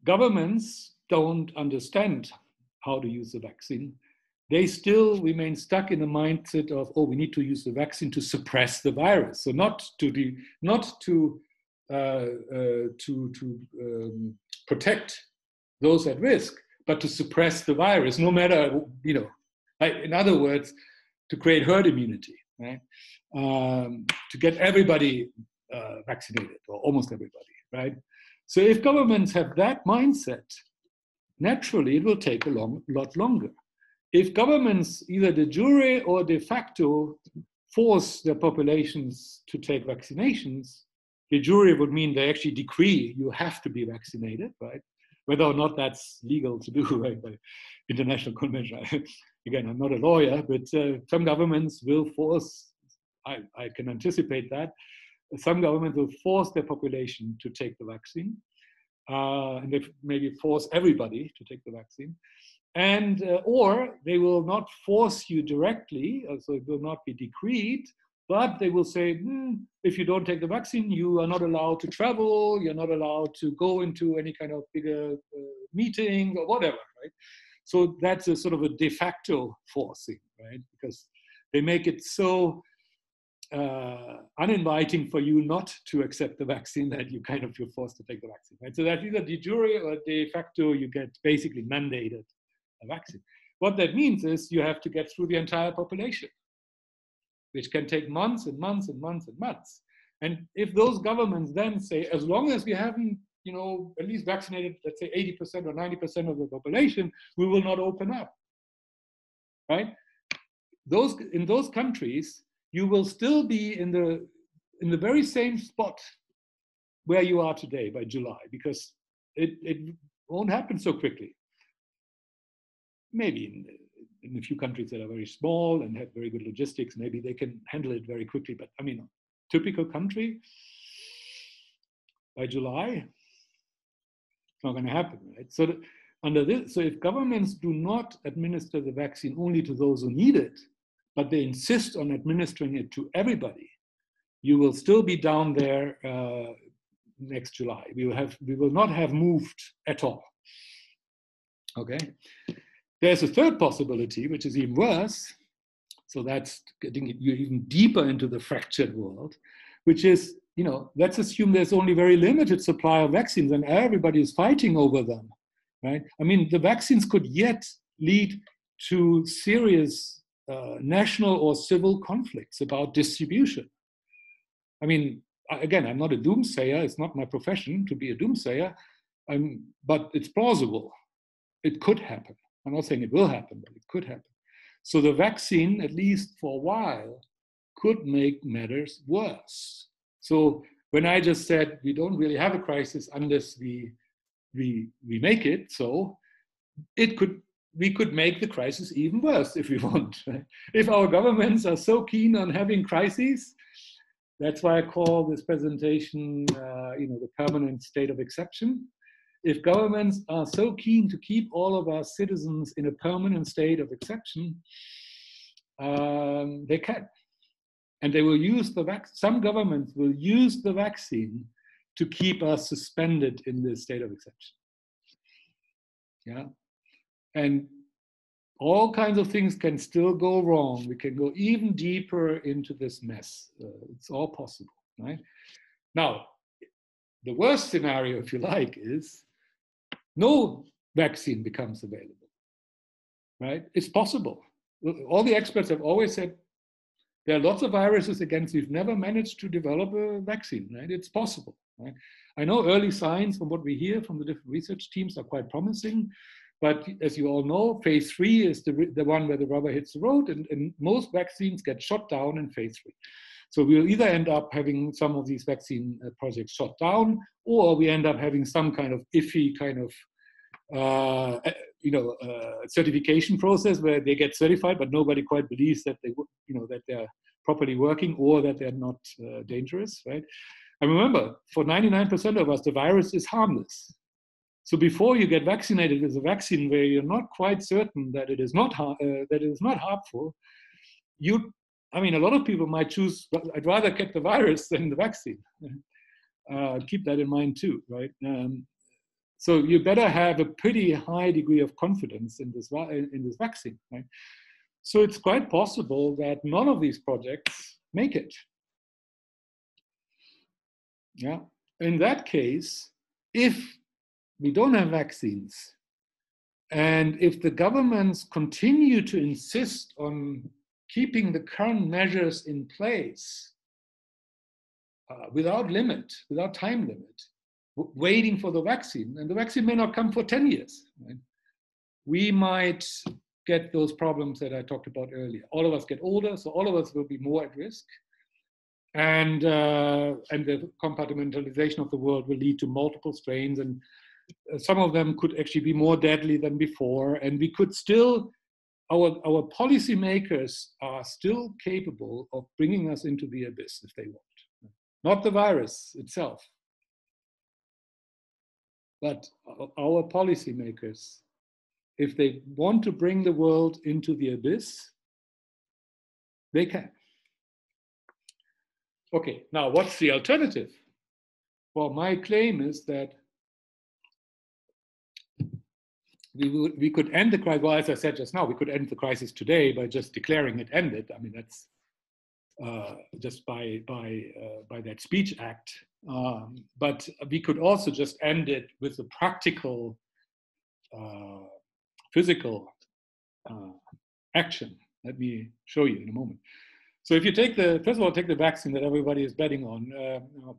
A: governments don't understand how to use the vaccine. They still remain stuck in the mindset of, oh, we need to use the vaccine to suppress the virus. So not to protect those at risk, but to suppress the virus, no matter, in other words, to create herd immunity, right? To get everybody vaccinated, or almost everybody, right? So if governments have that mindset, naturally it will take a lot longer. If governments, either de jure or de facto, force their populations to take vaccinations, de jure would mean they actually decree you have to be vaccinated, right? Whether or not that's legal to do, right, by international convention. Again, I'm not a lawyer, but some governments will force, I can anticipate that, some governments will force their population to take the vaccine, and they maybe force everybody to take the vaccine. And or they will not force you directly, so it will not be decreed, but they will say, if you don't take the vaccine, you are not allowed to travel, you're not allowed to go into any kind of bigger meeting or whatever, right? So that's a sort of a de facto forcing, right? Because they make it so uninviting for you not to accept the vaccine that you're forced to take the vaccine, right? So that's either de jure or de facto, you get basically mandated a vaccine. What that means is you have to get through the entire population, which can take months and months and months and months. And if those governments then say, as long as we haven't, at least vaccinated, let's say 80% or 90% of the population, we will not open up, right? In those countries, you will still be in the very same spot where you are today by July, because it won't happen so quickly. Maybe in a few countries that are very small and have very good logistics, maybe they can handle it very quickly. But I mean, typical country, by July, it's not going to happen, right? So so if governments do not administer the vaccine only to those who need it, but they insist on administering it to everybody, you will still be down there next July. We will not have moved at all. Okay. There's a third possibility, which is even worse. So that's getting you even deeper into the fractured world, which is, let's assume there's only very limited supply of vaccines and everybody is fighting over them, right? I mean, the vaccines could yet lead to serious national or civil conflicts about distribution. I mean, again, I'm not a doomsayer. It's not my profession to be a doomsayer, but it's plausible. It could happen. I'm not saying it will happen, but it could happen. So the vaccine, at least for a while, could make matters worse. So when I just said we don't really have a crisis unless we make it so, we could make the crisis even worse if we want. Right? If our governments are so keen on having crises, that's why I call this presentation, the permanent state of exception. If governments are so keen to keep all of our citizens in a permanent state of exception, they can. And they will use the vaccine. Some governments will use the vaccine to keep us suspended in this state of exception. Yeah. And all kinds of things can still go wrong. We can go even deeper into this mess. It's all possible, right? Now, the worst scenario, if you like, is no vaccine becomes available, right? It's possible. All the experts have always said there are lots of viruses against we've never managed to develop a vaccine, right? It's possible, right? I know early signs from what we hear from the different research teams are quite promising, but as you all know, phase 3 is the one where the rubber hits the road, and most vaccines get shot down in phase 3. So we'll either end up having some of these vaccine projects shot down, or we end up having some kind of iffy kind of
B: certification process where they get certified, but nobody quite believes that that they're properly working or that they're not dangerous, right? And remember, for 99% of us, the virus is harmless. So before you get vaccinated with a vaccine where you're not quite certain that it is not harmful, a lot of people might choose, I'd rather get the virus than the vaccine. Keep that in mind too, right? So you better have a pretty high degree of confidence in this vaccine, right? So it's quite possible that none of these projects make it. Yeah. In that case, if we don't have vaccines, and if the governments continue to insist on keeping the current measures in place without limit, without time limit, waiting for the vaccine, and the vaccine may not come for 10 years, right? We might get those problems that I talked about earlier. All of us get older, so all of us will be more at risk. And the compartmentalization of the world will lead to multiple strains, and some of them could actually be more deadly than before. And we could still, our policymakers are still capable of bringing us into the abyss if they want. Not the virus itself, but our policymakers, if they want to bring the world into the abyss, they can. Okay, now what's the alternative? Well, my claim is that we could end the crisis. Well, as I said just now, we could end the crisis today by just declaring it ended. I mean, that's just by that speech act. But we could also just end it with a practical, physical action. Let me show you in a moment. So if you first of all, take the vaccine that everybody is betting on,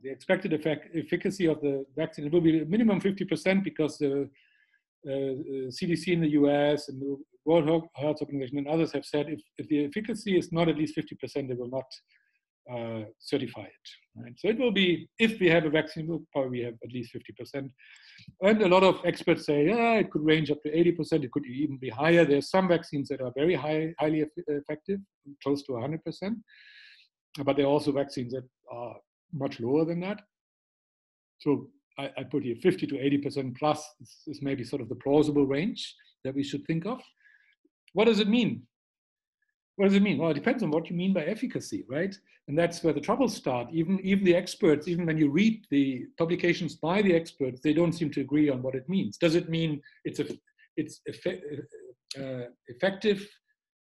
B: the expected efficacy of the vaccine, it will be minimum 50% because the CDC in the US and the World Health Organization and others have said if the efficacy is not at least 50%, they will not certify it. Right? So it will be, if we have a vaccine, we'll probably have at least 50%. And a lot of experts say, yeah, it could range up to 80%. It could even be higher. There's some vaccines that are very highly effective, close to 100%. But there are also vaccines that are much lower than that. So I put here 50 to 80% plus is maybe sort of the plausible range that we should think of. What does it mean? What does it mean? Well, it depends on what you mean by efficacy, right? And that's where the troubles start. Even the experts, even when you read the publications by the experts, they don't seem to agree on what it means. Does it mean it's effective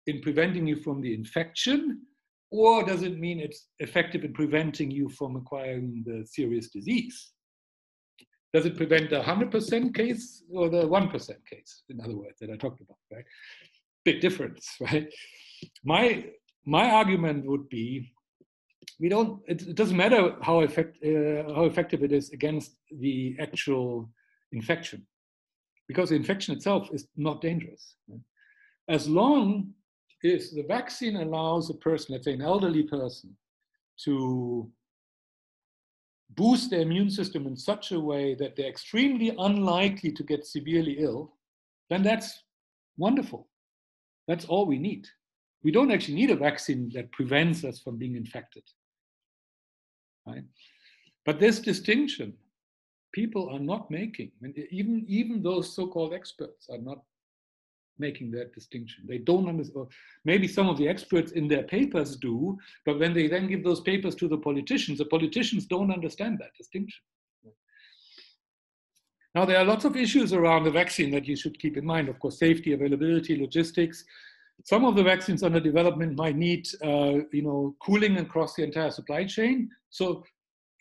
B: in preventing you from the infection? Or does it mean it's effective in preventing you from acquiring the serious disease? Does it prevent the 100% case or the 1% case, in other words, that I talked about, right? Big difference, right? My argument would be, it doesn't matter how effective it is against the actual infection, because the infection itself is not dangerous. Right? As long as the vaccine allows a person, let's say an elderly person, to boost their immune system in such a way that they're extremely unlikely to get severely ill, then that's wonderful. That's all we need. We don't actually need a vaccine that prevents us from being infected. Right? But this distinction, people are not making. And even those so-called experts are not making that distinction. They don't understand, or maybe some of the experts in their papers do, but when they then give those papers to the politicians don't understand that distinction. Now, there are lots of issues around the vaccine that you should keep in mind. Of course, safety, availability, logistics. Some of the vaccines under development might need, cooling across the entire supply chain. So,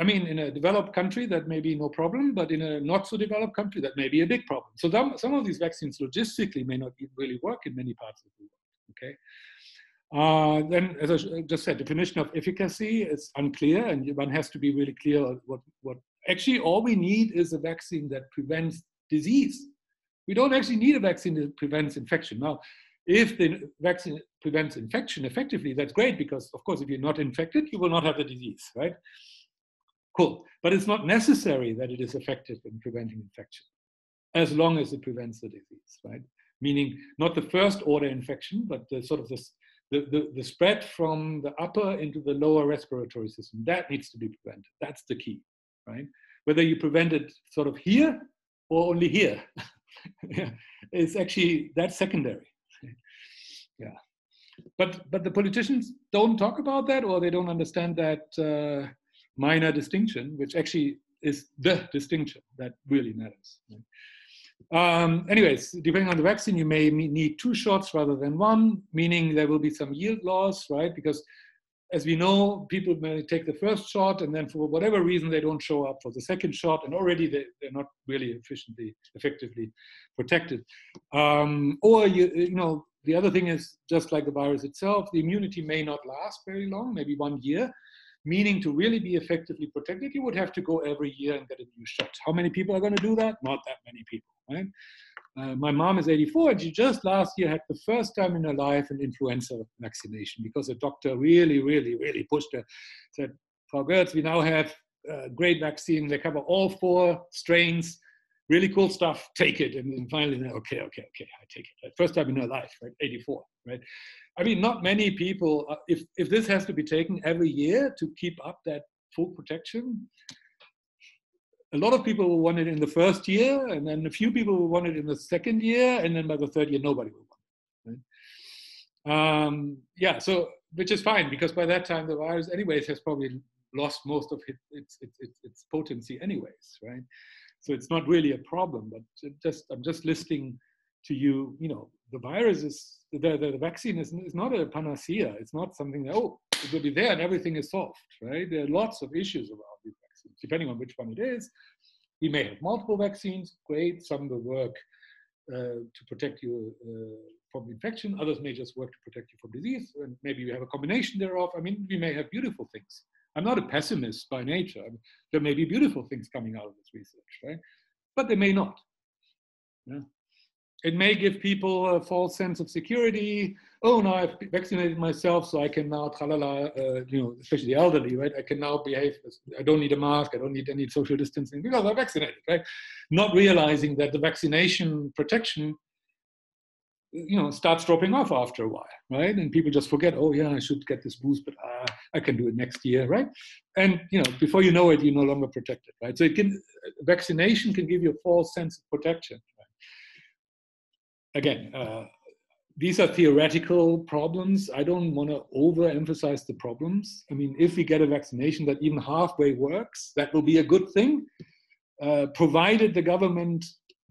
B: I mean, in a developed country, that may be no problem, but in a not so developed country, that may be a big problem. So some of these vaccines logistically may not really work in many parts of the world, okay? Then, as I just said, definition of efficacy is unclear, and one has to be really clear what actually all we need is a vaccine that prevents disease. We don't actually need a vaccine that prevents infection. Now, if the vaccine prevents infection effectively, that's great, because of course, if you're not infected, you will not have the disease, right? Cool, but it's not necessary that it is effective in preventing infection. as long as it prevents the disease, right? Meaning not the first order infection, but the sort of the spread from the upper into the lower respiratory system. That needs to be prevented. That's the key, right? Whether you prevent it sort of here or only here, it's actually, that's secondary. Yeah. But the politicians don't talk about that, or they don't understand that minor distinction, which actually is the distinction that really matters. Anyways, depending on the vaccine, you may need 2 shots rather than 1, meaning there will be some yield loss, right? Because as we know, people may take the first shot and then for whatever reason, they don't show up for the second shot, and already they're not really effectively protected. Or, you know, the other thing is, just like the virus itself, the immunity may not last very long, maybe 1 year, meaning to really be effectively protected, you would have to go every year and get a new shot. How many people are going to do that? Not that many people, right? My mom is 84, and she just last year had the first time in her life an influenza vaccination, because a doctor really pushed her. Said, Frau Goertz, we now have a great vaccine. They cover all 4 strains. Really cool stuff. Take it. And then finally, okay, I take it. First time in her life, right? 84, right? I mean, not many people, if this has to be taken every year to keep up that full protection, a lot of people will want it in the first year, and then a few people will want it in the second year, and then by the third year, nobody will want it. Right? Yeah, so, which is fine, because by that time, the virus anyways has probably lost most of its potency anyways, right? So it's not really a problem, but I'm just listing to you, you know, the virus is, the vaccine is not a panacea. It's not something that, oh, it will be there and everything is solved, right? There are lots of issues around these vaccines, depending on which one it is. We may have multiple vaccines, great. Some will work to protect you from infection. Others may just work to protect you from disease. And maybe you have a combination thereof. I mean, we may have beautiful things. I'm not a pessimist by nature. There may be beautiful things coming out of this research, right? But they may not. Yeah. It may give people a false sense of security. Oh, now I've vaccinated myself, so I can now, tralala, you know, especially the elderly, right? I can now behave, I don't need a mask, I don't need any social distancing because I'm vaccinated, right? Not realizing that the vaccination protection, you know, starts dropping off after a while, right? And people just forget, oh yeah, I should get this boost, but I can do it next year, right? And, you know, before you know it, you're no longer protected, right? So vaccination can give you a false sense of protection. Again, these are theoretical problems. I don't want to overemphasize the problems. I mean, if we get a vaccination that even halfway works, that will be a good thing, provided the government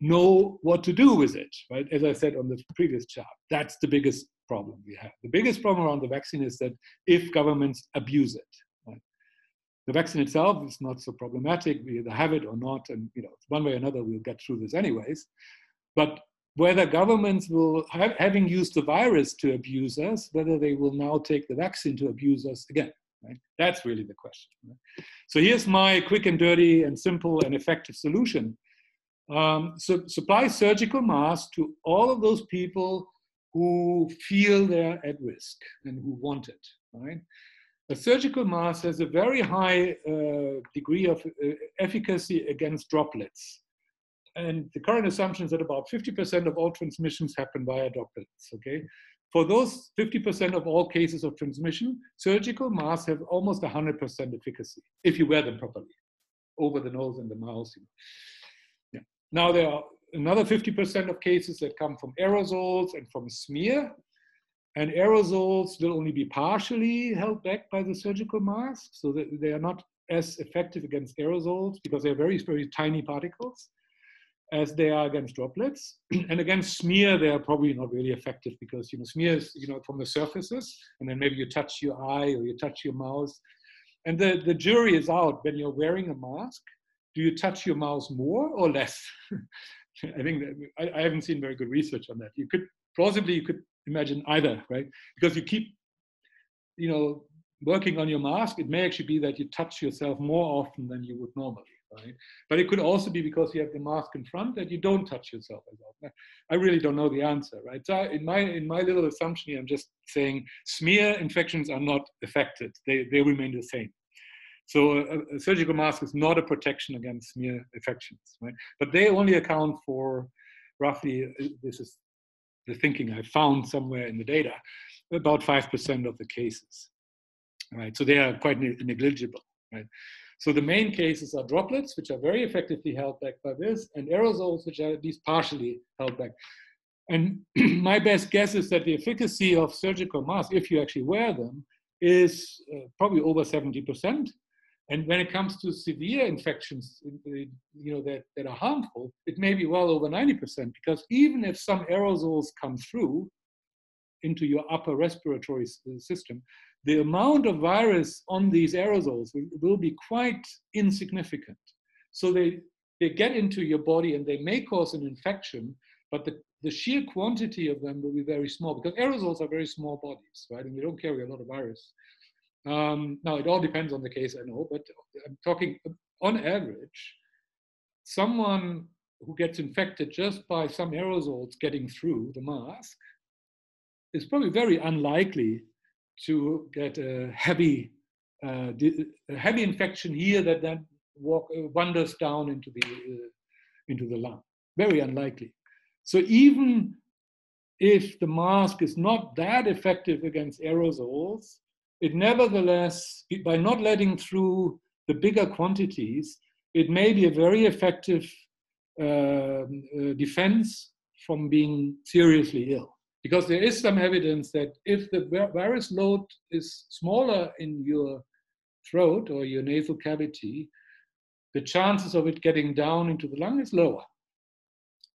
B: know what to do with it, right? As I said on the previous chart, that's the biggest problem we have. The biggest problem around the vaccine is that if governments abuse it, right? The vaccine itself is not so problematic. We either have it or not, and, you know, one way or another, we'll get through this anyways. But whether governments will, having used the virus to abuse us, whether they will now take the vaccine to abuse us again, right? That's really the question. Right? So here's my quick and dirty and simple and effective solution. So supply surgical masks to all of those people who feel they're at risk and who want it, right? A surgical mask has a very high degree of efficacy against droplets. And the current assumption is that about 50% of all transmissions happen via droplets, okay? For those 50% of all cases of transmission, surgical masks have almost 100% efficacy, if you wear them properly, over the nose and the mouth. Yeah. Now, there are another 50% of cases that come from aerosols and from smear. And aerosols will only be partially held back by the surgical mask, so that they are not as effective against aerosols because they're very, very tiny particles as they are against droplets. And against smear, they are probably not really effective because, you know, smear is, you know, from the surfaces, and then maybe you touch your eye or you touch your mouth. And the jury is out. When you're wearing a mask, do you touch your mouth more or less? I think that, I haven't seen very good research on that. You could imagine either, right? Because you keep, you know, working on your mask, it may actually be that you touch yourself more often than you would normally. Right? But it could also be because you have the mask in front that you don't touch yourself as often. I really don't know the answer, right? So in my little assumption here, I'm just saying smear infections are not affected. They remain the same. So a surgical mask is not a protection against smear infections, right? But they only account for roughly, this is the thinking I found somewhere in the data, about 5% of the cases, right? So they are quite negligible, right? So the main cases are droplets, which are very effectively held back by this, and aerosols, which are at least partially held back. And my best guess is that the efficacy of surgical masks, if you actually wear them, is probably over 70%. And when it comes to severe infections, that are harmful, it may be well over 90%, because even if some aerosols come through into your upper respiratory system, the amount of virus on these aerosols will be quite insignificant. So they get into your body and they may cause an infection, but the sheer quantity of them will be very small, because aerosols are very small bodies, right? And they don't carry a lot of virus. Now, it all depends on the case, I know, but I'm talking on average, someone who gets infected just by some aerosols getting through the mask is probably very unlikely to get a heavy infection here that then wanders down into the lung. Very unlikely. So even if the mask is not that effective against aerosols, it nevertheless, by not letting through the bigger quantities, it may be a very effective defense from being seriously ill. Because there is some evidence that if the virus load is smaller in your throat or your nasal cavity, the chances of it getting down into the lung is lower.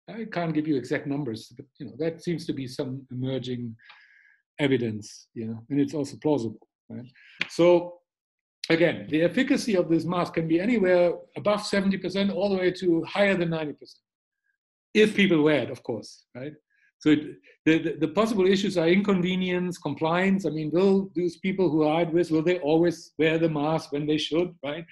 B: I can't give you exact numbers, but that seems to be some emerging evidence, and it's also plausible, right? So again, the efficacy of this mask can be anywhere above 70% all the way to higher than 90%, if people wear it, of course, right? So the possible issues are inconvenience, compliance. I mean, will those people who are at risk, will they always wear the mask when they should, right?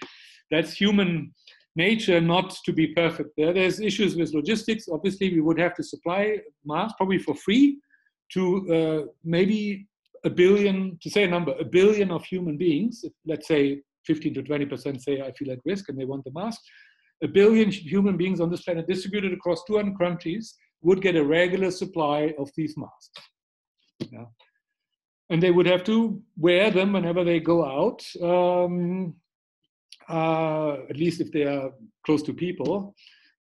B: That's human nature not to be perfect there. There's issues with logistics. Obviously, we would have to supply masks, probably for free, to maybe a billion, to say a number, a billion of human beings. Let's say 15 to 20% say I feel at risk and they want the mask. A billion human beings on this planet distributed across 200 countries would get a regular supply of these masks. Yeah. And they would have to wear them whenever they go out, at least if they are close to people,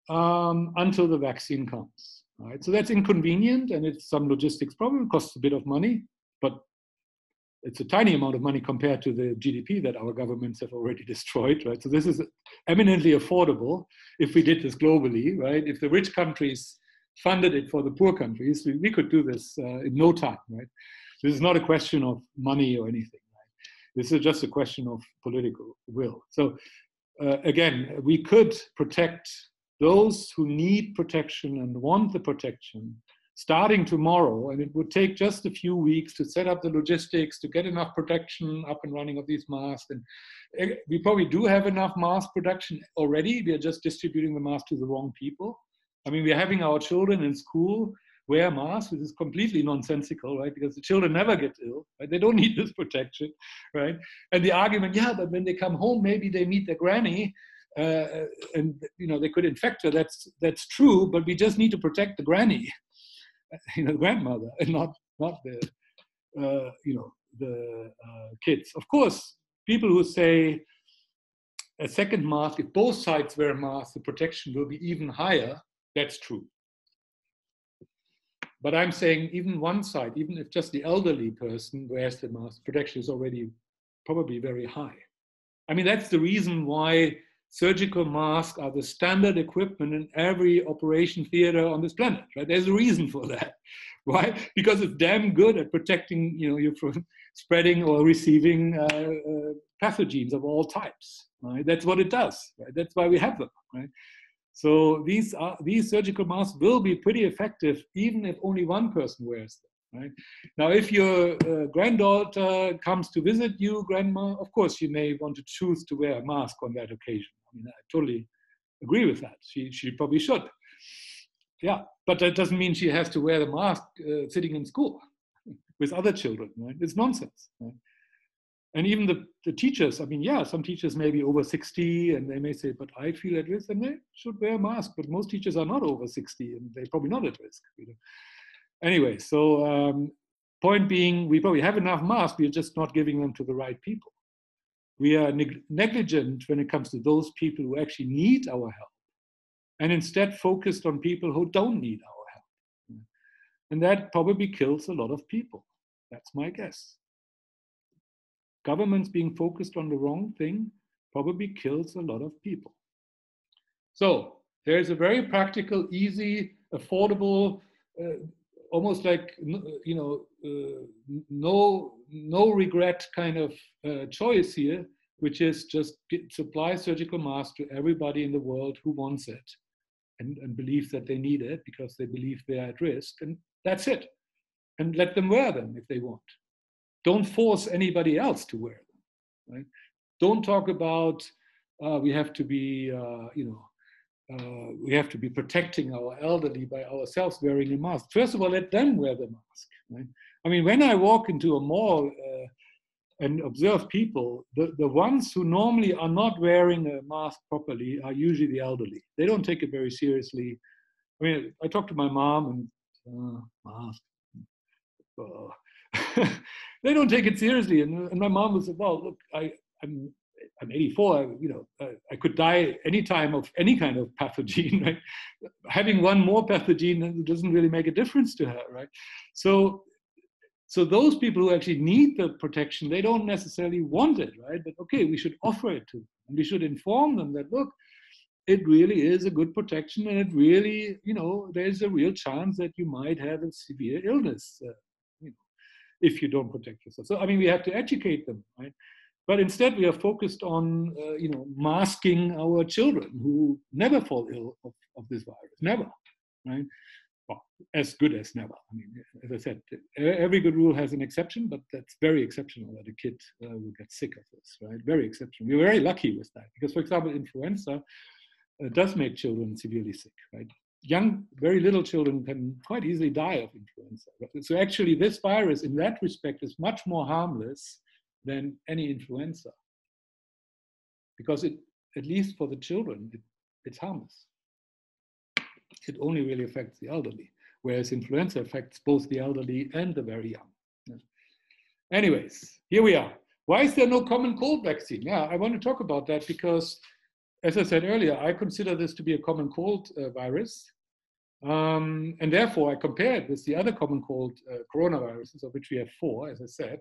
B: until the vaccine comes. Right? So that's inconvenient, and it's some logistics problem, costs a bit of money, but it's a tiny amount of money compared to the GDP that our governments have already destroyed, right? So this is eminently affordable if we did this globally, right? If the rich countries funded it for the poor countries, we could do this in no time, right? This is not a question of money or anything, right? This is just a question of political will. So again, we could protect those who need protection and want the protection starting tomorrow, and it would take just a few weeks to set up the logistics, to get enough production up and running of these masks. And we probably do have enough mask production already. We are just distributing the masks to the wrong people. I mean, we're having our children in school wear masks, which is completely nonsensical, right? Because the children never get ill, right? They don't need this protection, right? And the argument, yeah, but when they come home, maybe they meet their granny, and they could infect her. That's true, but we just need to protect the granny, the grandmother, and not the kids. Of course, people who say a second mask, if both sides wear a mask, the protection will be even higher. That's true. But I'm saying even one side, even if just the elderly person wears the mask, protection is already probably very high. I mean, that's the reason why surgical masks are the standard equipment in every operation theater on this planet, right? There's a reason for that. Why? Because it's damn good at protecting you from spreading or receiving pathogens of all types. Right? That's what it does. Right? That's why we have them. Right? So these surgical masks will be pretty effective even if only one person wears them. Right? Now, if your granddaughter comes to visit you, grandma, of course you may want to choose to wear a mask on that occasion. I mean, I totally agree with that. She probably should. Yeah, but that doesn't mean she has to wear the mask sitting in school with other children. Right? It's nonsense. Right? And even the teachers, I mean, yeah, some teachers may be over 60 and they may say, but I feel at risk and they should wear a mask. But most teachers are not over 60 and they're probably not at risk. Anyway, so point being, we probably have enough masks, we're just not giving them to the right people. We are negligent when it comes to those people who actually need our help, and instead focused on people who don't need our help. And that probably kills a lot of people. That's my guess. Governments being focused on the wrong thing probably kills a lot of people. So there's a very practical, easy, affordable, almost like no regret kind of choice here, which is just supply surgical masks to everybody in the world who wants it and believes that they need it because they believe they're at risk, and that's it. And let them wear them if they want. Don't force anybody else to wear them. Right? Don't talk about we have to be we have to be protecting our elderly by ourselves wearing a mask. First of all, let them wear the mask. Right? I mean, when I walk into a mall and observe people, the ones who normally are not wearing a mask properly are usually the elderly. They don't take it very seriously. I mean, I talked to my mom and mask. They don't take it seriously. And my mom was like, well, look, I'm 84, I could die anytime of any kind of pathogen, right? Having one more pathogen doesn't really make a difference to her, right? So those people who actually need the protection, they don't necessarily want it, right? But okay, we should offer it to them. And we should inform them that, look, it really is a good protection, and it really, there's a real chance that you might have a severe illness, if you don't protect yourself. So, I mean, we have to educate them, right? But instead, we are focused on, masking our children who never fall ill of this virus, never, right? Well, as good as never. I mean, as I said, every good rule has an exception, but that's very exceptional that a kid will get sick of this, right? Very exceptional. We're very lucky with that because, for example, influenza does make children severely sick, right? Young, very little children can quite easily die of influenza. So actually, this virus, in that respect, is much more harmless than any influenza, because it, at least for the children, it's harmless. It only really affects the elderly, whereas influenza affects both the elderly and the very young. Anyways, here we are. Why is there no common cold vaccine? Yeah, I want to talk about that because, as I said earlier, I consider this to be a common cold virus. And therefore, I compare it with the other common cold coronaviruses, of which we have 4, as I said.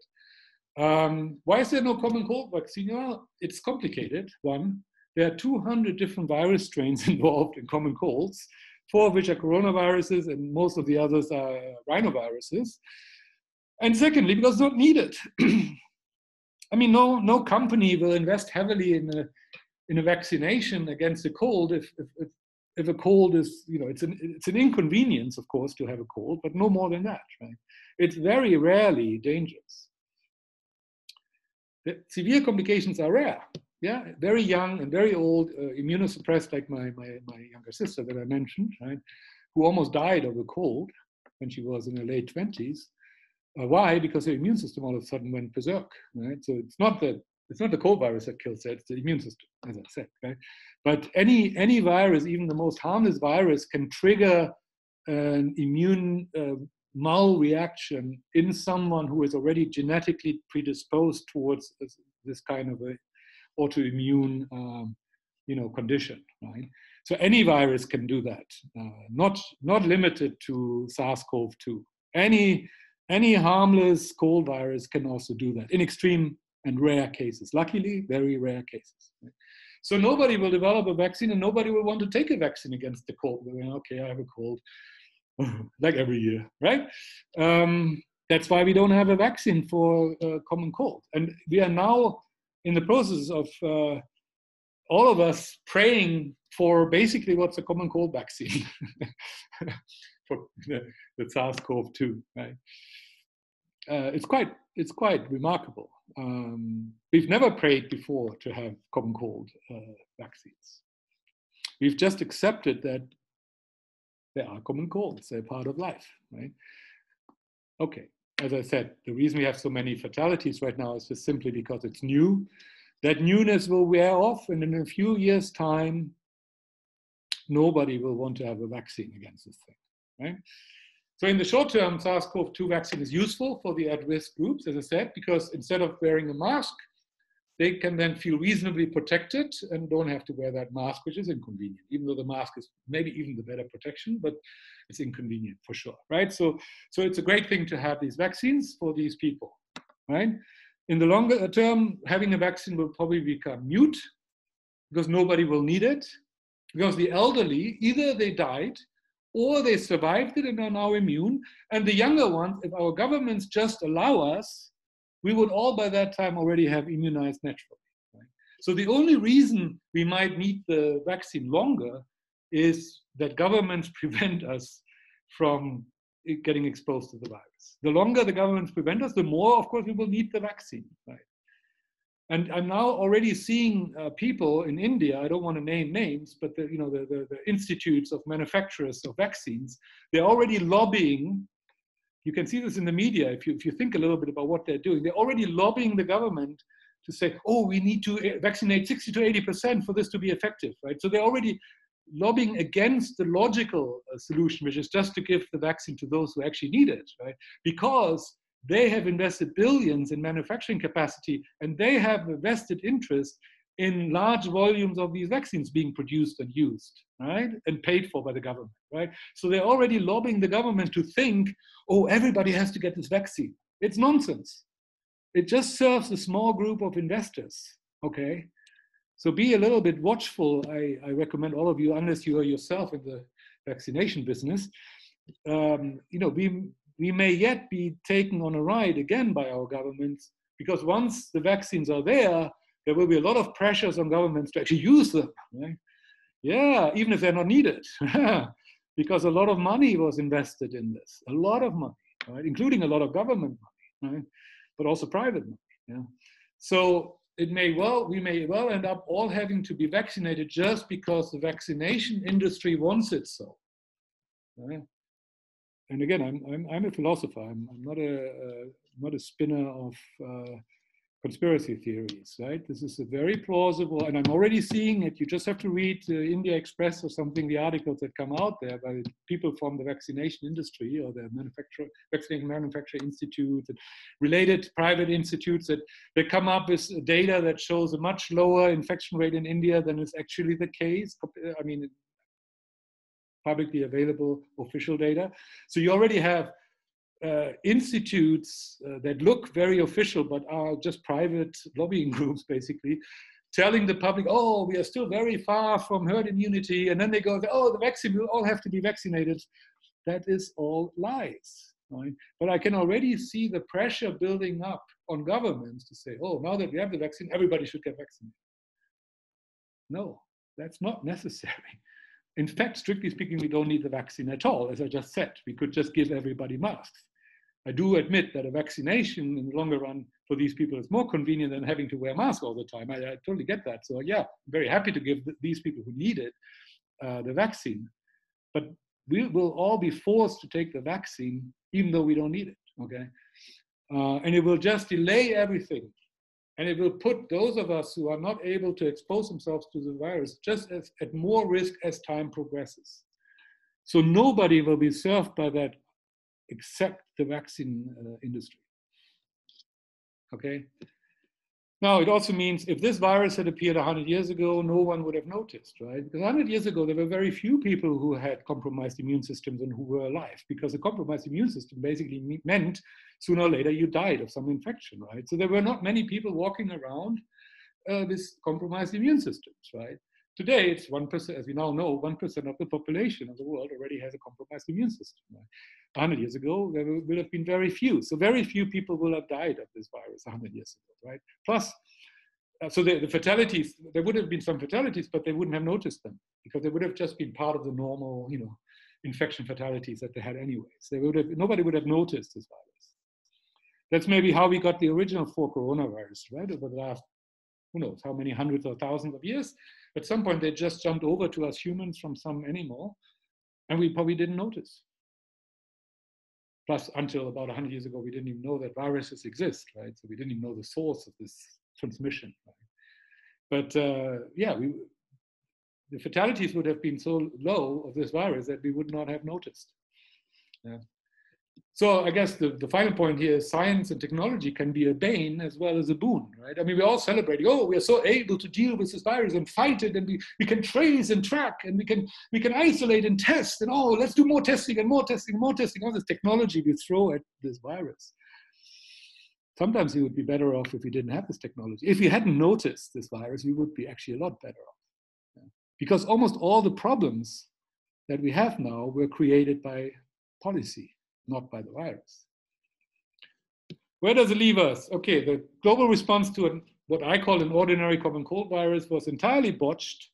B: Why is there no common cold vaccine? Well, it's complicated. One, there are 200 different virus strains involved in common colds, 4 of which are coronaviruses, and most of the others are rhinoviruses. And secondly, because they don't need it. I mean, no company will invest heavily in a vaccination against a cold if a cold is, it's an inconvenience, of course, to have a cold, but no more than that, right? It's very rarely dangerous. The severe complications are rare. Yeah, very young and very old, immunosuppressed, like my younger sister that I mentioned, right, who almost died of a cold when she was in her late 20s. Why? Because her immune system all of a sudden went berserk, right? So it's not the cold virus that kills her, it's the immune system, as I said, right? But any virus, even the most harmless virus, can trigger an immune malreaction in someone who is already genetically predisposed towards this kind of a autoimmune condition, right? So any virus can do that, not limited to SARS-CoV-2. Any harmless cold virus can also do that in extreme and rare cases. Luckily, very rare cases. Right? So nobody will develop a vaccine, and nobody will want to take a vaccine against the cold. Okay, I have a cold, like every year, right? That's why we don't have a vaccine for common cold. And we are now in the process of all of us praying for basically what's a common cold vaccine for the SARS-CoV-2, right? It's quite remarkable. We've never prayed before to have common cold vaccines. We've just accepted that there are common colds. They're part of life, right? Okay. as I said, the reason we have so many fatalities right now is just simply because it's new. That newness will wear off, and in a few years' time, nobody will want to have a vaccine against this thing, right? So in the short term, SARS-CoV-2 vaccine is useful for the at-risk groups, as I said, because instead of wearing a mask, they can then feel reasonably protected and don't have to wear that mask, which is inconvenient, even though the mask is maybe even the better protection, but it's inconvenient for sure, right? So it's a great thing to have these vaccines for these people, right? In the longer term, having a vaccine will probably become mute because nobody will need it, because the elderly, either they died or they survived it and are now immune, and the younger ones, if our governments just allow us, we would all by that time already have immunized naturally. Right? So the only reason we might need the vaccine longer is that governments prevent us from getting exposed to the virus. The longer the governments prevent us, the more, of course, we will need the vaccine. Right? And I'm now already seeing people in India, I don't want to name names, but the institutes of manufacturers of vaccines, they're already lobbying. You can see this in the media if you think a little bit about what they're doing. They're already lobbying the government to say, oh, we need to vaccinate 60 to 80% for this to be effective, right? So they're already lobbying against the logical solution, which is just to give the vaccine to those who actually need it, right? Because they have invested billions in manufacturing capacity, and they have a vested interest in large volumes of these vaccines being produced and used, right? And paid for by the government, right? So they're already lobbying the government to think, oh, everybody has to get this vaccine. It's nonsense. It just serves a small group of investors, okay? So be a little bit watchful. I recommend all of you, unless you are yourself in the vaccination business, we may yet be taken on a ride again by our governments, because once the vaccines are there will be a lot of pressures on governments to actually use them, right? Yeah, even if they're not needed, because a lot of money was invested in this, a lot of money, right? Including a lot of government money, right? But also private money. Yeah. So we may well end up all having to be vaccinated just because the vaccination industry wants it so. Right? And again, I'm a philosopher. I'm not a spinner of conspiracy theories, right? This is a very plausible, and I'm already seeing it. You just have to read India Express or something, the articles that come out there by people from the vaccination industry or the vaccination manufacturer institute and related private institutes that come up with data that shows a much lower infection rate in India than is actually the case. I mean, publicly available official data. So you already have institutes that look very official but are just private lobbying groups, basically, telling the public, oh, we are still very far from herd immunity. And then they go, oh, the vaccine, we'll all have to be vaccinated. That is all lies. Right? But I can already see the pressure building up on governments to say, oh, now that we have the vaccine, everybody should get vaccinated. No, that's not necessary. In fact, strictly speaking, we don't need the vaccine at all. As I just said, we could just give everybody masks. I do admit that a vaccination in the longer run for these people is more convenient than having to wear masks all the time. I totally get that. So yeah, I'm very happy to give these people who need it the vaccine. But we will all be forced to take the vaccine even though we don't need it, okay? And it will just delay everything. And it will put those of us who are not able to expose themselves to the virus just at more risk as time progresses. So nobody will be served by that except the vaccine industry. Okay. Now, it also means if this virus had appeared 100 years ago, no one would have noticed, right? Because 100 years ago, there were very few people who had compromised immune systems and who were alive, because a compromised immune system basically meant sooner or later you died of some infection, right? So there were not many people walking around with compromised immune systems, right? Today, it's 1%, as we now know, 1% of the population of the world already has a compromised immune system. Right? 100 years ago, there will have been very few. So very few people will have died of this virus 100 years ago, right? Plus, so the fatalities, there would have been some fatalities, but they wouldn't have noticed them because they would have just been part of the normal, infection fatalities that they had anyways. Nobody would have noticed this virus. That's maybe how we got the original 4 coronavirus, right? Over the last, who knows, how many hundreds or thousands of years. At some point, they just jumped over to us humans from some animal, and we probably didn't notice. Plus, until about 100 years ago, we didn't even know that viruses exist, right? So we didn't even know the source of this transmission. Right? But yeah, the fatalities would have been so low of this virus that we would not have noticed. Yeah. So I guess the final point here is science and technology can be a bane as well as a boon, right? I mean, we're all celebrating, oh, we are so able to deal with this virus and fight it, and we can trace and track, and we can isolate and test, and oh, let's do more testing and more testing and more testing, all this technology we throw at this virus. Sometimes we would be better off if we didn't have this technology. If we hadn't noticed this virus, we would be actually a lot better off. Yeah. Because almost all the problems that we have now were created by policy, not by the virus. Where does it leave us? Okay, the global response to what I call an ordinary common cold virus was entirely botched,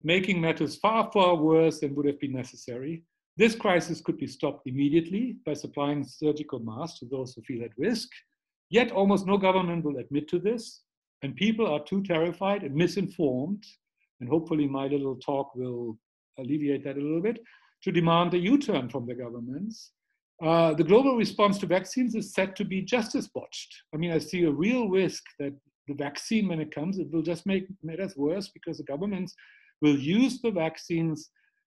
B: making matters far, far worse than would have been necessary. This crisis could be stopped immediately by supplying surgical masks to those who feel at risk. Yet almost no government will admit to this, and people are too terrified and misinformed, and hopefully my little talk will alleviate that a little bit, to demand a U-turn from the governments. The global response to vaccines is said to be just as botched. I mean, I see a real risk that the vaccine, when it comes, it will just make matters worse because the governments will use the vaccines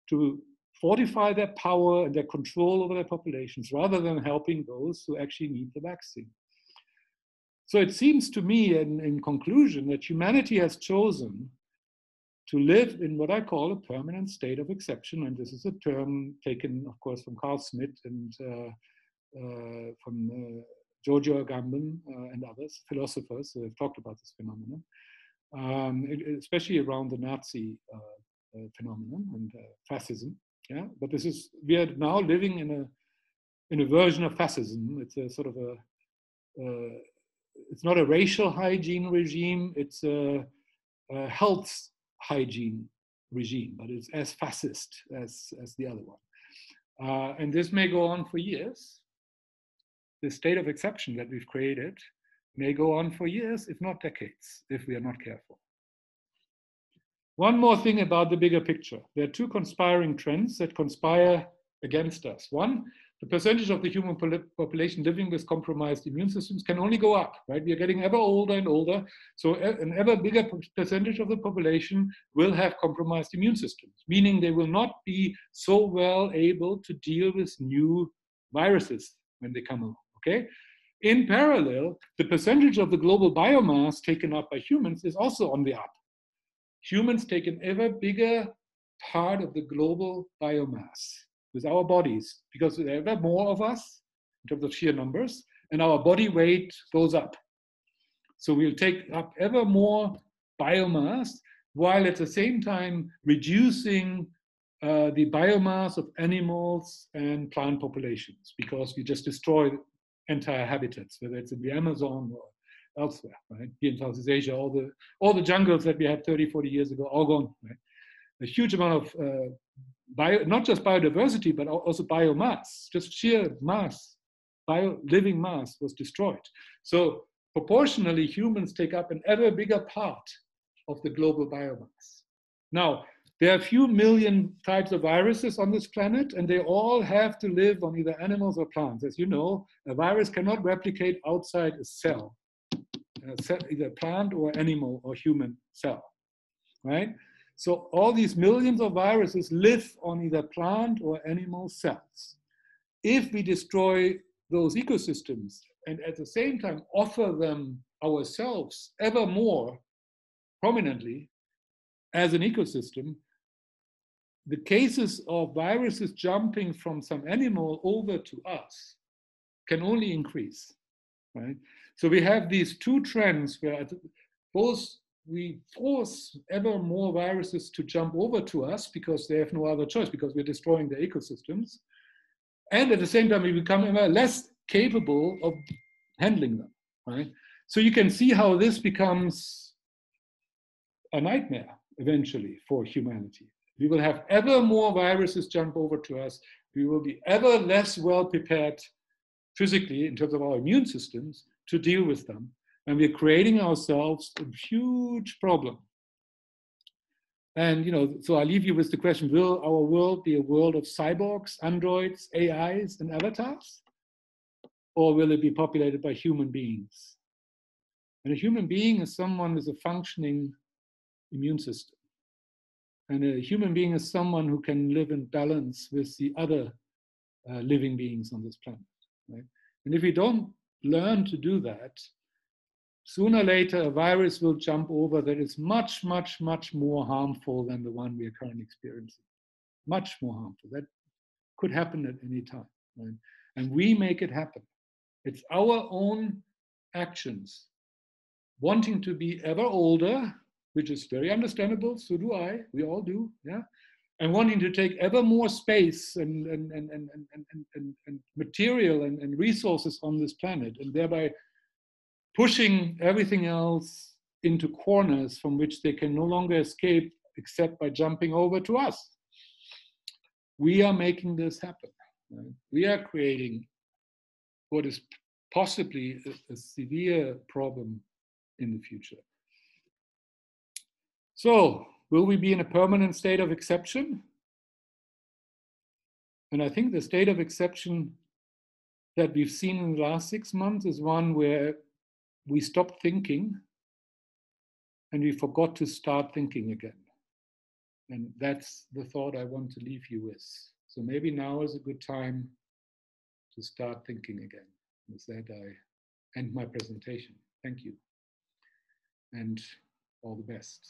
B: to fortify their power and their control over their populations rather than helping those who actually need the vaccine. So it seems to me, in conclusion, that humanity has chosen to live in what I call a permanent state of exception. And this is a term taken, of course, from Carl Schmitt and from Giorgio Agamben and others, philosophers who have talked about this phenomenon, especially around the Nazi phenomenon and fascism. Yeah, but we are now living in a version of fascism. It's a sort of it's not a racial hygiene regime, it's a health hygiene regime, but it's as fascist as the other one. And this may go on for years. The state of exception that we've created may go on for years, if not decades, if we are not careful. One more thing about the bigger picture. There are two conspiring trends that conspire against us. One, the percentage of the human population living with compromised immune systems can only go up, right? We are getting ever older and older, so an ever bigger percentage of the population will have compromised immune systems, meaning they will not be so well able to deal with new viruses when they come along, okay? In parallel, the percentage of the global biomass taken up by humans is also on the up. Humans take an ever bigger part of the global biomass with our bodies, because there are ever more of us in terms of sheer numbers, and our body weight goes up. So we'll take up ever more biomass, while at the same time reducing the biomass of animals and plant populations, because we just destroy entire habitats, whether it's in the Amazon or elsewhere, right? Here in Southeast Asia, all the jungles that we had 30, 40 years ago, all gone, right? A huge amount of not just biodiversity, but also biomass, just sheer mass, living mass was destroyed. So proportionally, humans take up an ever bigger part of the global biomass. Now, there are a few million types of viruses on this planet, and they all have to live on either animals or plants. As you know, a virus cannot replicate outside a cell, either plant or animal or human cell, right? So all these millions of viruses live on either plant or animal cells. If we destroy those ecosystems and at the same time offer them ourselves ever more prominently as an ecosystem, the cases of viruses jumping from some animal over to us can only increase, right? So we have these two trends where both we force ever more viruses to jump over to us because they have no other choice, because we're destroying their ecosystems. And at the same time, we become ever less capable of handling them, right? So you can see how this becomes a nightmare eventually for humanity. We will have ever more viruses jump over to us. We will be ever less well prepared physically in terms of our immune systems to deal with them. And we're creating ourselves a huge problem. And, so I leave you with the question, will our world be a world of cyborgs, androids, AIs, and avatars? or will it be populated by human beings? And a human being is someone with a functioning immune system. And a human being is someone who can live in balance with the other living beings on this planet. Right? And if we don't learn to do that, sooner or later a virus will jump over that is much, much, much more harmful than the one we are currently experiencing. Much more harmful. That could happen at any time. Right? And we make it happen. It's our own actions, wanting to be ever older, which is very understandable, so do I, we all do, yeah, and wanting to take ever more space and material and resources on this planet, and thereby pushing everything else into corners from which they can no longer escape except by jumping over to us. We are making this happen. Right? We are creating what is possibly a severe problem in the future. So, will we be in a permanent state of exception? And I think the state of exception that we've seen in the last 6 months is one where we stopped thinking and we forgot to start thinking again. And that's the thought I want to leave you with. So maybe now is a good time to start thinking again. With that, I end my presentation. Thank you. And all the best.